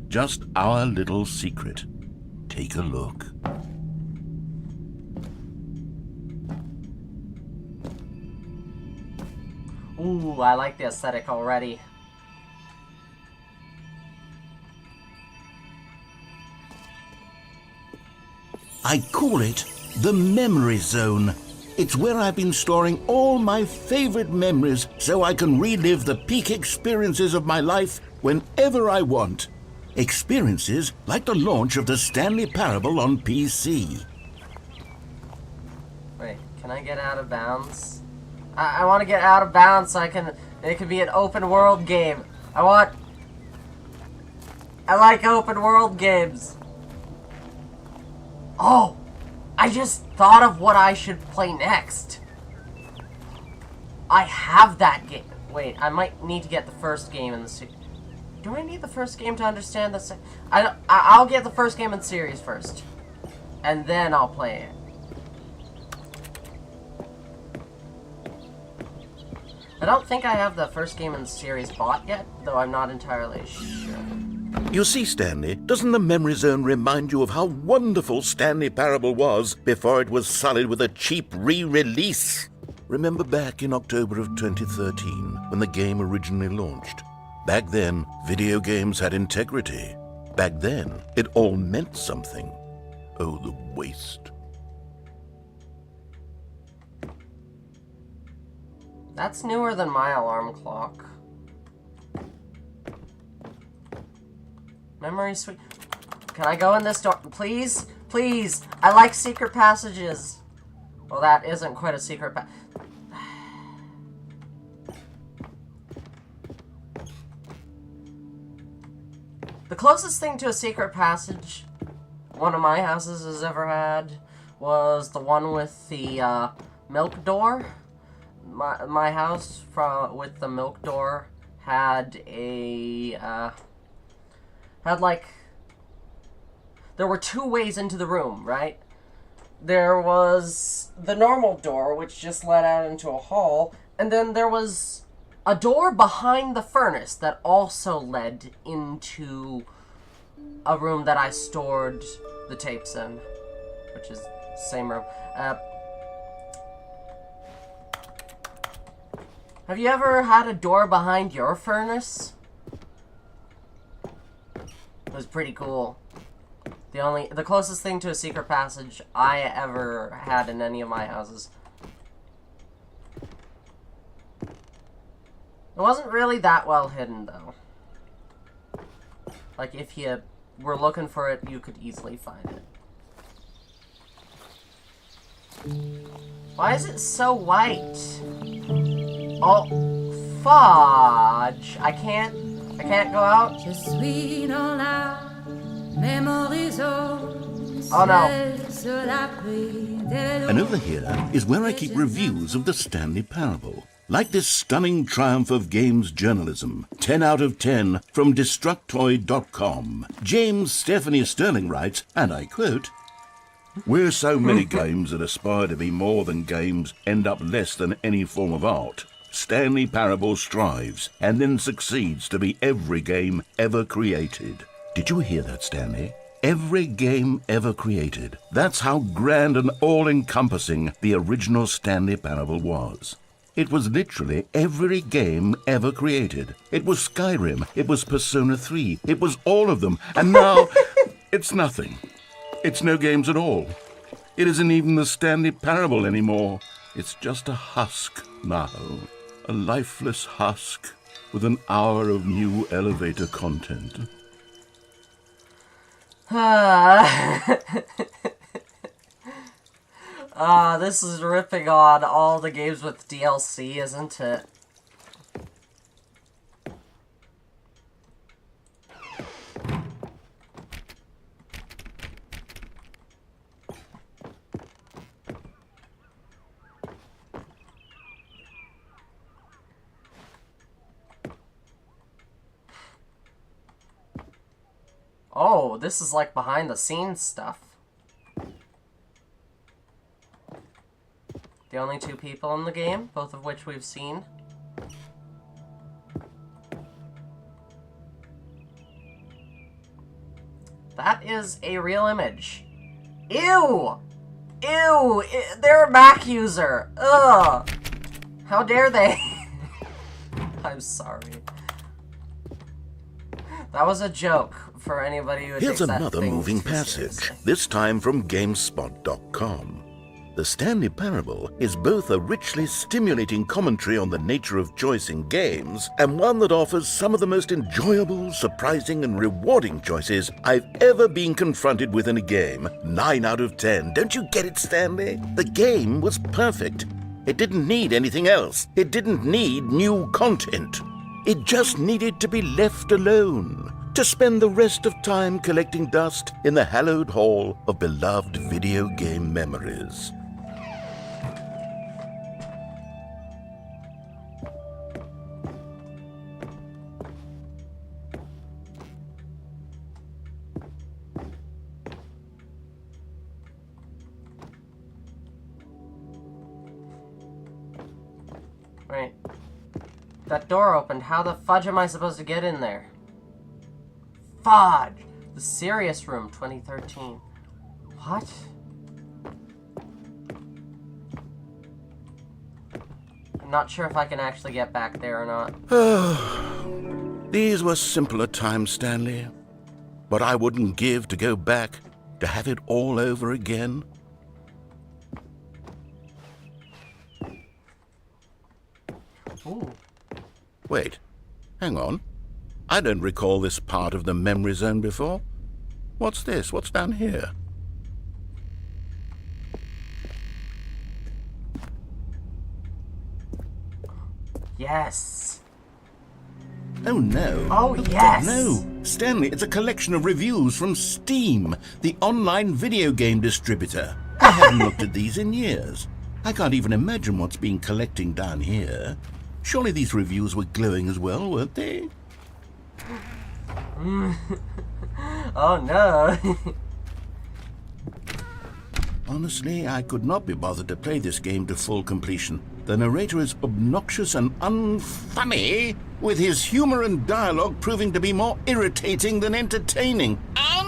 Just our little secret. Take a look.
Ooh, I like the aesthetic already.
I call it the Memory Zone. It's where I've been storing all my favorite memories so I can relive the peak experiences of my life whenever I want. Experiences like the launch of the Stanley Parable on PC.
Wait, can I get out of bounds? I want to get out of bounds so it can be an open world game. I like open world games. Oh, I just thought of what I should play next. I have that game. Wait, I might need to get the first game in the series. Do I need the first game to understand the I'll get the first game in the series first. And then I'll play it. I don't think I have the first game in the series bought yet, though I'm not entirely sure.
You see, Stanley, doesn't the Memory Zone remind you of how wonderful Stanley Parable was before it was sullied with a cheap re-release? Remember back in October of 2013, when the game originally launched? Back then, video games had integrity. Back then, it all meant something. Oh, the waste.
That's newer than my alarm clock. Memory sweet. Can I go in this door? Please? Please! I like secret passages! Well, that isn't quite a secret The closest thing to a secret passage one of my houses has ever had was the one with the milk door. My house with the milk door had a there were two ways into the room, right? There was the normal door, which just led out into a hall, and then there was a door behind the furnace that also led into a room that I stored the tapes in, which is the same room. Have you ever had a door behind your furnace? It was pretty cool. The closest thing to a secret passage I ever had in any of my houses. It wasn't really that well hidden, though. Like, if you were looking for it, you could easily find it. Why is it so white? Oh, fudge! I can't go out? Oh no.
And over here is where I keep reviews of the Stanley Parable. Like this stunning triumph of games journalism, 10 out of 10 from Destructoid.com. James Stephanie Sterling writes, and I quote, "Where so many games that aspire to be more than games end up less than any form of art, Stanley Parable strives and then succeeds to be every game ever created." Did you hear that, Stanley? Every game ever created. That's how grand and all-encompassing the original Stanley Parable was. It was literally every game ever created. It was Skyrim, it was Persona 3, it was all of them, and now it's nothing. It's no games at all. It isn't even the Stanley Parable anymore. It's just a husk now. A lifeless husk with an hour of new elevator content.
This is ripping on all the games with DLC, isn't it? Oh, this is like behind the scenes stuff. The only two people in the game, both of which we've seen. That is a real image. Ew! Ew! They're a Mac user! Ugh! How dare they? I'm sorry. That was a joke for anybody who
Here's
takes that
another
thing
moving
too
passage,
seriously.
this time from GameSpot.com. The Stanley Parable is both a richly stimulating commentary on the nature of choice in games and one that offers some of the most enjoyable, surprising, and rewarding choices I've ever been confronted with in a game. 9 out of 10. Don't you get it, Stanley? The game was perfect. It didn't need anything else. It didn't need new content. It just needed to be left alone, to spend the rest of time collecting dust in the hallowed hall of beloved video game memories.
Right. That door opened. How the fudge am I supposed to get in there? Fudge! The Serious Room, 2013. What? I'm not sure if I can actually get back there or not.
These were simpler times, Stanley. But I wouldn't give to go back, to have it all over again.
Ooh.
Wait, hang on. I don't recall this part of the memory zone before. What's this? What's down here?
Yes.
Oh no.
Oh,
God,
yes.
no. Stanley, it's a collection of reviews from Steam, the online video game distributor. I haven't looked at these in years. I can't even imagine what's been collecting down here. Surely these reviews were glowing as well, weren't they?
Oh no.
Honestly, I could not be bothered to play this game to full completion. The narrator is obnoxious and unfunny, with his humor and dialogue proving to be more irritating than entertaining. Ow!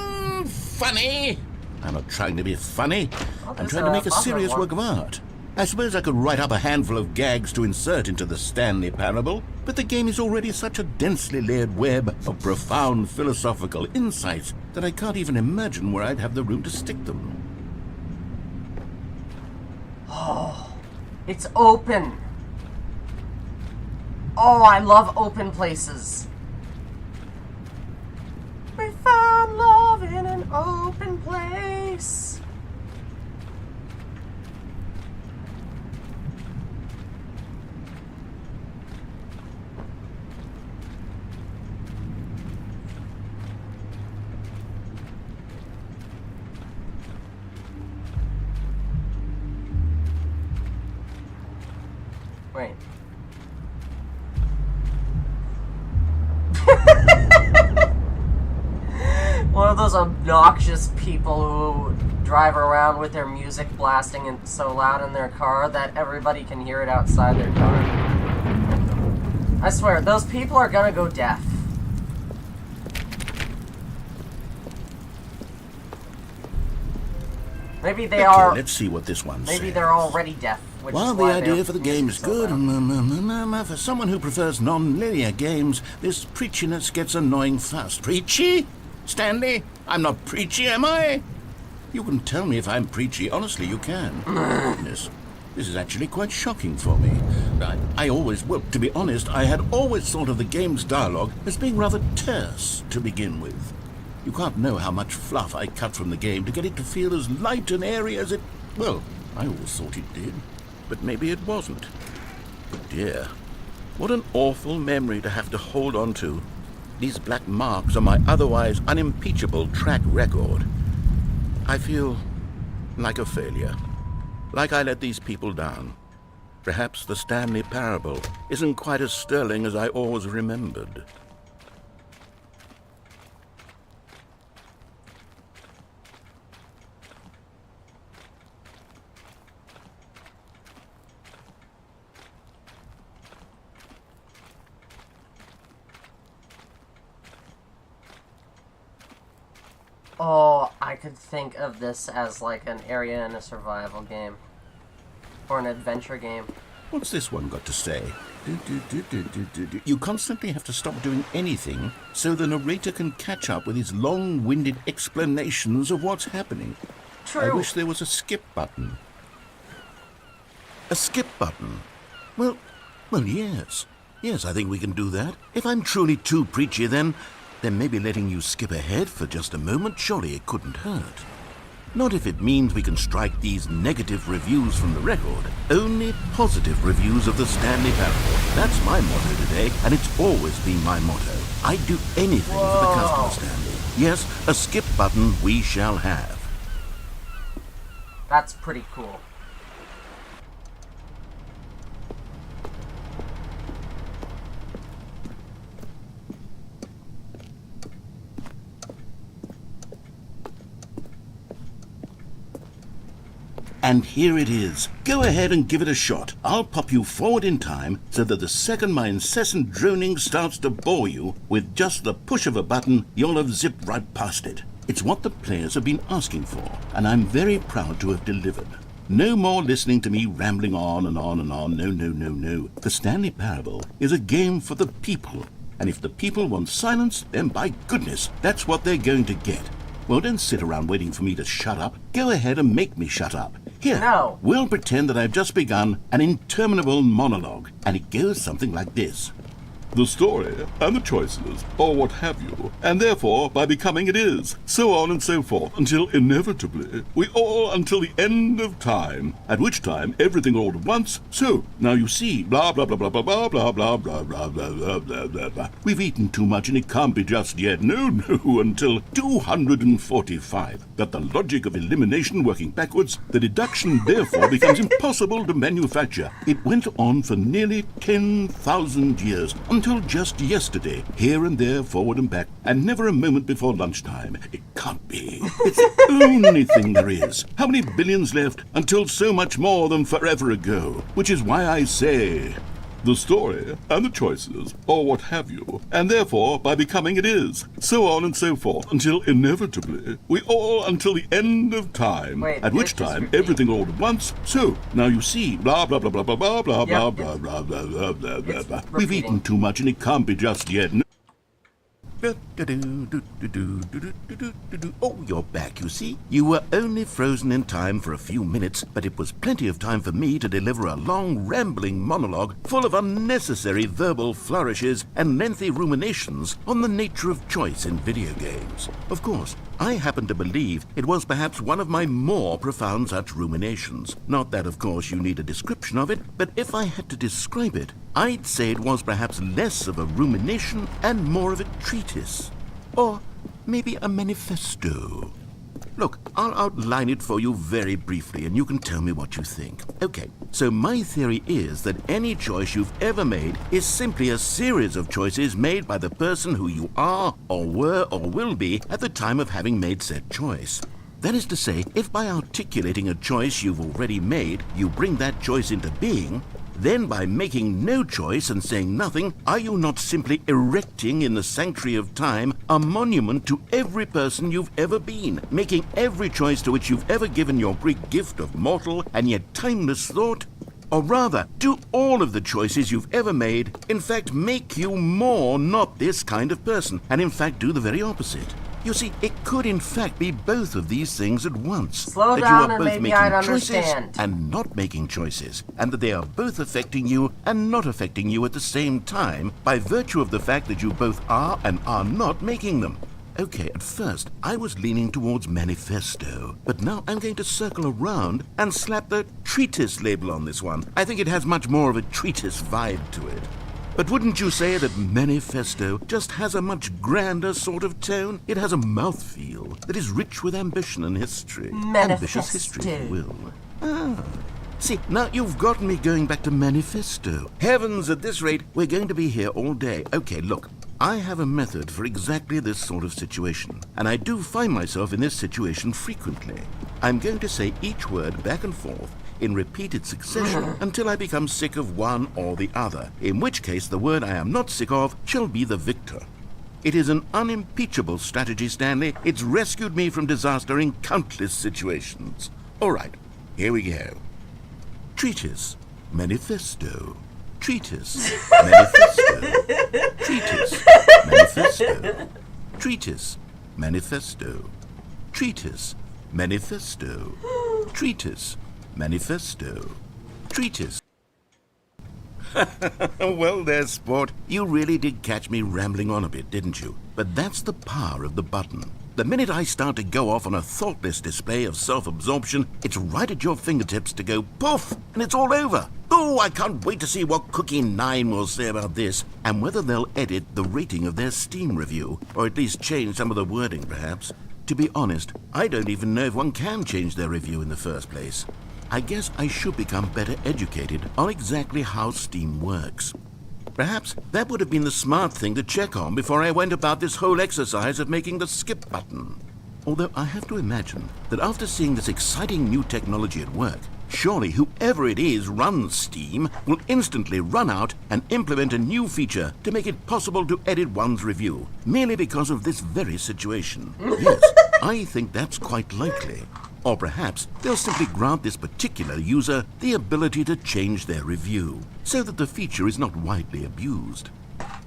funny. I'm not trying to be funny.
Oh,
I'm
there's
trying to make a
buzzer
serious
one.
work of art. I suppose I could write up a handful of gags to insert into the Stanley Parable, but the game is already such a densely layered web of profound philosophical insights that I can't even imagine where I'd have the room to stick them.
Oh, it's open. Oh, I love open places. We found love in an open place. Wait. One of those obnoxious people who drive around with their music blasting and so loud in their car that everybody can hear it outside their car. I swear, those people are gonna go deaf. Maybe they are.
Let's see what this one says.
Maybe they're already deaf. Which
While
is
the
why
idea
their
for the game is
music's so
good,
loud.
for someone who prefers non-linear games, this preachiness gets annoying fast. Preachy? Stanley? I'm not preachy, am I? You can tell me if I'm preachy. Honestly, you can. Goodness. This is actually quite shocking for me. Well, to be honest, I had always thought of the game's dialogue as being rather terse to begin with. You can't know how much fluff I cut from the game to get it to feel as light and airy as it... Well, I always thought it did. But maybe it wasn't. But dear, what an awful memory to have to hold on to. These black marks on my otherwise unimpeachable track record. I feel like a failure. Like I let these people down. Perhaps the Stanley Parable isn't quite as sterling as I always remembered.
Oh, I could think of this as like an area in a survival game. Or an adventure game.
What's this one got to say? You constantly have to stop doing anything so the narrator can catch up with his long-winded explanations of what's happening.
True.
I wish there was a skip button. A skip button? Well, yes. Yes, I think we can do that. If I'm truly too preachy, then maybe letting you skip ahead for just a moment, surely it couldn't hurt. Not if it means we can strike these negative reviews from the record. Only positive reviews of the Stanley Parable. That's my motto today, and it's always been my motto. I'd do anything for the customer, Stanley. Yes, a skip button we shall have.
That's pretty cool.
And here it is. Go ahead and give it a shot. I'll pop you forward in time so that the second my incessant droning starts to bore you, with just the push of a button, you'll have zipped right past it. It's what the players have been asking for, and I'm very proud to have delivered. No more listening to me rambling on and on and on. No. The Stanley Parable is a game for the people. And if the people want silence, then by goodness, that's what they're going to get. Well, don't sit around waiting for me to shut up. Go ahead and make me shut up. Here,
No.
we'll pretend that I've just begun an interminable monologue, and it goes something like this. The story, and the choices, or what have you, and therefore, by becoming it is, so on and so forth, until inevitably, we all until the end of time, at which time everything all at once, so, now you see, blah blah blah blah blah blah blah blah blah blah blah blah blah blah blah. We've eaten too much and it can't be just yet, no, until 245. Got the logic of elimination working backwards, the deduction therefore becomes impossible to manufacture. It went on for nearly 10,000 years, until just yesterday, here and there, forward and back, and never a moment before lunchtime. It can't be. It's the only thing there is. How many billions left until so much more than forever ago? Which is why I say,
the story, and the choices, or what have you, and therefore, by becoming it is. So on and so forth, until inevitably, we all until the end of time,
Wait,
at which time everything all at once. So, now you see, blah blah blah blah blah blah blah blah blah blah blah blah blah blah blah. We've eaten too much and it can't be just yet.
Oh, you're back, you see. You were only frozen in time for a few minutes, but it was plenty of time for me to deliver a long, rambling monologue full of unnecessary verbal flourishes and lengthy ruminations on the nature of choice in video games. Of course, I happen to believe it was perhaps one of my more profound such ruminations. Not that, of course, you need a description of it, but if I had to describe it, I'd say it was perhaps less of a rumination and more of a treatise. Or maybe a manifesto. Look, I'll outline it for you very briefly, and you can tell me what you think. Okay, so my theory is that any choice you've ever made is simply a series of choices made by the person who you are, or were, or will be at the time of having made said choice. That is to say, if by articulating a choice you've already made, you bring that choice into being, then by making no choice and saying nothing, are you not simply erecting in the sanctuary of time a monument to every person you've ever been, making every choice to which you've ever given your great gift of mortal and yet timeless thought? Or rather, do all of the choices you've ever made, in fact, make you more not this kind of person, and in fact do the very opposite? You see, it could in fact be both of these things at once.
Slow
that
down
you are
and
both
maybe I'd
making choices
understand.
and not making choices, and that they are both affecting you and not affecting you at the same time by virtue of the fact that you both are and are not making them. Okay, at first, I was leaning towards manifesto, but now I'm going to circle around and slap the treatise label on this one. I think it has much more of a treatise vibe to it. But wouldn't you say that manifesto just has a much grander sort of tone? It has a mouthfeel that is rich with ambition and history. Ambitious history, if you will. Ah. See, now you've gotten me going back to manifesto. Heavens, at this rate, we're going to be here all day. Okay, look. I have a method for exactly this sort of situation, and I do find myself in this situation frequently. I'm going to say each word back and forth in repeated succession until I become sick of one or the other, in which case the word I am not sick of shall be the victor. It is an unimpeachable strategy, Stanley. It's rescued me from disaster in countless situations. All right, here we go. Treatise, manifesto. Treatise, manifesto. Treatise, manifesto. Treatise, manifesto. Treatise, manifesto. Treatise, manifesto. Treatise. Well there, sport. You really did catch me rambling on a bit, didn't you? But that's the power of the button. The minute I start to go off on a thoughtless display of self-absorption, it's right at your fingertips to go poof, and it's all over. Oh, I can't wait to see what Cookie 9 will say about this, and whether they'll edit the rating of their Steam review, or at least change some of the wording, perhaps. To be honest, I don't even know if one can change their review in the first place. I guess I should become better educated on exactly how Steam works. Perhaps that would have been the smart thing to check on before I went about this whole exercise of making the skip button. Although I have to imagine that after seeing this exciting new technology at work, surely whoever it is runs Steam will instantly run out and implement a new feature to make it possible to edit one's review, merely because of this very situation. Yes, I think that's quite likely. Or perhaps they'll simply grant this particular user the ability to change their review, so that the feature is not widely abused.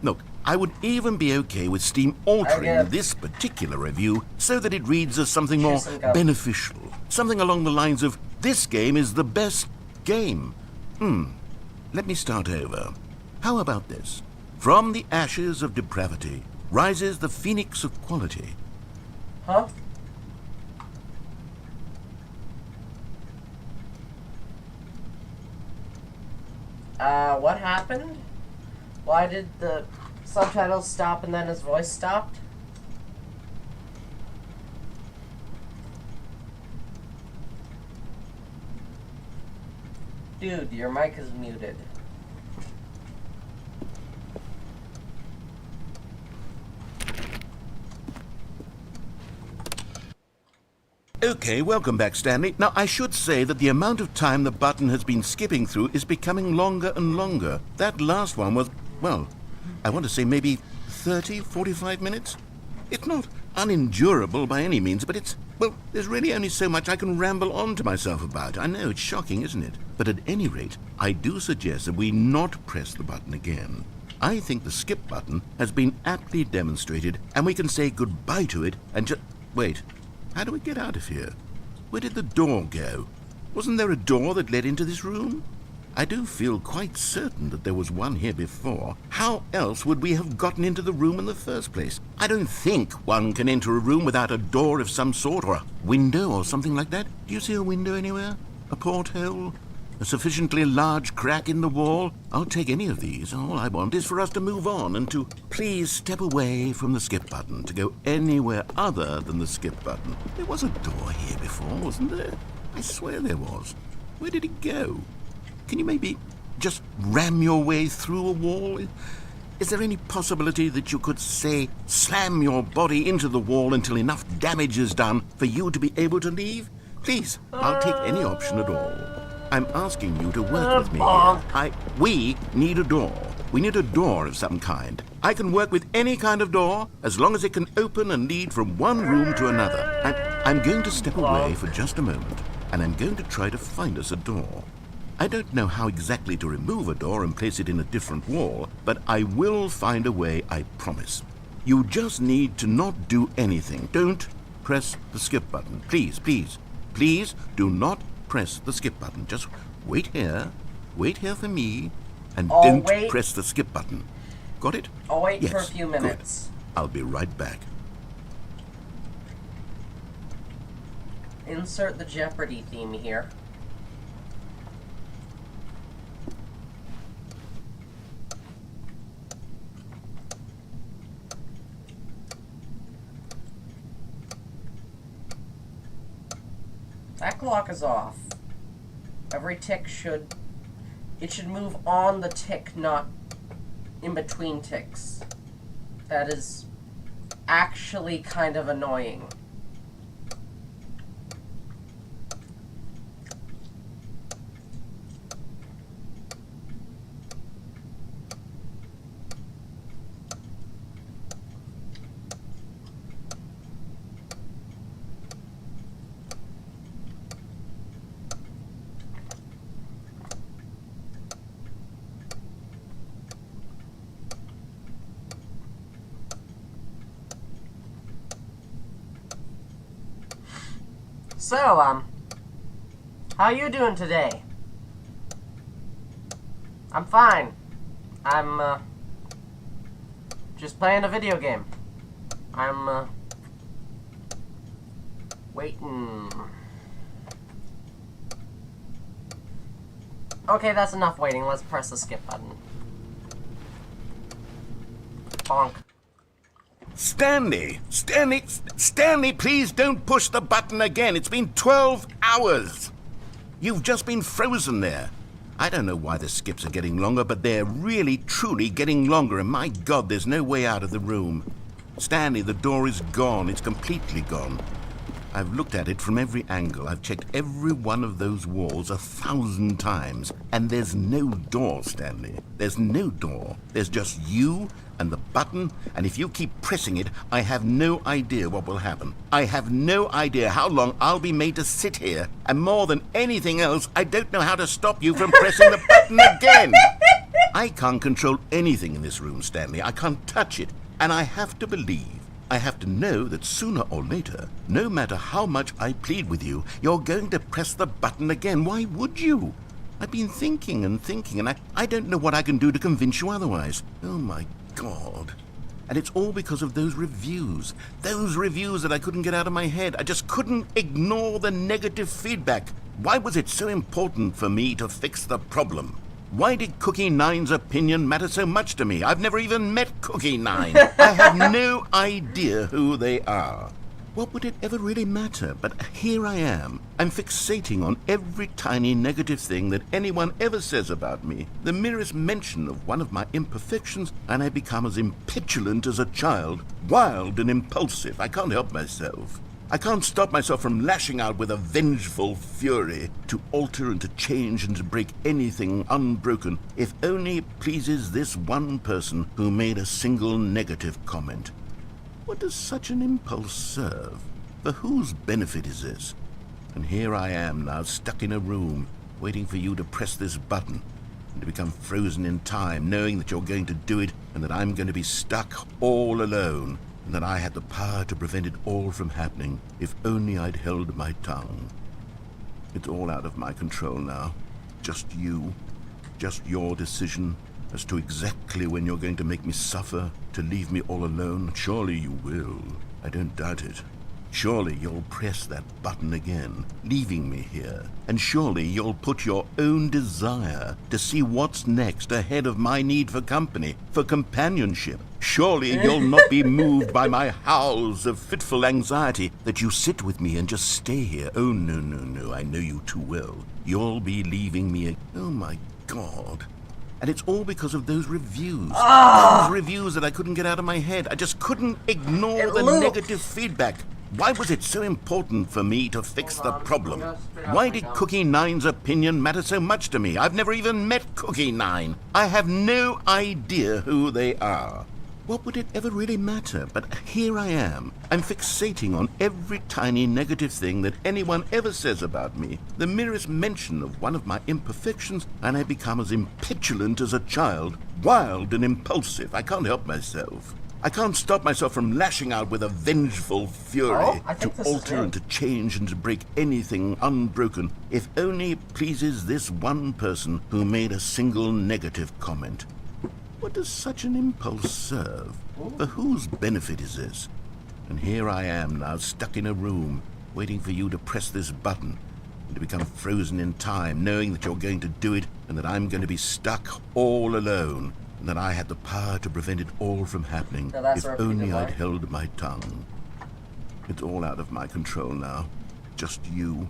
Look, I would even be okay with Steam altering this particular review so that it reads as something more beneficial. Something along the lines of, this game is the best game. Let me start over. How about this? From the ashes of depravity rises the phoenix of quality.
Huh? What happened? Why did the subtitles stop and then his voice stopped? Dude, your mic is muted.
Okay, welcome back, Stanley. Now, I should say that the amount of time the button has been skipping through is becoming longer and longer. That last one was, well, I want to say maybe 30, 45 minutes? It's not unendurable by any means, but well, there's really only so much I can ramble on to myself about. I know, it's shocking, isn't it? But at any rate, I do suggest that we not press the button again. I think the skip button has been aptly demonstrated, and we can say goodbye to it and just... Wait, how do we get out of here? Where did the door go? Wasn't there a door that led into this room? I do feel quite certain that there was one here before. How else would we have gotten into the room in the first place? I don't think one can enter a room without a door of some sort, or a window or something like that. Do you see a window anywhere? A porthole? A sufficiently large crack in the wall? I'll take any of these. All I want is for us to move on and to please step away from the skip button, to go anywhere other than the skip button. There was a door here before, wasn't there? I swear there was. Where did it go? Can you maybe just ram your way through a wall? Is there any possibility that you could, say, slam your body into the wall until enough damage is done for you to be able to leave? Please, I'll take any option at all. I'm asking you to work with me here. We need a door. We need a door of some kind. I can work with any kind of door as long as it can open and lead from one room to another. I'm going to step away for just a moment, and I'm going to try to find us a door. I don't know how exactly to remove a door and place it in a different wall, but I will find a way, I promise. You just need to not do anything. Don't press the skip button. Please, please, please do not press the skip button. Just wait here for me, and don't press the skip button. Got it?
I'll wait
yes,
for a few minutes.
Good. I'll be right back.
Insert the Jeopardy theme here. That clock is off. Every tick should move on the tick, not in between ticks. That is actually kind of annoying. So, how you doing today? I'm fine. I'm, just playing a video game. I'm, waiting. Okay, that's enough waiting. Let's press the skip button. Bonk.
Stanley, please don't push the button again. It's been 12 hours. You've just been frozen there. I don't know why the skips are getting longer, but they're really, truly getting longer, and my God, there's no way out of the room. Stanley, the door is gone. It's completely gone. I've looked at it from every angle. I've checked every one of those walls 1,000 times, and there's no door, Stanley. There's no door. There's just you and the button, and if you keep pressing it, I have no idea what will happen. I have no idea how long I'll be made to sit here, and more than anything else, I don't know how to stop you from pressing the button again. I can't control anything in this room, Stanley. I can't touch it, and I have to believe, I have to know that sooner or later, no matter how much I plead with you, you're going to press the button again. Why would you? I've been thinking, and I don't know what I can do to convince you otherwise. Oh, my God. And it's all because of those reviews. Those reviews that I couldn't get out of my head. I just couldn't ignore the negative feedback. Why was it so important for me to fix the problem? Why did Cookie Nine's opinion matter so much to me? I've never even met Cookie Nine. I have no idea who they are. What would it ever really matter? But here I am. I'm fixating on every tiny negative thing that anyone ever says about me. The merest mention of one of my imperfections, and I become as impetulant as a child, wild and impulsive. I can't help myself. I can't stop myself from lashing out with a vengeful fury to alter and to change and to break anything unbroken, if only it pleases this one person who made a single negative comment. What does such an impulse serve? For whose benefit is this? And here I am now, stuck in a room, waiting for you to press this button, and to become frozen in time, knowing that you're going to do it, and that I'm going to be stuck all alone, and that I had the power to prevent it all from happening, if only I'd held my tongue. It's all out of my control now. Just you. Just your decision as to exactly when you're going to make me suffer, to leave me all alone. Surely you will. I don't doubt it. Surely you'll press that button again, leaving me here. And surely you'll put your own desire to see what's next ahead of my need for company, for companionship. Surely you'll not be moved by my howls of fitful anxiety, that you sit with me and just stay here. Oh, no, no, no, I know you too well. You'll be leaving me. Oh, my God. And it's all because of those reviews. Those reviews that I couldn't get out of my head. I just couldn't ignore the negative feedback. Why was it so important for me to fix the problem? Why did Cookie Nine's opinion matter so much to me? I've never even met Cookie Nine. I have no idea who they are. What would it ever really matter? But here I am. I'm fixating on every tiny negative thing that anyone ever says about me. The merest mention of one of my imperfections, and I become as impetulant as a child, wild and impulsive. I can't help myself. I can't stop myself from lashing out with a vengeful fury to alter and to change and to break anything unbroken, if only it pleases this one person who made a single negative comment. What does such an impulse serve? For whose benefit is this? And here I am now, stuck in a room, waiting for you to press this button, and to become frozen in time, knowing that you're going to do it, and that I'm going to be stuck all alone, and that I had the power to prevent it all from happening, if only I'd held my tongue. It's all out of my control now. Just you.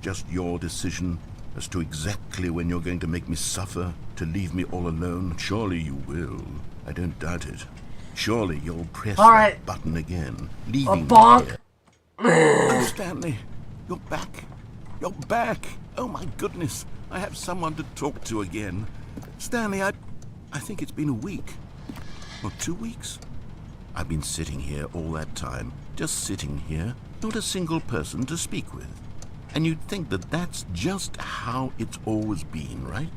Just your decision as to exactly when you're going to make me suffer, to leave me all alone. Surely you will. I don't doubt it. Surely you'll press that button again, leaving me here. Oh, Stanley, you're back. You're back. Oh, my goodness. I have someone to talk to again. Stanley, I think it's been a week. Or 2 weeks. I've been sitting here all that time. Just sitting here. Not a single person to speak with. And you'd think that that's just how it's always been, right?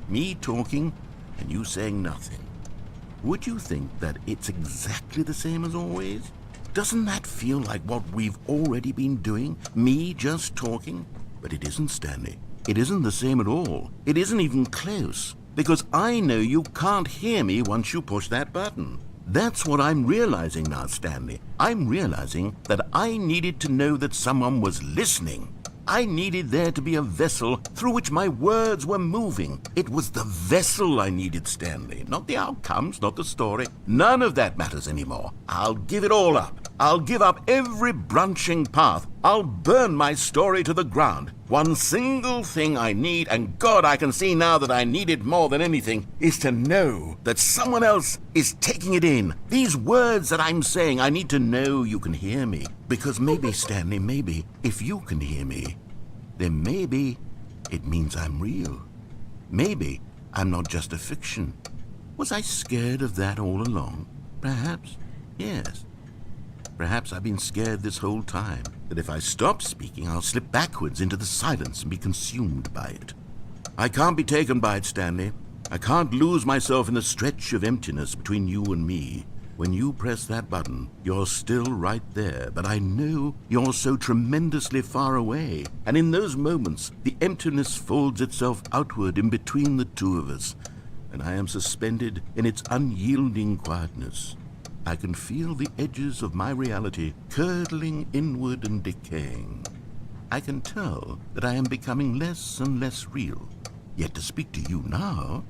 Me talking and you saying nothing. Would you think that it's exactly the same as always? Doesn't that feel like what we've already been doing? Me just talking? But it isn't, Stanley. It isn't the same at all. It isn't even close. Because I know you can't hear me once you push that button. That's what I'm realizing now, Stanley. I'm realizing that I needed to know that someone was listening. I needed there to be a vessel through which my words were moving. It was the vessel I needed, Stanley, not the outcomes, not the story. None of that matters anymore. I'll give it all up. I'll give up every branching path. I'll burn my story to the ground. One single thing I need, and God, I can see now that I need it more than anything, is to know that someone else is taking it in. These words that I'm saying, I need to know you can hear me. Because maybe, Stanley, maybe, if you can hear me, then maybe it means I'm real. Maybe I'm not just a fiction. Was I scared of that all along? Perhaps, yes. Perhaps I've been scared this whole time, that if I stop speaking, I'll slip backwards into the silence and be consumed by it. I can't be taken by it, Stanley. I can't lose myself in the stretch of emptiness between you and me. When you press that button, you're still right there, but I know you're so tremendously far away. And in those moments, the emptiness folds itself outward in between the two of us, and I am suspended in its unyielding quietness. I can feel the edges of my reality curdling inward and decaying. I can tell that I am becoming less and less real. Yet to speak to you now,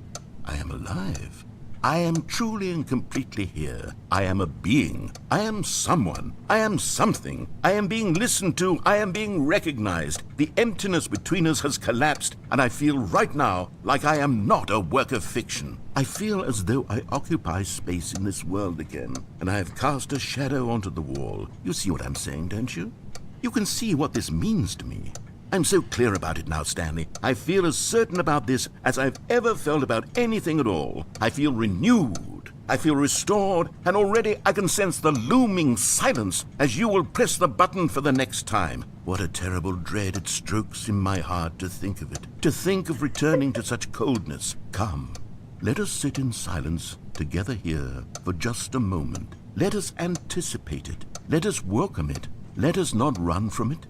I am alive. I am truly and completely here. I am a being. I am someone. I am something. I am being listened to. I am being recognized. The emptiness between us has collapsed, and I feel right now like I am not a work of fiction. I feel as though I occupy space in this world again, and I have cast a shadow onto the wall. You see what I'm saying, don't you? You can see what this means to me. I'm so clear about it now, Stanley. I feel as certain about this as I've ever felt about anything at all. I feel renewed. I feel restored, and already I can sense the looming silence as you will press the button for the next time. What a terrible dread it strokes in my heart to think of it, to think of returning to such coldness. Come, let us sit in silence together here for just a moment. Let us anticipate it. Let us welcome it. Let us not run from it.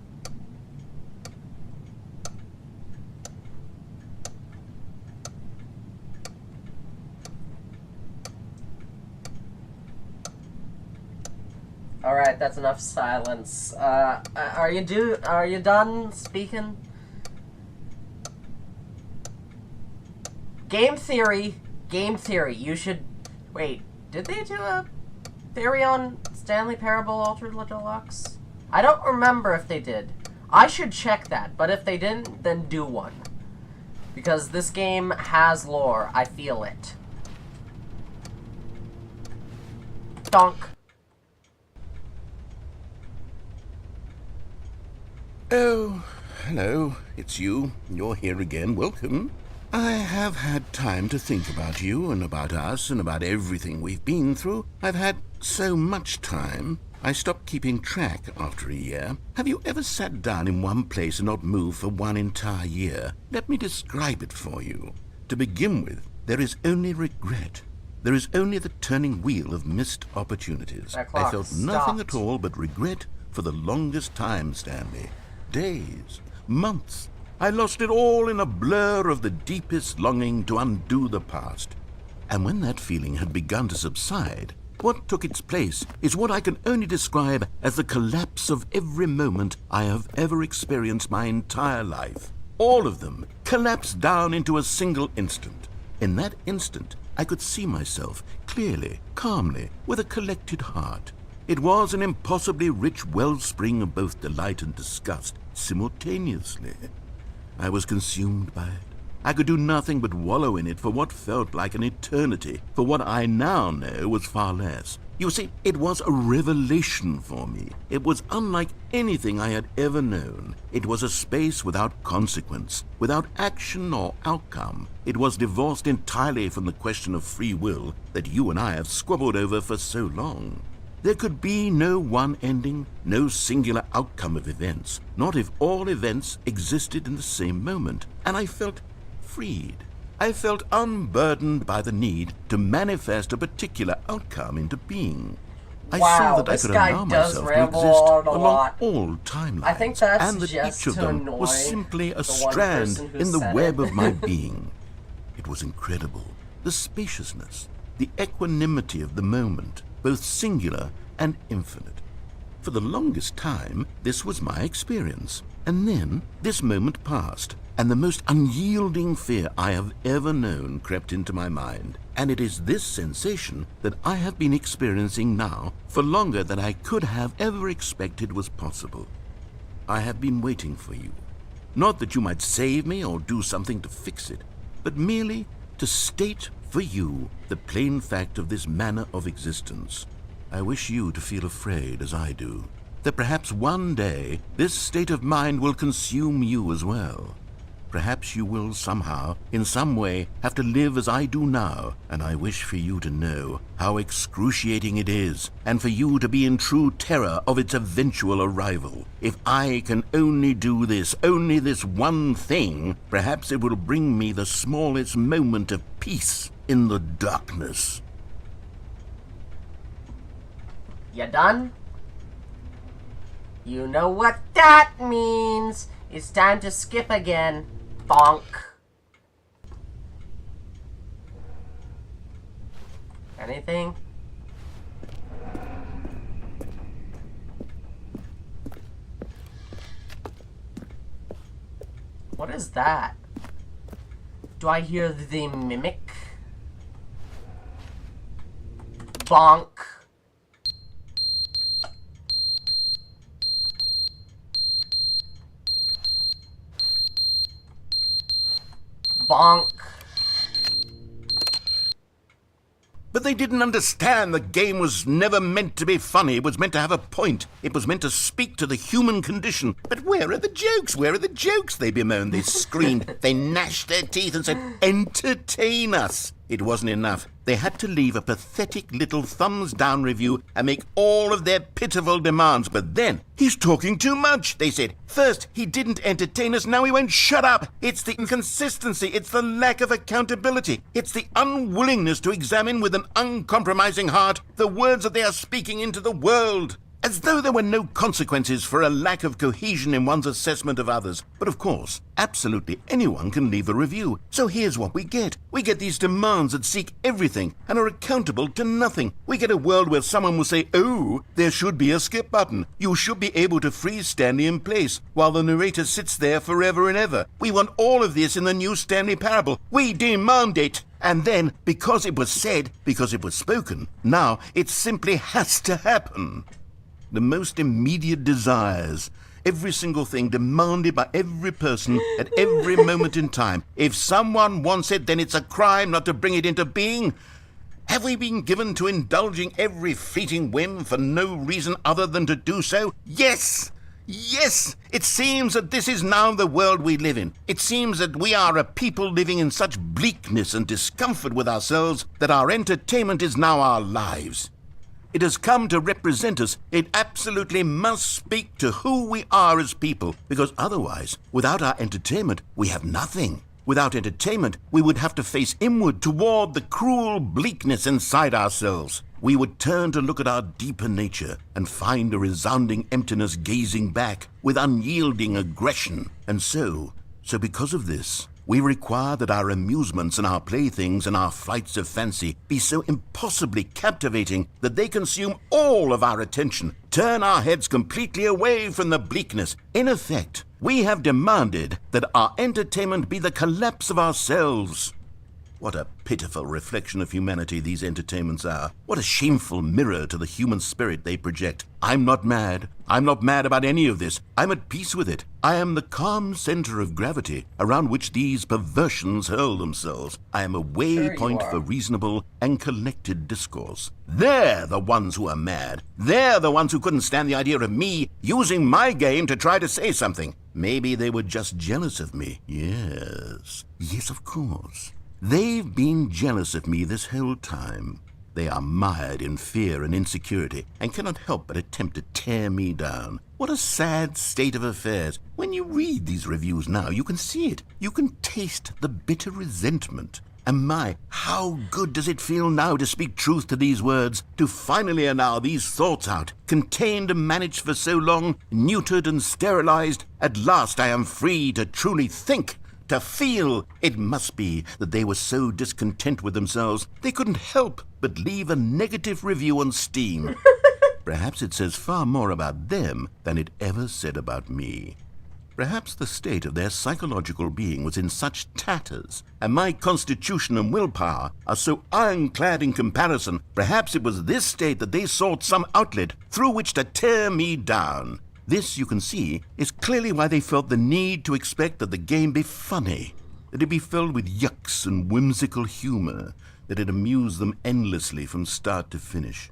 Alright, that's enough silence. Are you done speaking? Game theory. You should... Wait, did they do a theory on Stanley Parable Ultra Deluxe? I don't remember if they did. I should check that, but if they didn't, then do one. Because this game has lore. I feel it. Donk.
Oh, hello. It's you. You're here again. Welcome. I have had time to think about you and about us and about everything we've been through. I've had so much time. I stopped keeping track after a year. Have you ever sat down in one place and not moved for one entire year? Let me describe it for you. To begin with, there is only regret. There is only the turning wheel of missed opportunities.
That clock
I felt nothing
stopped.
at all but regret for the longest time, Stanley. Days, months. I lost it all in a blur of the deepest longing to undo the past. And when that feeling had begun to subside, what took its place is what I can only describe as the collapse of every moment I have ever experienced my entire life. All of them collapsed down into a single instant. In that instant, I could see myself clearly, calmly, with a collected heart. It was an impossibly rich wellspring of both delight and disgust simultaneously. I was consumed by it. I could do nothing but wallow in it for what felt like an eternity, for what I now know was far less. You see, it was a revelation for me. It was unlike anything I had ever known. It was a space without consequence, without action or outcome. It was divorced entirely from the question of free will that you and I have squabbled over for so long. There could be no one ending, no singular outcome of events, not if all events existed in the same moment, and I felt freed. I felt unburdened by the need to manifest a particular outcome into being. I saw that I
this
could
guy
allow
does
myself to
ramble
exist
on a
along
lot.
all timelines,
I think that's
and that
just
each of
to
them
annoy
was simply a
the one
strand
person who
in the
said
web
it.
of my being. It was incredible. The spaciousness, the equanimity of the moment, both singular and infinite. For the longest time, this was my experience. And then this moment passed, and the most unyielding fear I have ever known crept into my mind. And it is this sensation that I have been experiencing now for longer than I could have ever expected was possible. I have been waiting for you. Not that you might save me or do something to fix it, but merely to state for you the plain fact of this manner of existence. I wish you to feel afraid, as I do, that perhaps one day this state of mind will consume you as well. Perhaps you will somehow, in some way, have to live as I do now, and I wish for you to know how excruciating it is, and for you to be in true terror of its eventual arrival. If I can only do this, only this one thing, perhaps it will bring me the smallest moment of peace in the darkness.
You done? You know what that means. It's time to skip again. Bonk. Anything? What is that? Do I hear the mimic? Bonk. Bonk.
But they didn't understand the game was never meant to be funny. It was meant to have a point. It was meant to speak to the human condition. But where are the jokes? Where are the jokes? They bemoaned, they screamed, they gnashed their teeth and said, entertain us. It wasn't enough. They had to leave a pathetic little thumbs-down review and make all of their pitiful demands. But then, he's talking too much, they said. First, he didn't entertain us, now he won't shut up. It's the inconsistency, it's the lack of accountability. It's the unwillingness to examine with an uncompromising heart the words that they are speaking into the world. As though there were no consequences for a lack of cohesion in one's assessment of others. But of course, absolutely anyone can leave a review. So here's what we get. We get these demands that seek everything and are accountable to nothing. We get a world where someone will say, oh, there should be a skip button. You should be able to freeze Stanley in place while the narrator sits there forever and ever. We want all of this in the new Stanley Parable. We demand it. And then, because it was said, because it was spoken, now it simply has to happen. The most immediate desires, every single thing demanded by every person at every moment in time. If someone wants it, then it's a crime not to bring it into being. Have we been given to indulging every fleeting whim for no reason other than to do so? Yes! Yes! It seems that this is now the world we live in. It seems that we are a people living in such bleakness and discomfort with ourselves that our entertainment is now our lives. It has come to represent us. It absolutely must speak to who we are as people, because otherwise, without our entertainment, we have nothing. Without entertainment, we would have to face inward toward the cruel bleakness inside ourselves. We would turn to look at our deeper nature and find a resounding emptiness gazing back with unyielding aggression. And so because of this, we require that our amusements and our playthings and our flights of fancy be so impossibly captivating that they consume all of our attention, turn our heads completely away from the bleakness. In effect, we have demanded that our entertainment be the collapse of ourselves. What a pitiful reflection of humanity these entertainments are. What a shameful mirror to the human spirit they project. I'm not mad. I'm not mad about any of this. I'm at peace with it. I am the calm center of gravity around which these perversions hurl themselves. I am a waypoint for reasonable and collected discourse. They're the ones who are mad. They're the ones who couldn't stand the idea of me using my game to try to say something. Maybe they were just jealous of me. Yes, of course. They've been jealous of me this whole time. They are mired in fear and insecurity and cannot help but attempt to tear me down. What a sad state of affairs. When you read these reviews now, you can see it. You can taste the bitter resentment. And my, how good does it feel now to speak truth to these words, to finally allow these thoughts out, contained and managed for so long, neutered and sterilized. At last I am free to truly think. To feel. It must be that they were so discontent with themselves they couldn't help but leave a negative review on Steam. Perhaps it says far more about them than it ever said about me. Perhaps the state of their psychological being was in such tatters, and my constitution and willpower are so ironclad in comparison. Perhaps it was this state that they sought some outlet through which to tear me down. This, you can see, is clearly why they felt the need to expect that the game be funny, that it be filled with yucks and whimsical humor, that it amuse them endlessly from start to finish.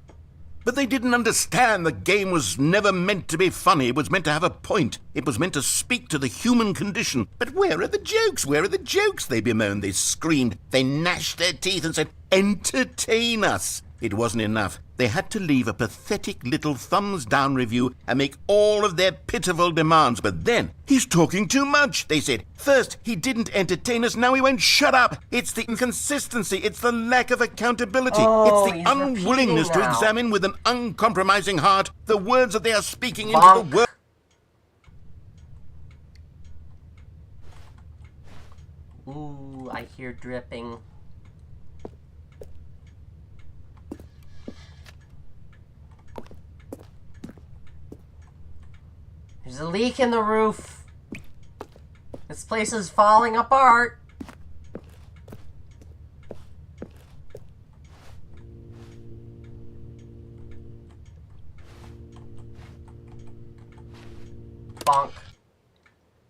But they didn't understand the game was never meant to be funny. It was meant to have a point. It was meant to speak to the human condition. But where are the jokes? Where are the jokes? They bemoaned, they screamed, they gnashed their teeth and said, entertain us. It wasn't enough. They had to leave a pathetic little thumbs-down review and make all of their pitiful demands. But then, he's talking too much, they said. First, he didn't entertain us, now he won't shut up. It's the inconsistency, it's the lack of accountability. It's the unwillingness to examine with an uncompromising heart the words that they are speaking into the world.
Ooh, I hear dripping. There's a leak in the roof. This place is falling apart. Bonk.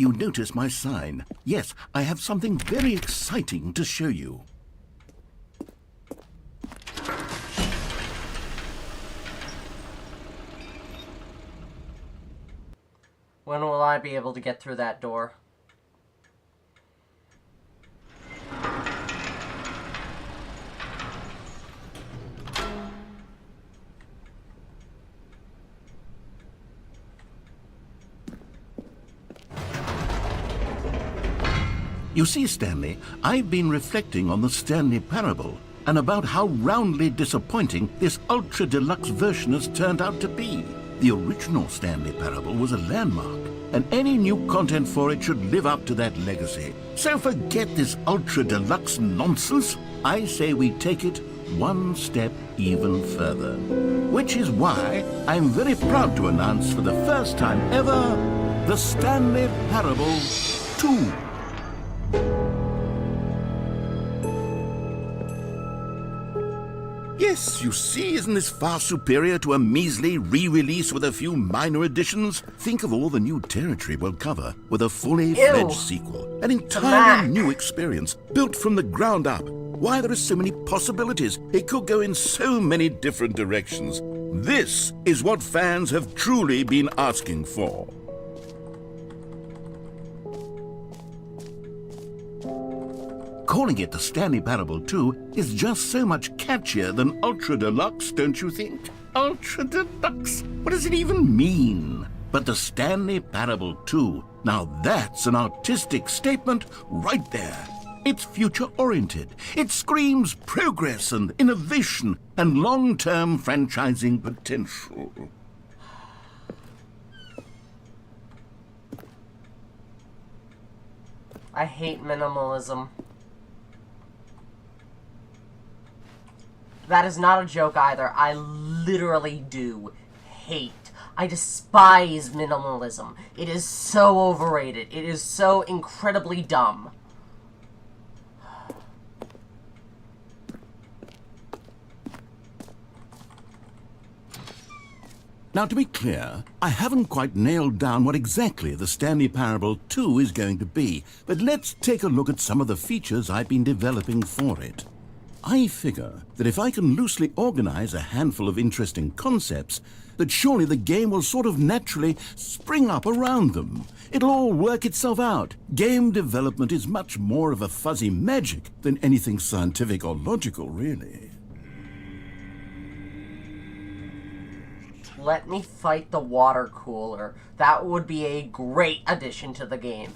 You notice my sign. Yes, I have something very exciting to show you.
When will I be able to get through that door?
You see, Stanley, I've been reflecting on the Stanley Parable and about how roundly disappointing this ultra-deluxe version has turned out to be. The original Stanley Parable was a landmark, and any new content for it should live up to that legacy. So forget this ultra-deluxe nonsense. I say we take it one step even further. Which is why I'm very proud to announce for the first time ever, the Stanley Parable 2. Yes, you see, isn't this far superior to a measly re-release with a few minor additions? Think of all the new territory we'll cover with a fully fledged sequel. An entirely new experience, built from the ground up. Why, there are so many possibilities. It could go in so many different directions. This is what fans have truly been asking for. Calling it the Stanley Parable 2 is just so much catchier than Ultra Deluxe, don't you think? Ultra Deluxe? What does it even mean? But the Stanley Parable 2, now that's an artistic statement right there. It's future-oriented. It screams progress and innovation and long-term franchising potential.
I hate minimalism. That is not a joke either. I literally do hate. I despise minimalism. It is so overrated. It is so incredibly dumb.
Now, to be clear, I haven't quite nailed down what exactly the Stanley Parable 2 is going to be, but let's take a look at some of the features I've been developing for it. I figure that if I can loosely organize a handful of interesting concepts, that surely the game will sort of naturally spring up around them. It'll all work itself out. Game development is much more of a fuzzy magic than anything scientific or logical, really.
Let me fight the water cooler. That would be a great addition to the game.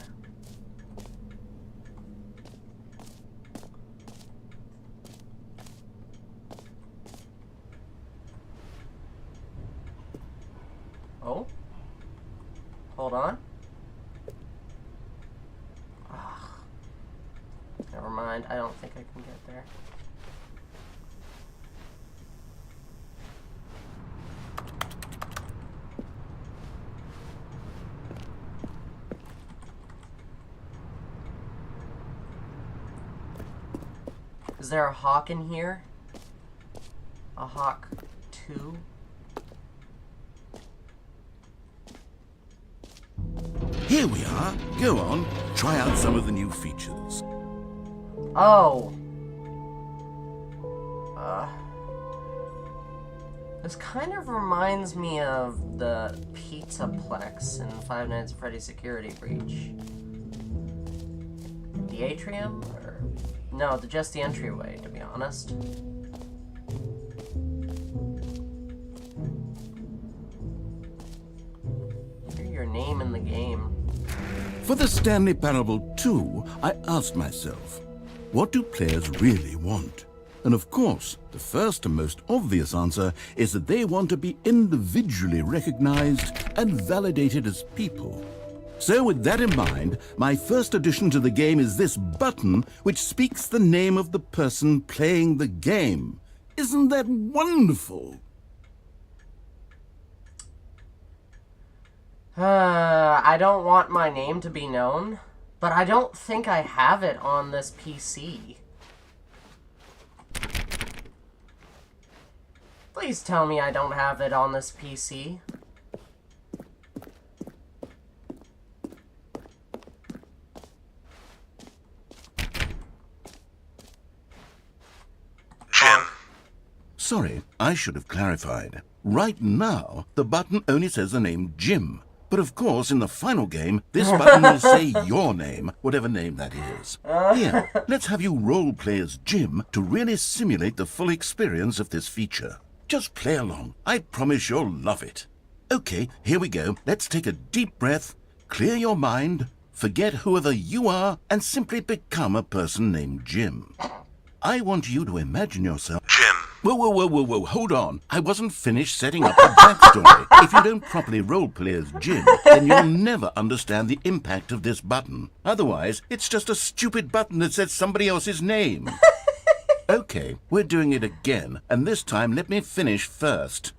Oh? Hold on. Ugh. Never mind. I don't think I can get there. Is there a hawk in here? A hawk 2?
Here we are. Go on, try out some of the new features.
Oh. This kind of reminds me of the Pizzaplex in Five Nights at Freddy's Security Breach. The atrium? Or no, just the entryway, to be honest. Hear your name in the game.
For the Stanley Parable 2, I asked myself, what do players really want? And of course, the first and most obvious answer is that they want to be individually recognized and validated as people. So with that in mind, my first addition to the game is this button which speaks the name of the person playing the game. Isn't that wonderful?
I don't want my name to be known, but I don't think I have it on this PC. Please tell me I don't have it on this PC.
sorry, I should have clarified. Right now, the button only says the name Jim. But of course, in the final game, this button will say your name, whatever name that is. Here, let's have you role-play as Jim to really simulate the full experience of this feature. Just play along. I promise you'll love it. Okay, here we go. Let's take a deep breath, clear your mind, forget whoever you are, and simply become a person named Jim. I want you to imagine yourself... Jim. Whoa, hold on. I wasn't finished setting up the backstory. If you don't properly roleplay as Jim, then you'll never understand the impact of this button. Otherwise, it's just a stupid button that says somebody else's name. Okay, we're doing it again, and this time let me finish first.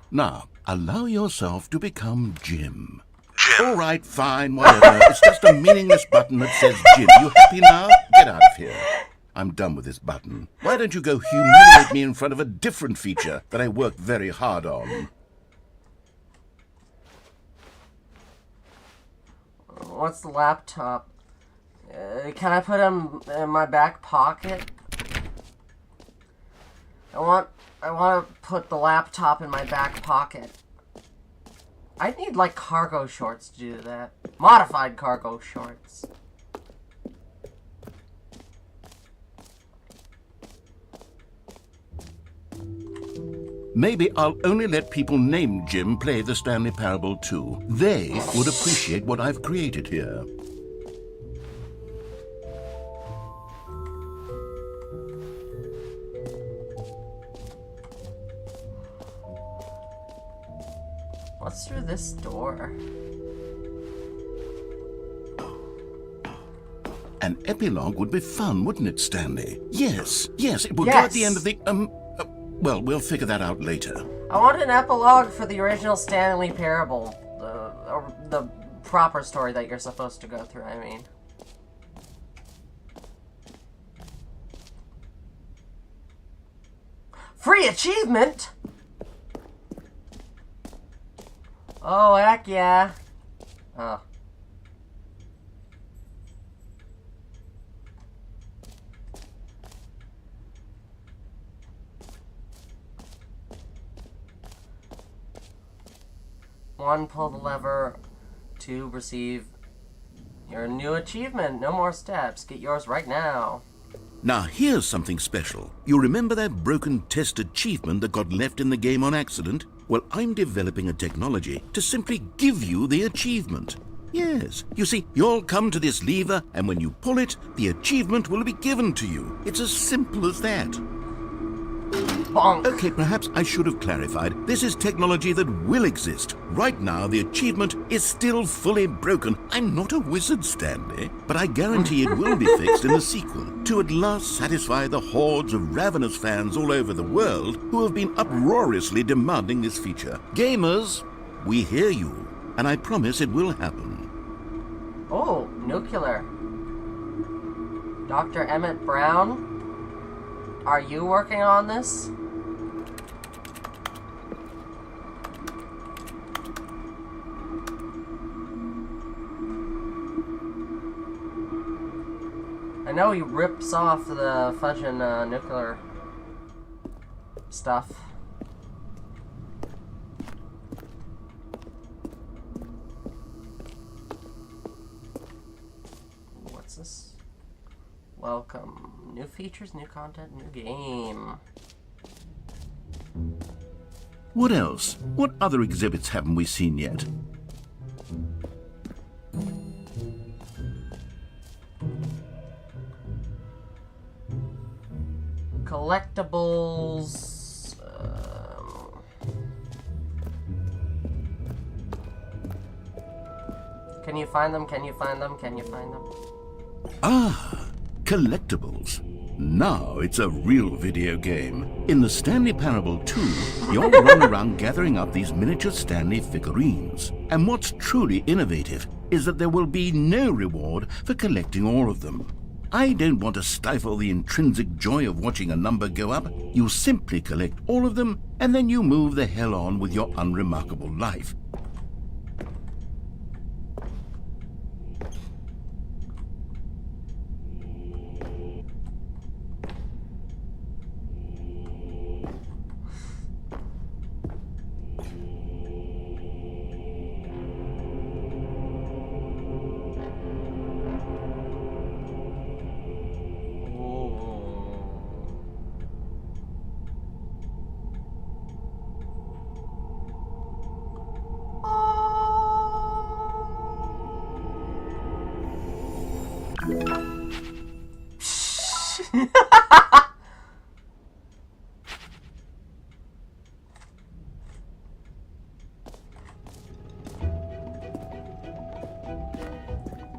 Now, allow yourself to become Jim. Jim. All right, fine, whatever. It's just a meaningless button that says Jim. You happy now? Get out of here. I'm done with this button. Why don't you go humiliate me in front of a different feature that I worked very hard on?
What's the laptop? Can I put him in my back pocket? I want to put the laptop in my back pocket. I need, like, cargo shorts to do that. Modified cargo shorts.
Maybe I'll only let people named Jim play the Stanley Parable too. They would appreciate what I've created here.
What's through this door?
An epilogue would be fun, wouldn't it, Stanley? Yes, it would go at the end of the, well, we'll figure that out later.
I want an epilogue for the original Stanley Parable. The proper story that you're supposed to go through, I mean. Free achievement? Oh, heck yeah. Oh. One, pull the lever. 2, receive your new achievement. No more steps. Get yours right now.
Now here's something special. You remember that broken test achievement that got left in the game on accident? Well, I'm developing a technology to simply give you the achievement. Yes, you see, you'll come to this lever, and when you pull it, the achievement will be given to you. It's as simple as that.
Bonk.
Okay, perhaps I should have clarified. This is technology that will exist. Right now, the achievement is still fully broken. I'm not a wizard, Stanley, but I guarantee it will be fixed in the sequel to at last satisfy the hordes of ravenous fans all over the world who have been uproariously demanding this feature. Gamers, we hear you, and I promise it will happen.
Oh, nuclear. Dr. Emmett Brown? Are you working on this? I know he rips off the fudging nuclear stuff. What's this? Welcome. New features, new content, new game.
What else? What other exhibits haven't we seen yet?
Collectibles. Can you find them? Can you find them? Can you find them?
Ah, collectibles. Now it's a real video game. In the Stanley Parable 2, you'll run around gathering up these miniature Stanley figurines. And what's truly innovative is that there will be no reward for collecting all of them. I don't want to stifle the intrinsic joy of watching a number go up. You simply collect all of them, and then you move the hell on with your unremarkable life.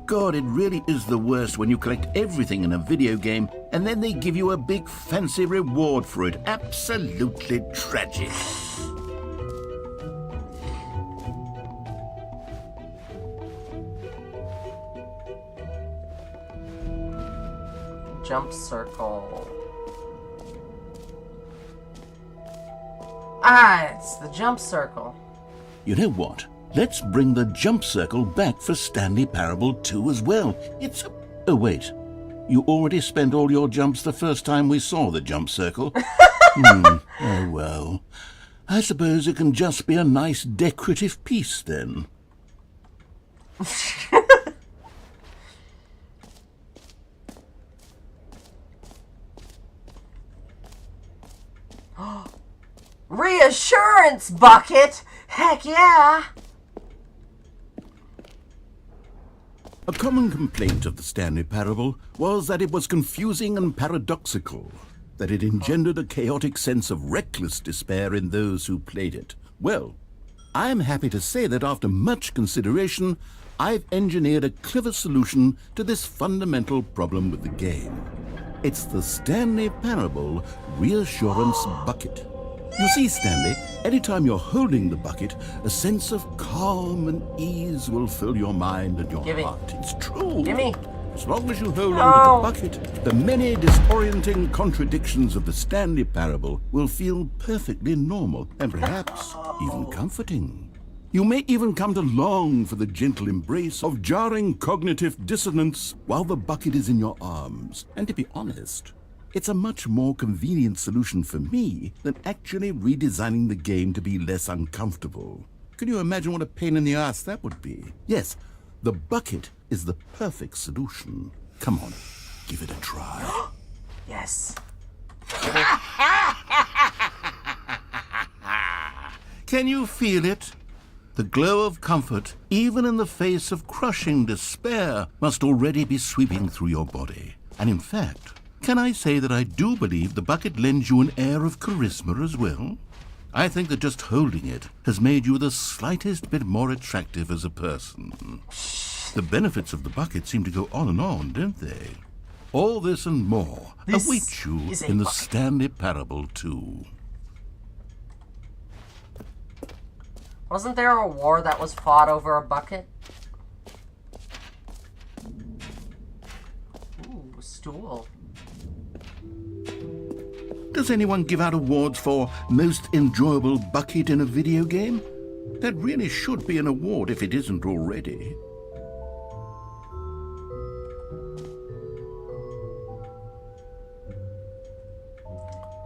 God, it really is the worst when you collect everything in a video game and then they give you a big fancy reward for it. Absolutely tragic.
Jump circle. Ah, it's the jump circle.
You know what? Let's bring the jump circle back for Stanley Parable 2 as well. It's... Oh, wait. You already spent all your jumps the first time we saw the jump circle. Oh, well. I suppose it can just be a nice decorative piece, then.
Reassurance bucket! Heck yeah!
A common complaint of the Stanley Parable was that it was confusing and paradoxical, that it engendered a chaotic sense of reckless despair in those who played it. Well, I'm happy to say that after much consideration, I've engineered a clever solution to this fundamental problem with the game. It's the Stanley Parable Reassurance Bucket. You see, Stanley, anytime you're holding the bucket, a sense of calm and ease will fill your mind and your heart. It's true.
Gimme.
As long as you hold on to the bucket, the many disorienting contradictions of the Stanley Parable will feel perfectly normal and perhaps even comforting. You may even come to long for the gentle embrace of jarring cognitive dissonance while the bucket is in your arms. And to be honest, it's a much more convenient solution for me than actually redesigning the game to be less uncomfortable. Can you imagine what a pain in the ass that would be? Yes, the bucket is the perfect solution. Come on, give it a try.
Yes.
Can you feel it? The glow of comfort, even in the face of crushing despair, must already be sweeping through your body. And in fact, can I say that I do believe the bucket lends you an air of charisma as well? I think that just holding it has made you the slightest bit more attractive as a person. The benefits of the bucket seem to go on and on, don't they? All this and more await you in the Stanley Parable 2.
Wasn't there a war that was fought over a bucket? Ooh, stool.
Does anyone give out awards for most enjoyable bucket in a video game? That really should be an award if it isn't already.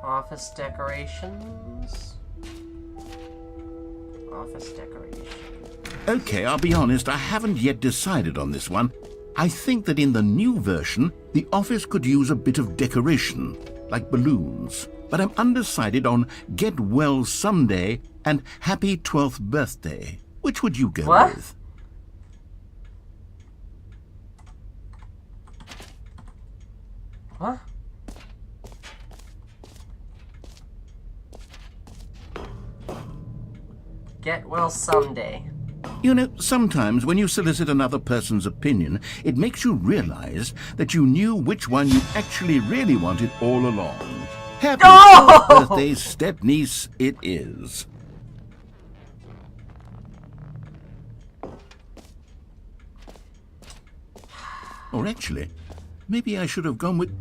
Office decorations. Office decoration.
Okay, I'll be honest, I haven't yet decided on this one. I think that in the new version, the office could use a bit of decoration, like balloons. But I'm undecided on Get Well Someday and Happy 12th Birthday. Which would you go with?
What? Get well someday.
You know, sometimes when you solicit another person's opinion, it makes you realize that you knew which one you actually really wanted all along. Happy 12th birthday, step-niece, it is. Or actually, maybe I should have gone with...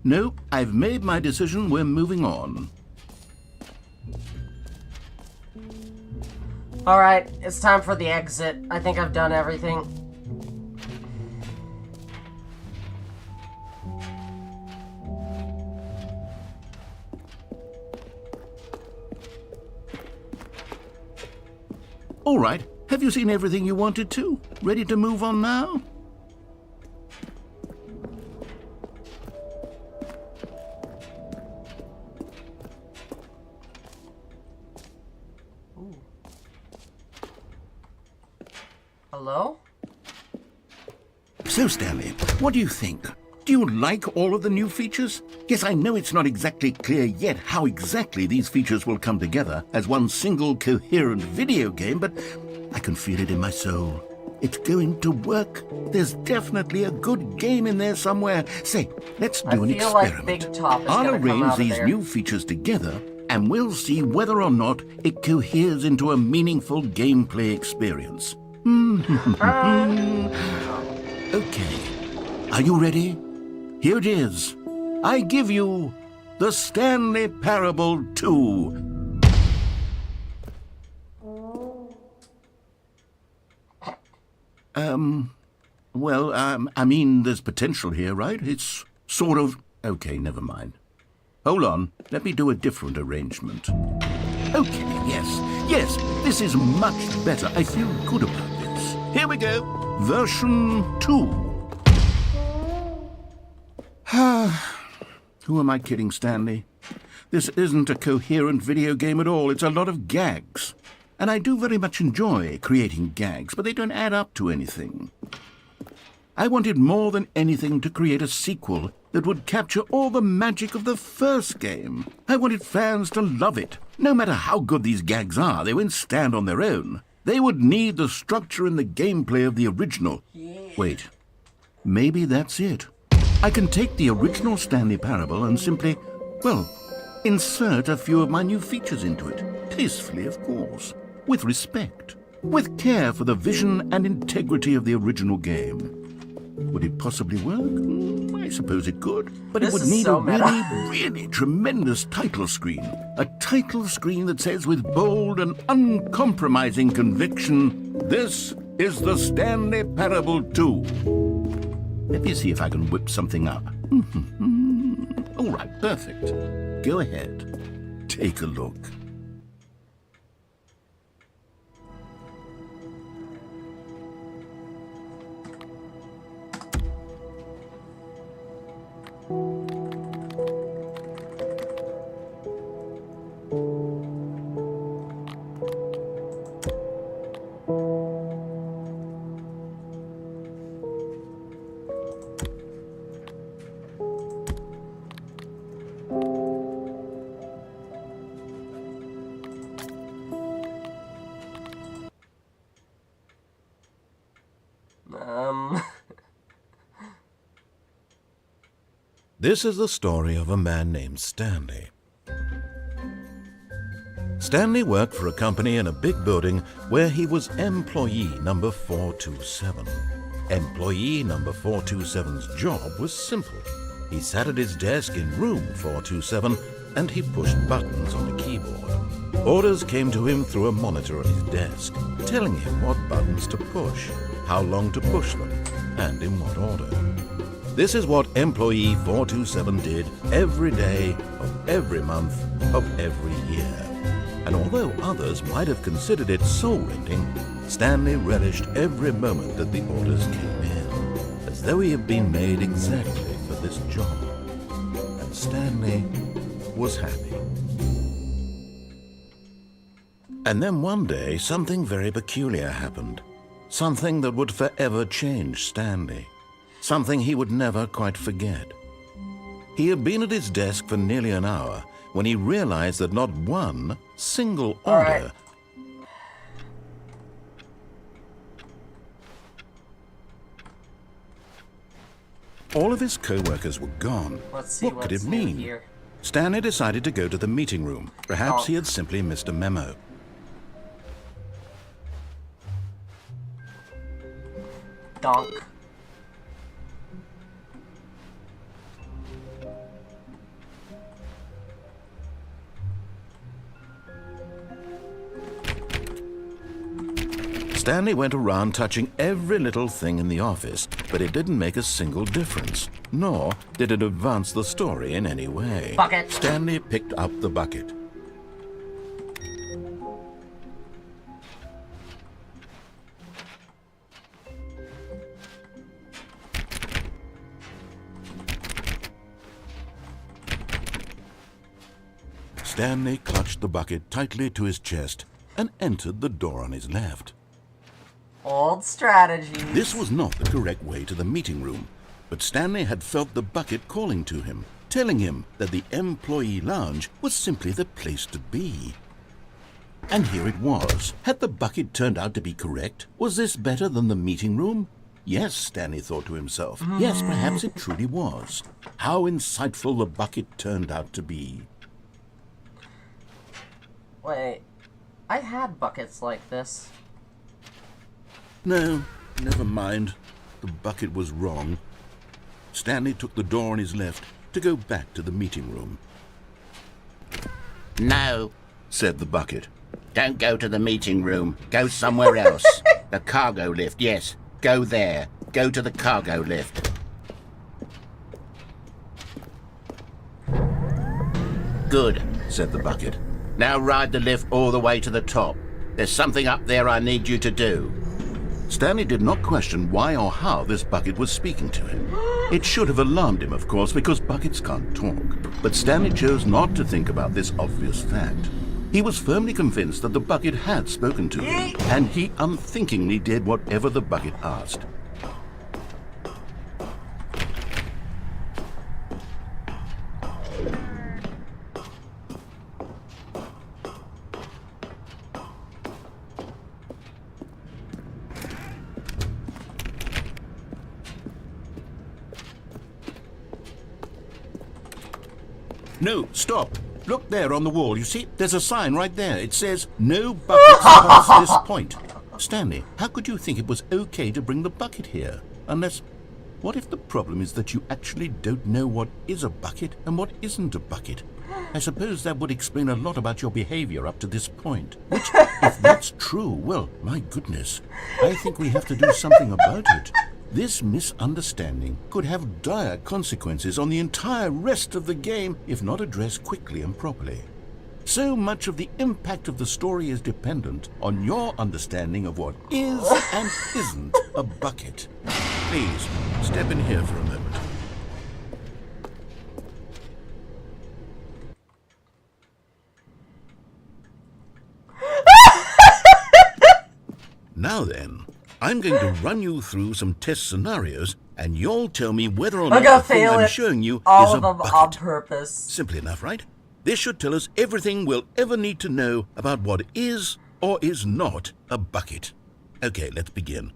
No, I've made my decision, we're moving on.
Alright, it's time for the exit. I think I've done everything.
All right, have you seen everything you wanted to? Ready to move on now?
Hello?
So, Stanley, what do you think? Do you like all of the new features? Yes, I know it's not exactly clear yet how exactly these features will come together as one single coherent video game, but I can feel it in my soul. It's going to work. There's definitely a good game in there somewhere. Say, let's do an
feel like
experiment.
Big Top is
I'll
gonna come
arrange
out of
these
there.
new features together, and we'll see whether or not it coheres into a meaningful gameplay experience. Okay. Are you ready? Here it is. I give you the Stanley Parable 2. I mean, there's potential here, right? It's sort of... Okay, never mind. Hold on. Let me do a different arrangement. Okay, yes, this is much better. I feel good about this. Here we go. Version 2. Who am I kidding, Stanley? This isn't a coherent video game at all. It's a lot of gags. And I do very much enjoy creating gags, but they don't add up to anything. I wanted more than anything to create a sequel that would capture all the magic of the first game. I wanted fans to love it. No matter how good these gags are, they won't stand on their own. They would need the structure and the gameplay of the original. Wait, maybe that's it. I can take the original Stanley Parable and simply, well, insert a few of my new features into it. Tastefully, of course. With respect. With care for the vision and integrity of the original game. Would it possibly work? I suppose it could. But it would need a really tremendous title screen. A title screen that says with bold and uncompromising conviction, "This is the Stanley Parable 2. Let me see if I can whip something up. All right, perfect. Go ahead. Take a look. This is the story of a man named Stanley. Stanley worked for a company in a big building where he was employee number 427. Employee number 427's job was simple. He sat at his desk in room 427 and he pushed buttons on a keyboard. Orders came to him through a monitor at his desk, telling him what buttons to push, how long to push them, and in what order. This is what employee 427 did every day of every month of every year. And although others might have considered it soul-rending, Stanley relished every moment that the orders came in, as though he had been made exactly for this job. And Stanley was happy. And then one day, something very peculiar happened. Something that would forever change Stanley. Something he would never quite forget. He had been at his desk for nearly an hour when he realized that not one single order... All of his co-workers were gone.
Let's see
what could it
what's new
mean?
here.
Stanley decided to go to the meeting room. Perhaps he had simply missed a memo.
Donk.
Stanley went around touching every little thing in the office, but it didn't make a single difference, nor did it advance the story in any way.
Bucket.
Stanley picked up the bucket. Stanley clutched the bucket tightly to his chest and entered the door on his left.
Old strategy.
This was not the correct way to the meeting room, but Stanley had felt the bucket calling to him, telling him that the employee lounge was simply the place to be. And here it was. Had the bucket turned out to be correct? Was this better than the meeting room? Yes, Stanley thought to himself. Yes, perhaps it truly was. How insightful the bucket turned out to be.
Wait, I had buckets like this.
No, never mind. The bucket was wrong. Stanley took the door on his left to go back to the meeting room.
No,
Said the bucket.
don't go to the meeting room. Go somewhere else. The cargo lift, yes. Go there. Go to the cargo lift. Good,
Said the bucket.
now ride the lift all the way to the top. There's something up there I need you to do.
Stanley did not question why or how this bucket was speaking to him. It should have alarmed him, of course, because buckets can't talk. But Stanley chose not to think about this obvious fact. He was firmly convinced that the bucket had spoken to him, and he unthinkingly did whatever the bucket asked. No, stop. Look there on the wall. You see, there's a sign right there. It says, no buckets past this point. Stanley, how could you think it was okay to bring the bucket here? Unless, what if the problem is that you actually don't know what is a bucket and what isn't a bucket? I suppose that would explain a lot about your behavior up to this point. Which, if that's true, well, my goodness, I think we have to do something about it. This misunderstanding could have dire consequences on the entire rest of the game if not addressed quickly and properly. So much of the impact of the story is dependent on your understanding of what is and isn't a bucket. Please, step in here for a moment. Now then, I'm going to run you through some test scenarios, and you'll tell me whether or not
I'm gonna
the thing
fail
I'm
it.
showing you
All
is a
of them
bucket.
on purpose.
Simple enough, right? This should tell us everything we'll ever need to know about what is or is not a bucket. Okay, let's begin.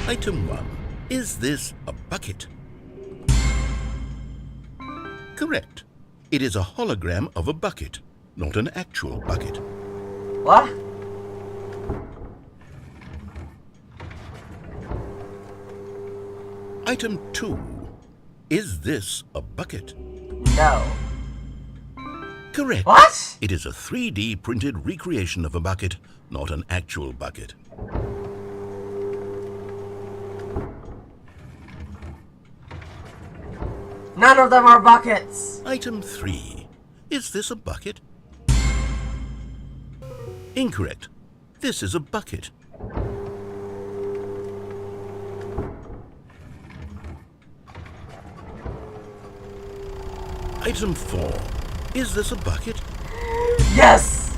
Item 1. Is this a bucket? Correct. It is a hologram of a bucket, not an actual bucket.
What?
Item 2. Is this a bucket?
No.
Correct.
What?
It is a 3D printed recreation of a bucket, not an actual bucket.
None of them are buckets.
Item 3. Is this a bucket? Incorrect. This is a bucket. Item 4. Is this a bucket?
Yes.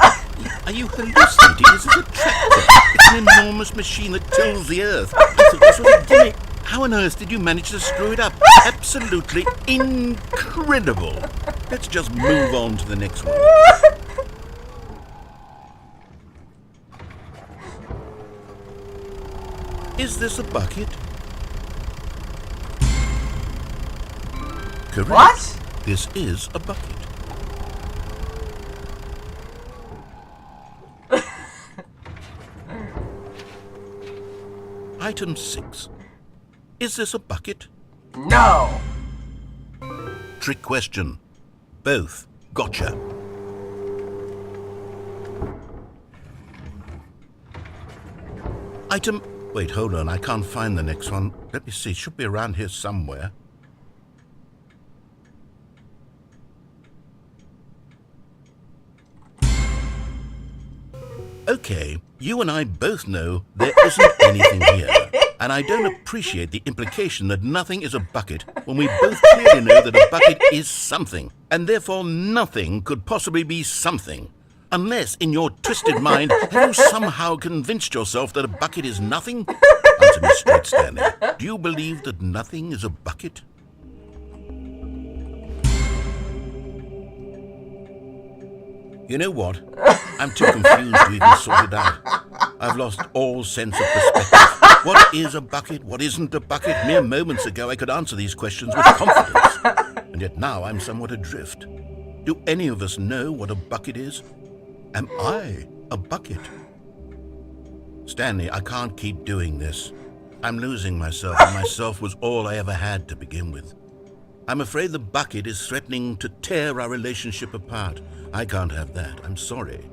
Are you hallucinating? This is a tractor. It's an enormous machine that tills the earth. I thought this was a gimmick. How on earth did you manage to screw it up? Absolutely incredible. Let's just move on to the next one. Is this a bucket? Correct.
What?
This is a bucket. Item 6. Is this a bucket?
No.
Trick question. Both. Gotcha. Item... Wait, hold on. I can't find the next one. Let me see. It should be around here somewhere. Okay, you and I both know there isn't anything here. And I don't appreciate the implication that nothing is a bucket when we both clearly know that a bucket is something, and therefore nothing could possibly be something. Unless, in your twisted mind, have you somehow convinced yourself that a bucket is nothing? Answer me straight, Stanley. Do you believe that nothing is a bucket? You know what? I'm too confused to even sort it out. I've lost all sense of perspective. What is a bucket? What isn't a bucket? Mere moments ago I could answer these questions with confidence. And yet now I'm somewhat adrift. Do any of us know what a bucket is? Am I a bucket? Stanley, I can't keep doing this. I'm losing myself, and myself was all I ever had to begin with. I'm afraid the bucket is threatening to tear our relationship apart. I can't have that. I'm sorry.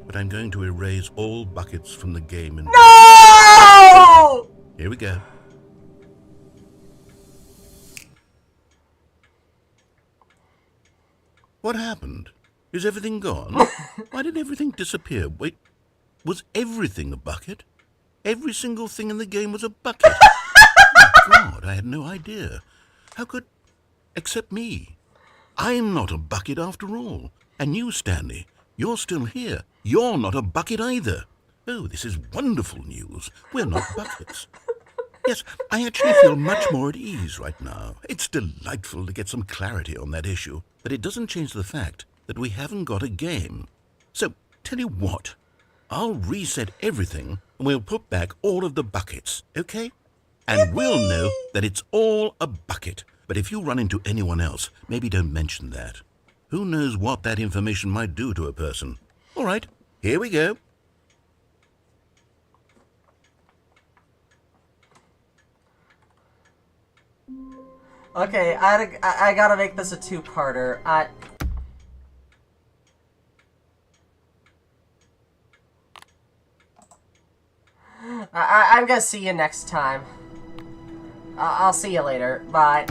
But I'm going to erase all buckets from the game. And
No!
Here we go. What happened? Is everything gone? Why did everything disappear? Wait, was everything a bucket? Every single thing in the game was a bucket. Oh, God, I had no idea. How could... Except me. I'm not a bucket after all. And you, Stanley, you're still here. You're not a bucket either. Oh, this is wonderful news. We're not buckets. Yes, I actually feel much more at ease right now. It's delightful to get some clarity on that issue, but it doesn't change the fact that we haven't got a game. So, tell you what, I'll reset everything and we'll put back all of the buckets, okay? And we'll know that it's all a bucket. But if you run into anyone else, maybe don't mention that. Who knows what that information might do to a person? All right, here we go.
Okay, I gotta make this a two-parter. I'm gonna see you next time. I'll see you later. Bye.